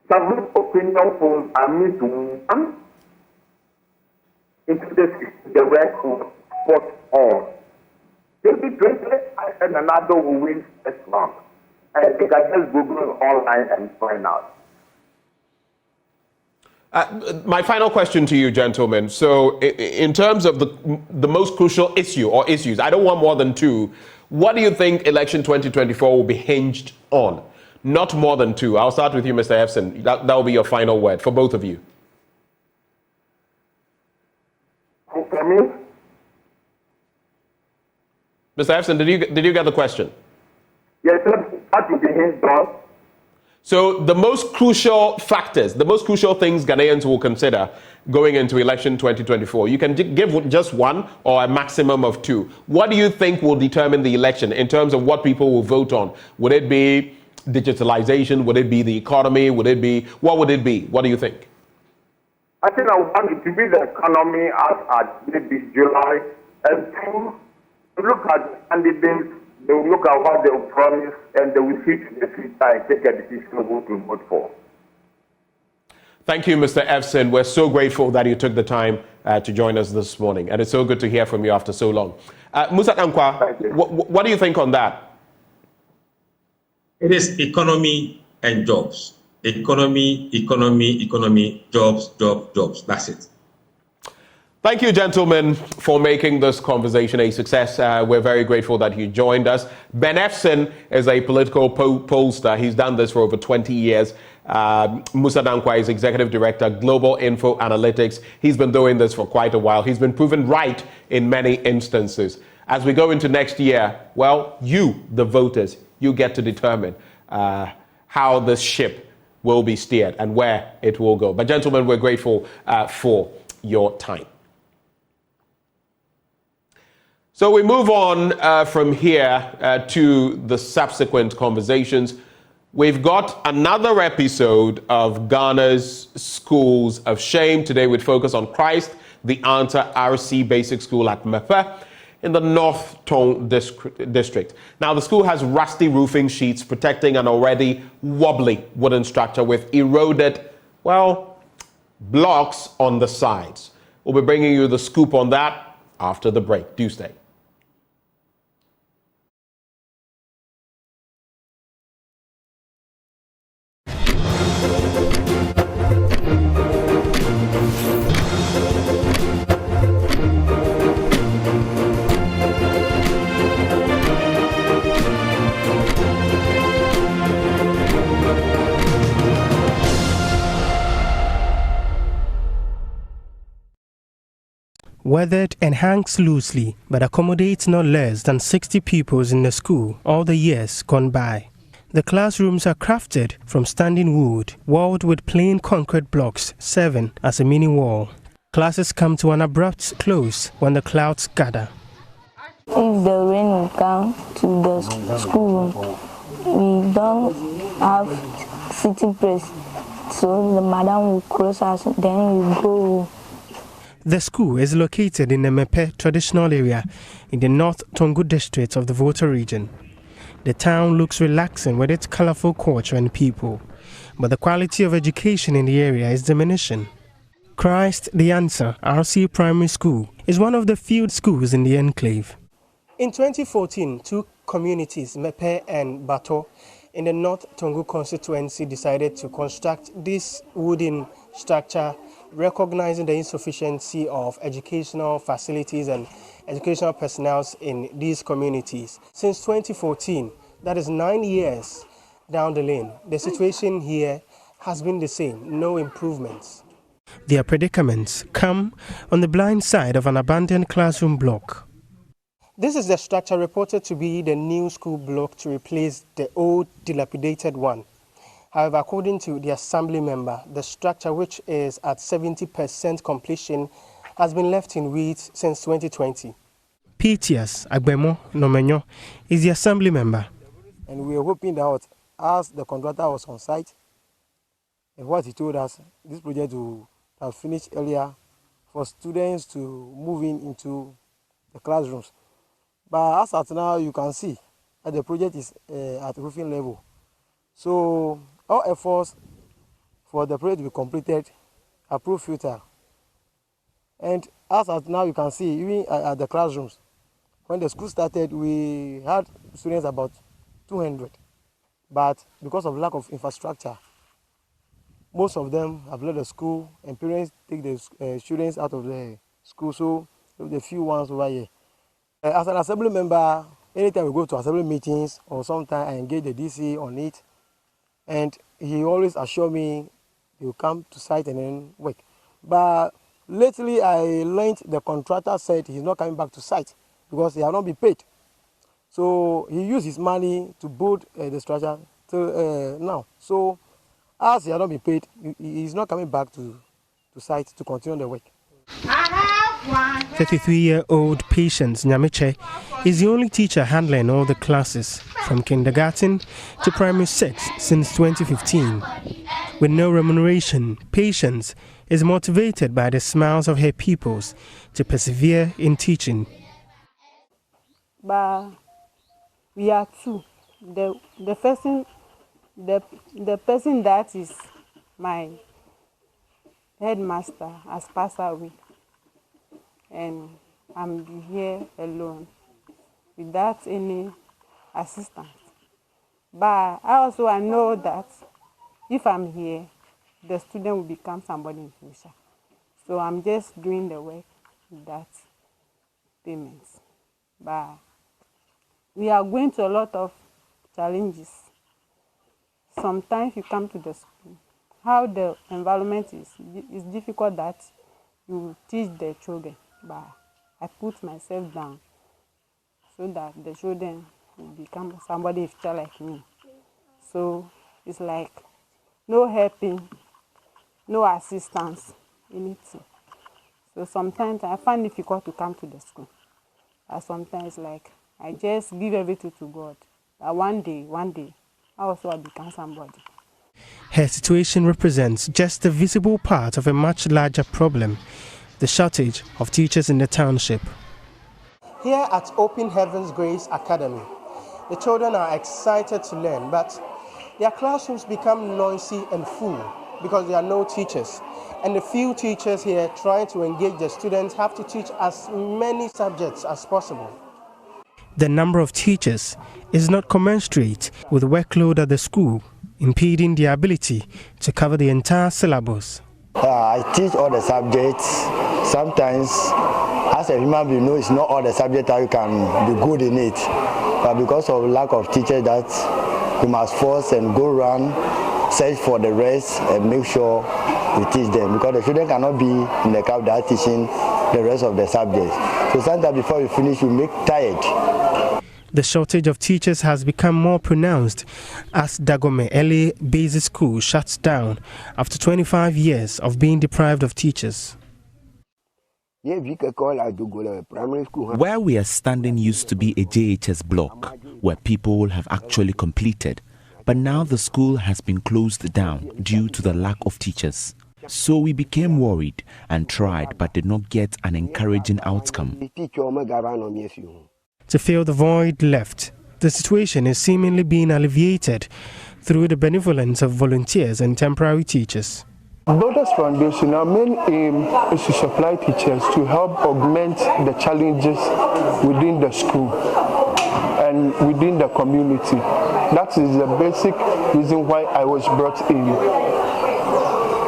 some opinion polls are made to one into the record spot on. Maybe 20 and another will win this round. And they can just Google online and find out. My final question to you, gentlemen. So, in terms of the most crucial issue or issues, I don't want more than two. What do you think election 2024 will be hinged on? Not more than two. I'll start with you, Mr. Efson. That will be your final word for both of you. Mr. Efson, did you get the question? Yes, sir. That will be hinged on. So the most crucial factors, the most crucial things Ghanaians will consider going into election 2024, you can give just one or a maximum of two. What do you think will determine the election in terms of what people will vote on? Would it be digitalization? Would it be the economy? What would it be? What do you think? I think I want it to be the economy at maybe July, and two, look at candidates. They will look at what they will promise and they will see to the future and take a decision of who to vote for. Thank you, Mr. Efson. We're so grateful that you took the time to join us this morning. And it's so good to hear from you after so long. Mussa Dankwa, what do you think on that? It is economy and jobs. Economy, jobs. That's it. Thank you, gentlemen, for making this conversation a success. We're very grateful that you joined us. Ben Efson is a political pollster. He's done this for over 20 years. Mussa Dankwa is Executive Director, Global Info Analytics. He's been doing this for quite a while. He's been proven right in many instances. As we go into next year, well, you, the voters, you get to determine how this ship will be steered and where it will go. But gentlemen, we're grateful for your time. So we move on from here to the subsequent conversations. We've got another episode of Ghana's Schools of Shame. Today we'd focus on Christ the Answer RC Basic School at Mepe in the North Tong district. Now the school has rusty roofing sheets protecting an already wobbly wooden structure with eroded, blocks on the sides. We'll be bringing you the scoop on that after the break. Do stay. Weathered and hangs loosely, but accommodates not less than 60 pupils in the school all the years gone by. The classrooms are crafted from standing wood, walled with plain concrete blocks serving as a mini wall. Classes come to an abrupt close when the clouds gather. If the rain will come to the schoolroom, we don't have sitting place, so the madam will close us, then we go. The school is located in the Mepe traditional area in the North Tongu district of the Volta region. The town looks relaxing with its colorful culture and people, but the quality of education in the area is diminishing. Christ the Answer RC Primary School is one of the few schools in the enclave. In 2014, two communities, Mepe and Bato, in the North Tongu constituency decided to construct this wooden structure, recognizing the insufficiency of educational facilities and educational personnel in these communities. Since 2014, that is 9 years, down the lane, the situation here has been the same, no improvements. Their predicaments come on the blind side of an abandoned classroom block. This is the structure reported to be the new school block to replace the old dilapidated one. However, according to the assembly member, the structure, which is at 70% completion, has been left in weeds since 2020. P.T.S. Agbemo Nomenyo is the assembly member. And we are hoping that as the contractor was on site, and what he told us, this project will have finished earlier for students to move into the classrooms. But as at now, you can see that the project is at roofing level. So all efforts for the project to be completed are proved futile. And as at now, you can see, even at the classrooms, when the school started, we had students about 200. But because of lack of infrastructure, most of them have left the school, and parents take the students out of the school. So the few ones over here. As an assembly member, anytime we go to assembly meetings or sometimes I engage the DC on it, and he always assure me he will come to site and then work. But lately I learned the contractor said he's not coming back to site because he has not been paid. So he used his money to build the structure till now. So as he has not been paid, he's not coming back to site to continue the work. 33-year-old Patience Nyamiche is the only teacher handling all the classes from kindergarten to primary 6 since 2015. With no remuneration, Patience is motivated by the smiles of her pupils to persevere in teaching. But we are two. The person that is my headmaster has passed away, and I'm here alone without any assistance. But I know that if I'm here, the student will become somebody in future. So I'm just doing the work without payments. But we are going to a lot of challenges. Sometimes you come to the school, how the environment is difficult that you teach the children. But I put myself down so that the children will become somebody like me. So it's like no helping, no assistance, anything. So sometimes I find it difficult to come to the school. And sometimes like I just give everything to God. That one day, I also become somebody. Her situation represents just the visible part of a much larger problem, the shortage of teachers in the township. Here at Open Heavens Grace Academy, the children are excited to learn, but their classrooms become noisy and full because there are no teachers. And the few teachers here trying to engage the students have to teach as many subjects as possible. The number of teachers is not commensurate with the workload at the school, impeding their ability to cover the entire syllabus. I teach all the subjects. Sometimes, as a human being, it's not all the subjects that you can be good in it. But because of lack of teachers, that we must force and go around, search for the rest, and make sure we teach them. Because the children cannot be in the camp that teaching the rest of the subjects. So sometimes before we finish, we make tired. The shortage of teachers has become more pronounced as Dagome Early Basic School shuts down after 25 years of being deprived of teachers. Where we are standing used to be a JHS block where people have actually completed, but now the school has been closed down due to the lack of teachers. So we became worried and tried but did not get an encouraging outcome. To fill the void left, the situation is seemingly being alleviated through the benevolence of volunteers and temporary teachers. Builders Foundation, our main aim is to supply teachers to help augment the challenges within the school and within the community. That is the basic reason why I was brought in.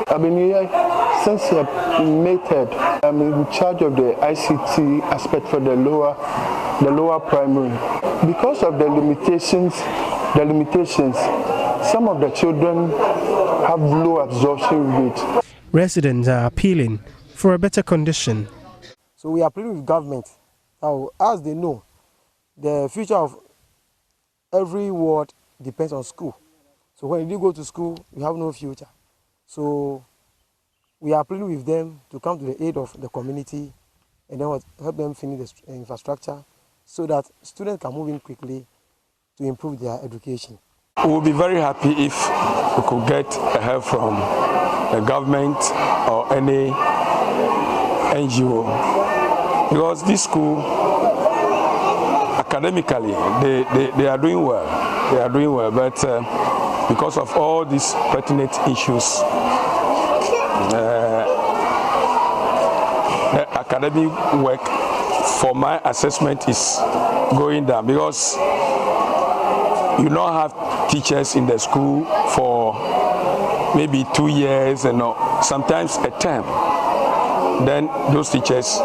I've been here since May 3rd. I'm in charge of the ICT aspect for the lower primary. Because of the limitations, some of the children have low absorption rate. Residents are appealing for a better condition. So we are pleading with government. Now, as they know, the future of every ward depends on school. So when you go to school, you have no future. So we are pleading with them to come to the aid of the community and then help them finish the infrastructure so that students can move in quickly to improve their education. We will be very happy if we could get help from the government or any NGO, because this school, academically, they are doing well. They are doing well, but because of all these pertinent issues, the academic work, for my assessment, is going down because you don't have teachers in the school for maybe 2 years and sometimes a term. Then those teachers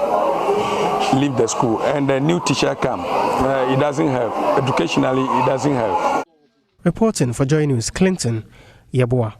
leave the school and the new teacher come. It doesn't help. Educationally, it doesn't help. Reporting for Joy News, Clinton Yabua.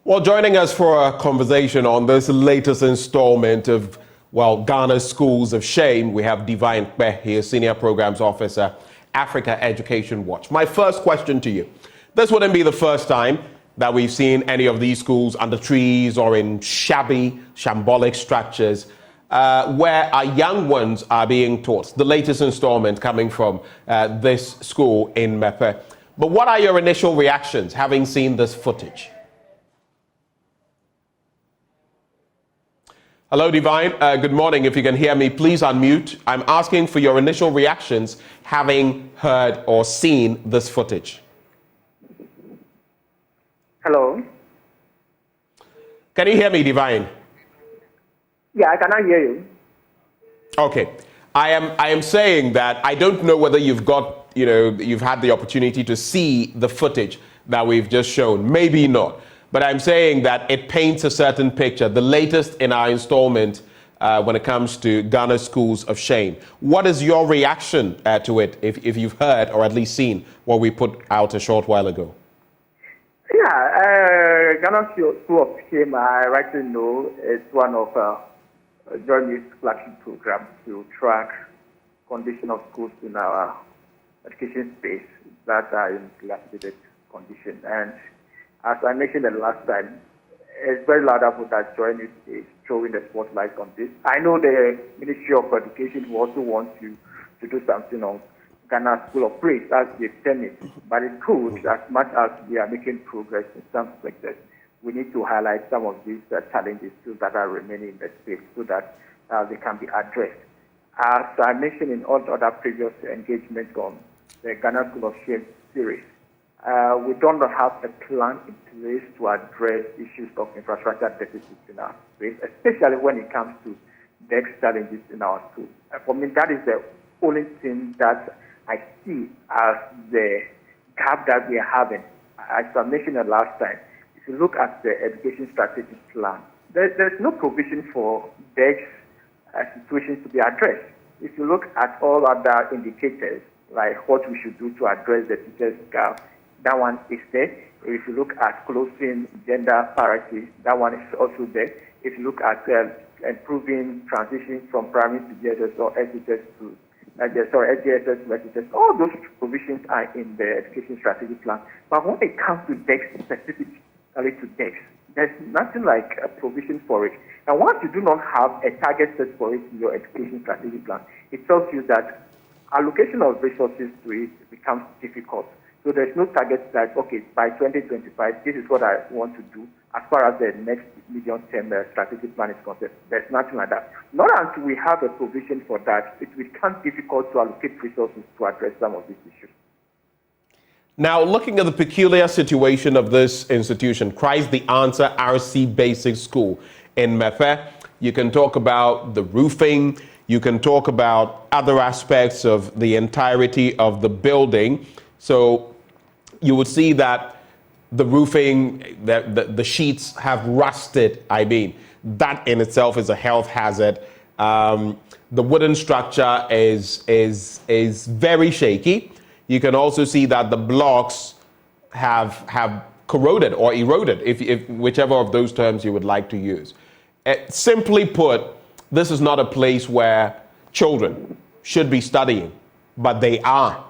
Well, joining us for a conversation on this latest installment of, well, Ghana's Schools of Shame, we have Divine Kpe here, Senior Programs Officer, Africa Education Watch. My first question to you. This wouldn't be the first time that we've seen any of these schools under trees or in shabby, shambolic structures where our young ones are being taught. The latest installment coming from this school in Mepe. But what are your initial reactions having seen this footage? Hello, Divine. Good morning. If you can hear me, please unmute. I'm asking for your initial reactions having heard or seen this footage. Hello. Can you hear me, Divine? Yeah, I cannot hear you. Okay. I am saying that I don't know whether you've had the opportunity to see the footage that we've just shown. Maybe not. But I'm saying that it paints a certain picture, the latest in our installment when it comes to Ghana's Schools of Shame. What is your reaction to it, if you've heard or at least seen what we put out a short while ago? Yeah, Ghana's School of Shame, I rightly know, it's one of Joy News flagship programs to track condition of schools in our education space that are in dilapidated condition. And as I mentioned the last time, it's very laudable that Joy News is throwing the spotlight on this. I know the Ministry of Education will also want to do something on Ghana School of Praise, as they've termed it. But it could, as much as we are making progress in some sectors, we need to highlight some of these challenges still that are remaining in the space so that they can be addressed. As I mentioned in all the other previous engagements on the Ghana School of Shame series, we don't have a plan in place to address issues of infrastructure deficits in our space, especially when it comes to desk challenges in our schools. For me, that is the only thing that I see as the gap that we are having. As I mentioned the last time, if you look at the education strategic plan, there's no provision for desk situations to be addressed. If you look at all other indicators, like what we should do to address the teachers' gap, that one is there. If you look at closing gender parity, that one is also there. If you look at improving transition from primary to GSS or SHS to SGSS to SHS, all those provisions are in the education strategy plan. But when it comes to DEX, specifically to DEX, there's nothing like a provision for it. And once you do not have a target set for it in your education strategy plan, it tells you that allocation of resources to it becomes difficult. So there's no target that, okay, by 2025, this is what I want to do as far as the next medium-term strategic plan is concerned. There's nothing like that. Not until we have a provision for that, it becomes difficult to allocate resources to address some of these issues. Now, looking at the peculiar situation of this institution, Christ the Answer RC Basic School in Mepe, you can talk about the roofing, you can talk about other aspects of the entirety of the building. So you would see that the roofing, the sheets have rusted. I mean, that in itself is a health hazard. The wooden structure is very shaky. You can also see that the blocks have corroded or eroded, if whichever of those terms you would like to use. Simply put, this is not a place where children should be studying, but they are.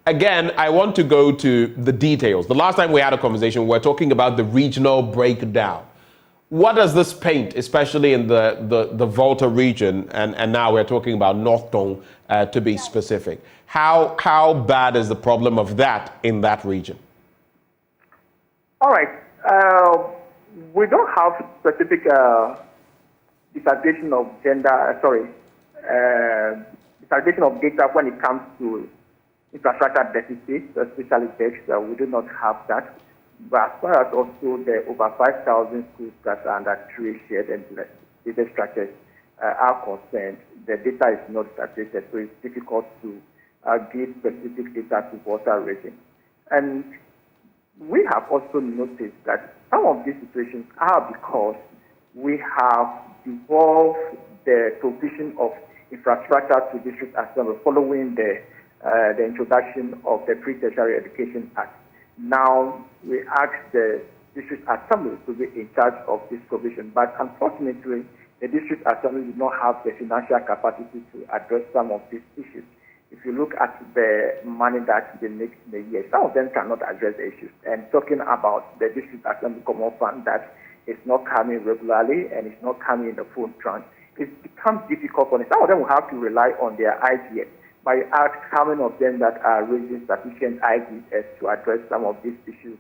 Again, I want to go to the details. The last time we had a conversation, we were talking about the regional breakdown. What does this paint, especially in the Volta region, and now we're talking about North Dong to be specific? How bad is the problem of that in that region? All right. We don't have specific disaggregation of disaggregation of data when it comes to infrastructure deficits, especially DEX. We do not have that. But as far as also the over 5,000 schools that are under three shared and data structures are concerned, the data is not saturated, so it's difficult to give specific data to Volta region. And we have also noticed that some of these situations are because we have devolved the provision of infrastructure to district assembly following the introduction of the Pre-Tertiary Education Act. Now we ask the district assembly to be in charge of this provision, but unfortunately, the district assembly do not have the financial capacity to address some of these issues. If you look at the money that they make in a year, some of them cannot address the issues. And talking about the district assembly common fund that is not coming regularly and it's not coming in the full tranche, it becomes difficult for them. Some of them will have to rely on their IGS. But you ask how many of them that are raising sufficient IGS to address some of these issues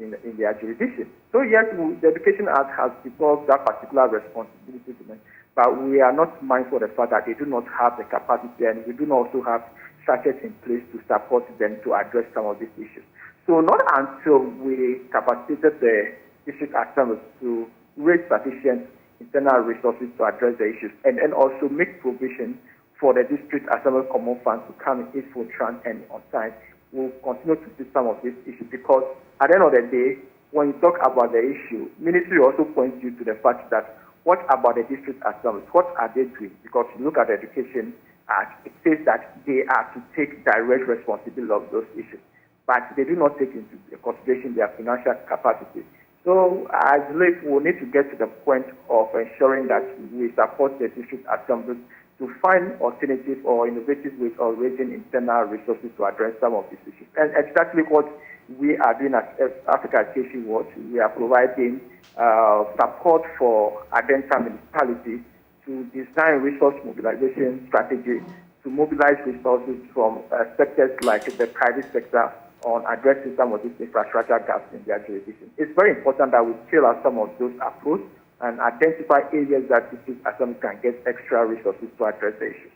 in their jurisdiction. So yes, the Education Act has devolved that particular responsibility to them, but we are not mindful of the fact that they do not have the capacity, and we do not also have structures in place to support them to address some of these issues. So not until we capacitated the district assemblies to raise sufficient internal resources to address the issues, and then also make provision for the district assembly common fund to come in full tranche and on time, we'll continue to see some of these issues, because at the end of the day, when you talk about the issue, ministry also points you to the fact that what about the district assemblies? What are they doing? Because you look at the Education Act, it says that they are to take direct responsibility of those issues, but they do not take into consideration their financial capacity. So I believe we'll need to get to the point of ensuring that we support the district assemblies to find alternative or innovative ways of raising internal resources to address some of these issues. And exactly what we are doing at Africa Education Watch, we are providing support for Adenta municipalities to design resource mobilization strategy to mobilize resources from sectors like the private sector on addressing some of these infrastructure gaps in their jurisdiction. It's very important that we tailor some of those approaches and identify areas that district assembly can get extra resources to address the issues.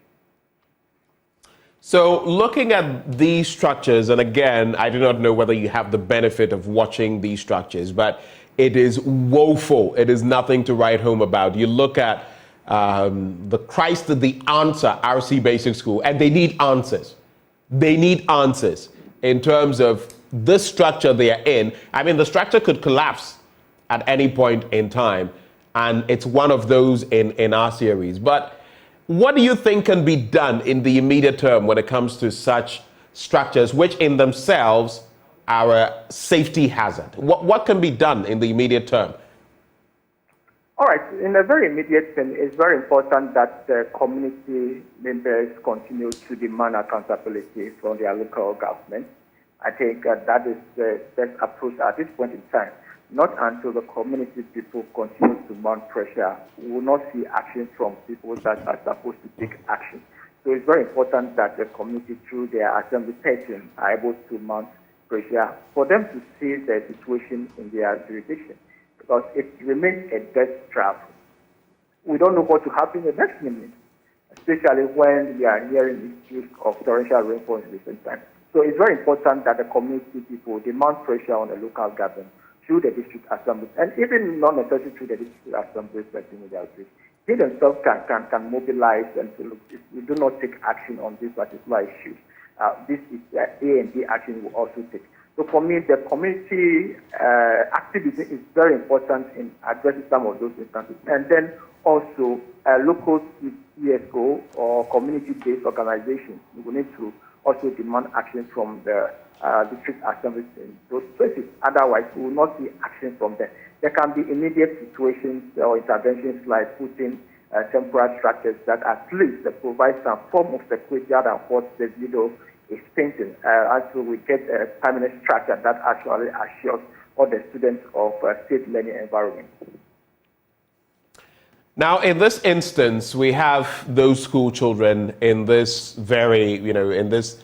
So looking at these structures, and again, I do not know whether you have the benefit of watching these structures, but it is woeful. It is nothing to write home about. You look at the Christ the Answer RC Basic School, and they need answers. They need answers in terms of this structure they are in. I mean, the structure could collapse at any point in time, and it's one of those in our series. But what do you think can be done in the immediate term when it comes to such structures, which in themselves are a safety hazard? What can be done in the immediate term? All right. In the very immediate term, it's very important that the community members continue to demand accountability from their local government. I think that is the best approach at this point in time. Not until the community people continue to mount pressure, we will not see action from people that are supposed to take action. So it's very important that the community, through their assembly person, are able to mount pressure for them to see the situation in their jurisdiction. Because it remains a death trap. We don't know what will happen in the next minute, especially when we are hearing issues of torrential rainfall in recent times. So it's very important that the community people, they mount pressure on the local government through the district assemblies, and even not necessarily through the district assemblies, but in the outreach. they themselves can mobilize and say, look, if we do not take action on this particular issue, this is A and B action will also take. So for me, the community activism is very important in addressing some of those instances. And then also local CSO or community-based organizations, we will need to also demand action from the district assemblies in those places. Otherwise, we will not see action from them. There can be immediate situations or interventions like putting temporary structures that at least provide some form of security than what the video is painting. Until we get a permanent structure that actually assures all the students of a safe learning environment. Now, in this instance, we have those school children in this very, in this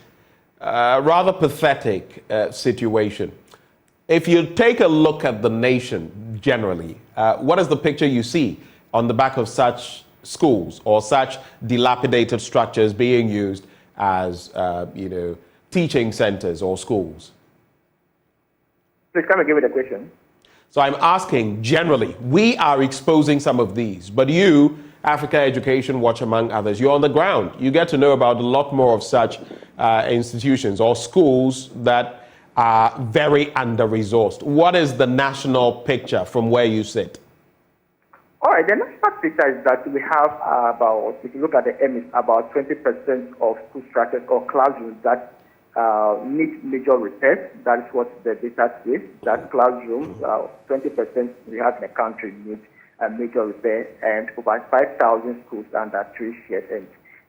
rather pathetic situation. If you take a look at the nation generally, what is the picture you see on the back of such schools or such dilapidated structures being used as, teaching centers or schools? Please come and give me the question. So I'm asking generally, we are exposing some of these, but you, Africa Education Watch among others, you're on the ground. You get to know about a lot more of such institutions or schools that are very under-resourced. What is the national picture from where you sit? All right, the national picture is that we have about, if you look at the EMIS, about 20% of school structures or classrooms that need major repairs. That is what the data says. That classrooms, 20% we have in the country need a major repair, and over 5,000 schools under 3 shared and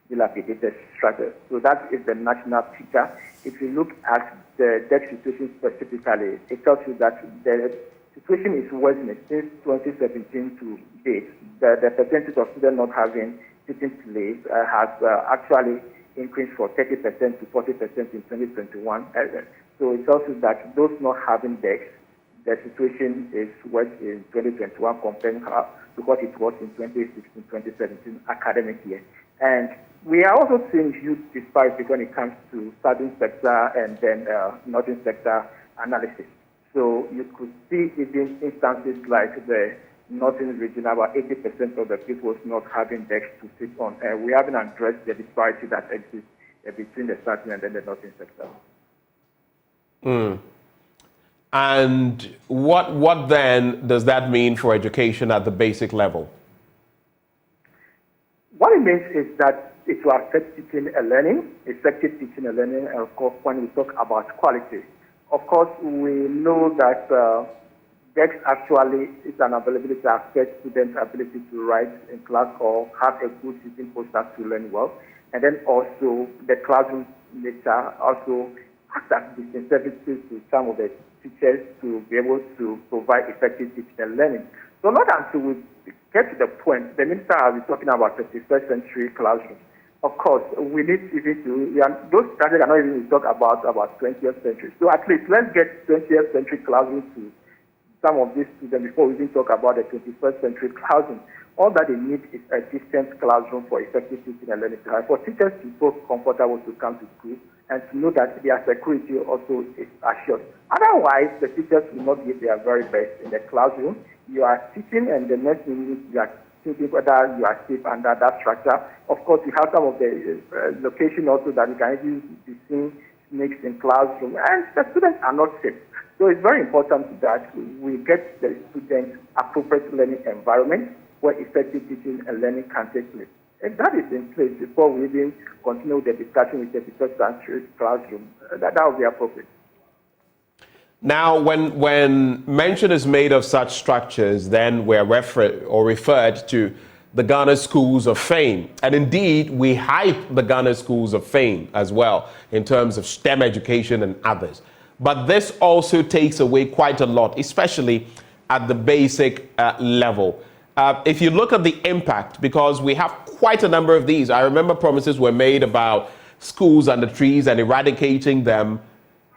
dilapidated structures. So that is the national picture. If you look at the debt situation specifically, it tells you that the situation is worsening since 2017 to date. The percentage of students not having teaching place has actually increased from 30% to 40% in 2021. So it tells you that those not having desks, the situation is worse in 2021 compared to what it was in 2016-2017 academic year. And we are also seeing huge disparities when it comes to southern sector and then northern sector analysis. So you could see even instances like the northern region, about 80% of the people not having desks to sit on. And we haven't addressed the disparity that exists between the southern and then the northern sector. And what then does that mean for education at the basic level? What it means is that it will affect teaching and learning, effective teaching and learning, and of course, when we talk about quality. Of course, we know that DEX actually is an availability that affects students' ability to write in class or have a good teaching posture to learn well. And then also the classroom nature also acts as disincentive to some of the teachers to be able to provide effective teaching and learning. So not until we get to the point, the minister has been talking about 21st century classrooms. Of course, we need even to, those standards are not even talk about 20th century. So at least let's get 20th century classrooms to some of these students before we even talk about the 21st century classroom. All that they need is a distance classroom for effective teaching and learning. For teachers to feel comfortable to come to school and to know that their security also is assured. Otherwise, the teachers will not give their very best in the classroom. You are teaching, and the next thing you are thinking whether you are safe under that structure. Of course, you have some of the location also that you can even be seeing snakes in classroom, and the students are not safe. So it's very important that we get the students appropriate learning environment where effective teaching and learning can take place. If that is in place before we even continue the discussion with the 21st century classroom, that would be appropriate. Now, when mention is made of such structures, then we're referred to the Ghana Schools of Fame. And indeed, we hype the Ghana Schools of Fame as well in terms of STEM education and others. But this also takes away quite a lot, especially at the basic level. If you look at the impact, because we have quite a number of these, I remember promises were made about schools under trees and eradicating them.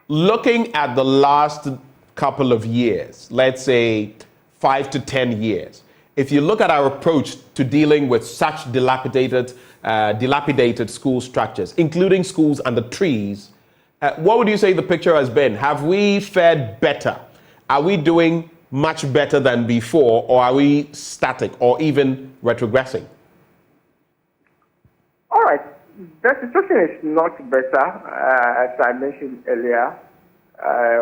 Looking at the last couple of years, let's say 5 to 10 years, if you look at our approach to dealing with such dilapidated school structures, including schools under trees, what would you say the picture has been? Have we fared better? Are we doing much better than before, or are we static or even retrogressing? All right. The situation is not better, as I mentioned earlier,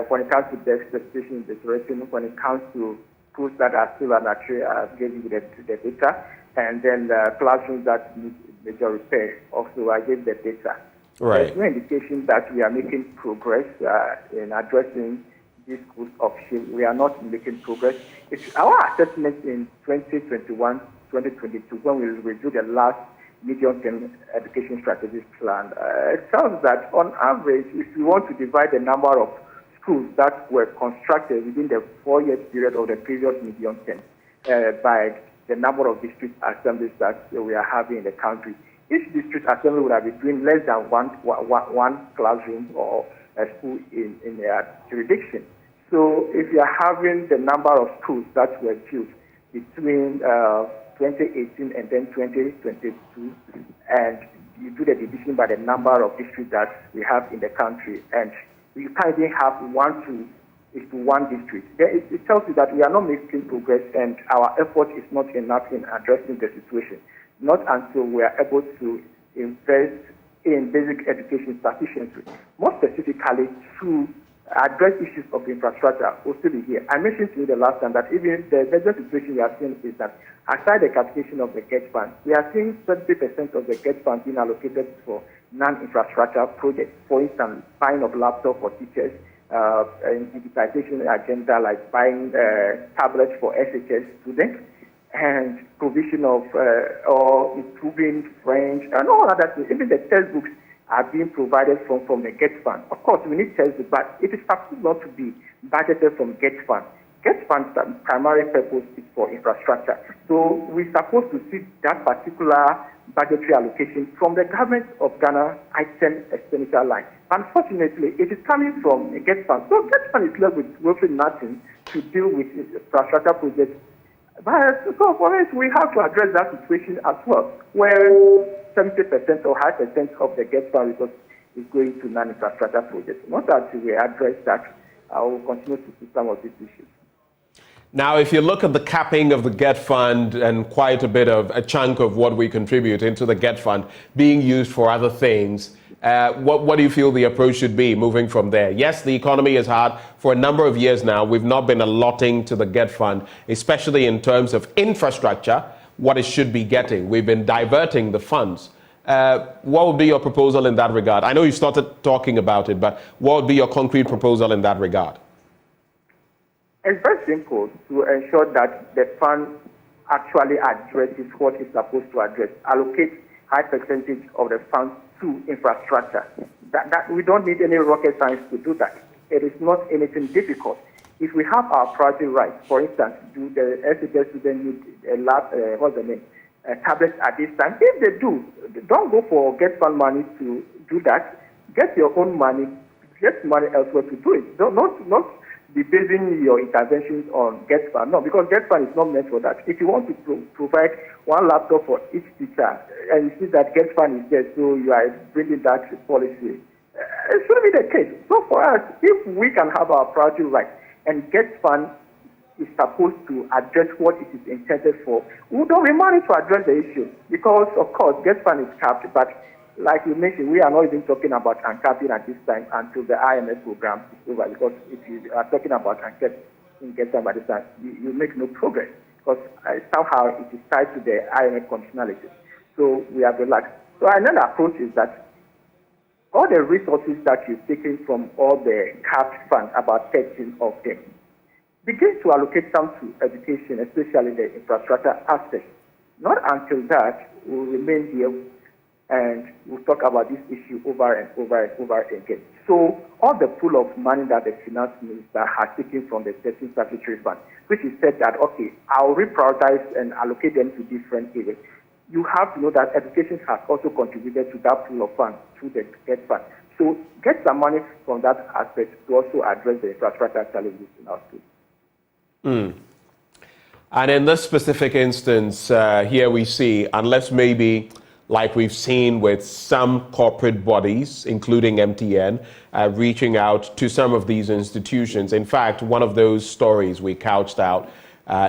when it comes to the expectation deterioration, when it comes to schools that are still unactually giving the data, and then classrooms that need major repair. Also, I gave the data. Right. There's no indication that we are making progress in addressing these schools of shame. We are not making progress. It's our assessment in 2021, 2022, when we reviewed the last medium-term education strategic plan. It tells that on average, if you want to divide the number of schools that were constructed within the 4-year period of the previous medium term by the number of district assemblies that we are having in the country, each district assembly would have been doing less than one classroom or a school in their jurisdiction. So if you are having the number of schools that were built between 2018 and then 2022, and you do the division by the number of districts that we have in the country, and you can't even have 1:1 district. It tells you that we are not making progress, and our effort is not enough in addressing the situation. Not until we are able to invest in basic education sufficiently, more specifically to address issues of infrastructure, will still be here. I mentioned to you the last time that even the major situation we are seeing is that aside the captation of the GET fund, we are seeing 30% of the GET fund being allocated for non-infrastructure projects. For instance, buying of laptops for teachers, and digitization agenda like buying tablets for SHS students, and provision of or improving French and all other things. Even the textbooks are being provided from the GET fund. Of course, we need textbooks, but it is supposed not to be budgeted from GET fund. GET fund's primary purpose is for infrastructure. So we're supposed to see that particular budgetary allocation from the government of Ghana item expenditure line. Unfortunately, it is coming from a GET fund. So GET fund is left with roughly nothing to deal with infrastructure projects. But so for us, we have to address that situation as well, where 70% or high percent of the GET fund is going to non-infrastructure projects. Not until we address that, I will continue to see some of these issues. Now, if you look at the capping of the GET fund and quite a chunk of what we contribute into the GET fund being used for other things, what do you feel the approach should be moving from there? Yes, the economy is hard. For a number of years now, we've not been allotting to the GET fund, especially in terms of infrastructure, what it should be getting. We've been diverting the funds. What would be your proposal in that regard? I know you started talking about it, but what would be your concrete proposal in that regard? It's very simple to ensure that the fund actually addresses what it's supposed to address. Allocate high percentage of the funds to infrastructure. That we don't need any rocket science to do that. It is not anything difficult. If we have our priority right, for instance, do the SHS students need a lab, tablets at this time? If they do, don't go for GET fund money to do that. Get your own money, get money elsewhere to do it. Not be basing your interventions on GET fund. No, because GET fund is not meant for that. If you want to provide one laptop for each teacher, and you see that GET fund is there, so you are bringing that policy, it should be the case. So for us, if we can have our priority right, and GET fund is supposed to address what it is intended for, we don't have money to address the issue. Because, of course, GET fund is capped, but like you mentioned, we are not even talking about uncapping at this time until the IMF program is over. Because if you are talking about uncapping GET fund by this time, you make no progress. Because somehow it is tied to the IMF conditionality. So we have relaxed. So another approach is that all the resources that you've taken from all the capped funds, about 13 of them, begin to allocate some to education, especially the infrastructure aspect. Not until that, we'll remain here and we'll talk about this issue over and over and over again. So all the pool of money that the finance minister has taken from the 13 statutory fund, which is said that, okay, I'll reprioritize and allocate them to different areas. You have to know that education has also contributed to that pool of funds through the GET fund. So get some money from that aspect to also address the infrastructure challenges in our schools. And in this specific instance, here we see, unless maybe like we've seen with some corporate bodies, including MTN, reaching out to some of these institutions. In fact, one of those stories we couched out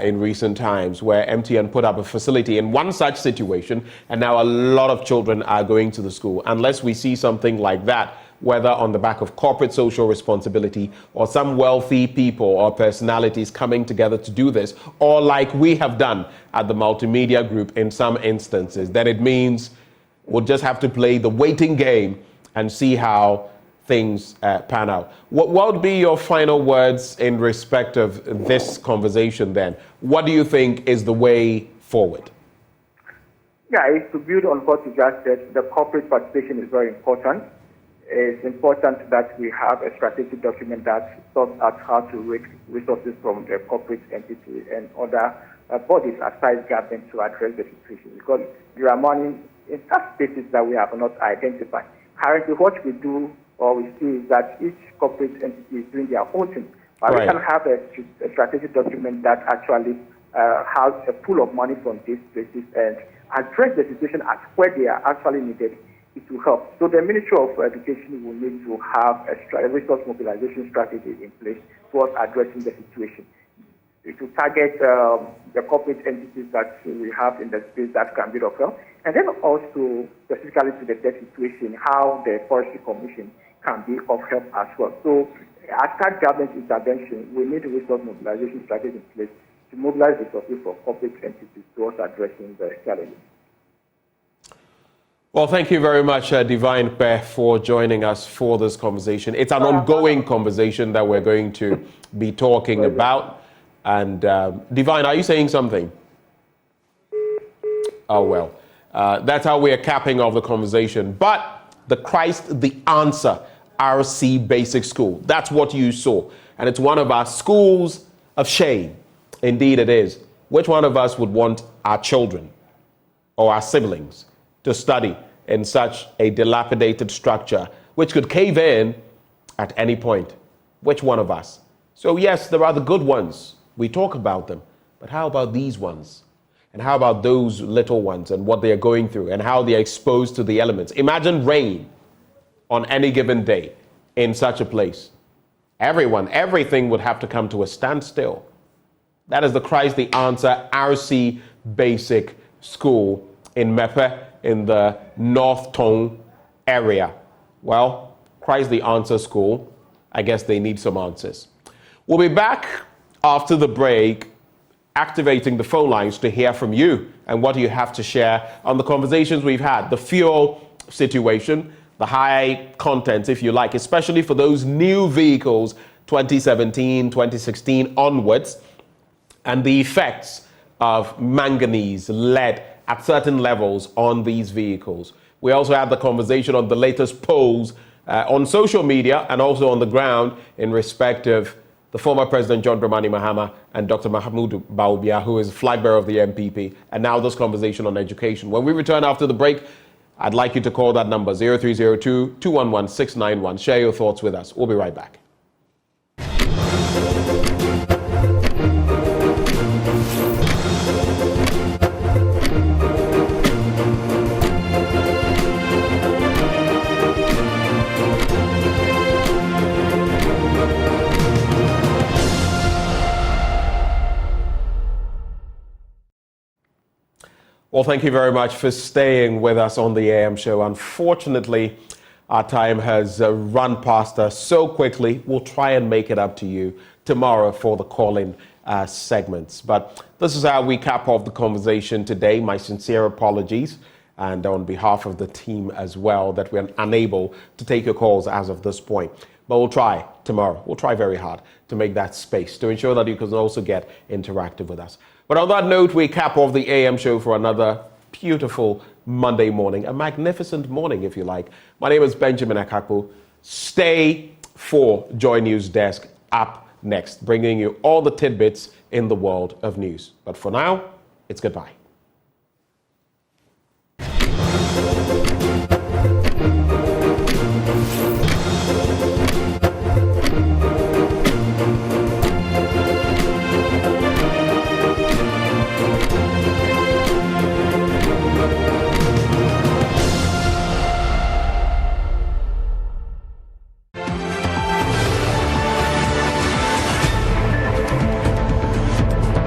in recent times where MTN put up a facility in one such situation, and now a lot of children are going to the school. Unless we see something like that, whether on the back of corporate social responsibility or some wealthy people or personalities coming together to do this, or like we have done at the Multimedia Group in some instances, then it means we'll just have to play the waiting game and see how things pan out. What would be your final words in respect of this conversation then? What do you think is the way forward? Yeah, it's to build on what you just said. The corporate participation is very important. It's important that we have a strategic document that sorts out how to raise resources from the corporate entity and other bodies aside government to address the situation, because there are money in such spaces that we have not identified. Currently, what we do or we see is that each corporate entity is doing their own thing. But we can have a strategic document that actually has a pool of money from these places and address the situation at where they are actually needed. It will help. So the Ministry of Education will need to have a resource mobilization strategy in place towards addressing the situation. It will target the corporate entities that we have in the space that can be of help, and then also specifically to the debt situation, how the Forestry Commission can be of help as well. So after government intervention, we need a resource mobilization strategy in place to mobilize resources for corporate entities towards addressing the challenges. Well, thank you very much, Divine Pe, for joining us for this conversation. It's an ongoing conversation that we're going to be talking about. And Divine, are you saying something? Oh, well, that's how we are capping off the conversation. But the Christ the Answer RC Basic School, that's what you saw. And it's one of our schools of shame. Indeed it is. Which one of us would want our children or our siblings to study in such a dilapidated structure which could cave in at any point? Which one of us? So yes, there are the good ones. We talk about them. But how about these ones? And how about those little ones and what they are going through and how they are exposed to the elements? Imagine rain on any given day in such a place. Everything would have to come to a standstill. That is the Christ the Answer RC Basic School in Mepe in the North Tong area. Well, Christ the Answer School, I guess they need some answers. We'll be back after the break, activating the phone lines to hear from you and what you have to share on the conversations we've had, the fuel situation, the high content, if you like, especially for those new vehicles, 2017, 2016 onwards, and the effects of manganese, lead at certain levels on these vehicles. We also had the conversation on the latest polls on social media and also on the ground in respect of the former President John Dramani Mahama and Dr. Mahmoud Bawumia, who is flag bearer of the MPP, and now this conversation on education. When we return after the break, I'd like you to call that number, 0302-211-691. Share your thoughts with us. We'll be right back. Well, thank you very much for staying with us on the AM show. Unfortunately, our time has run past us so quickly. We'll try and make it up to you tomorrow for the call-in segments. But this is how we cap off the conversation today. My sincere apologies, and on behalf of the team as well, that we're unable to take your calls as of this point. But we'll try tomorrow. We'll try very hard to make that space to ensure that you can also get interactive with us. But on that note, we cap off the AM show for another beautiful Monday morning, a magnificent morning, if you like. My name is Benjamin Akakpo. Stay for Joy News Desk up next, bringing you all the tidbits in the world of news. But for now, it's goodbye.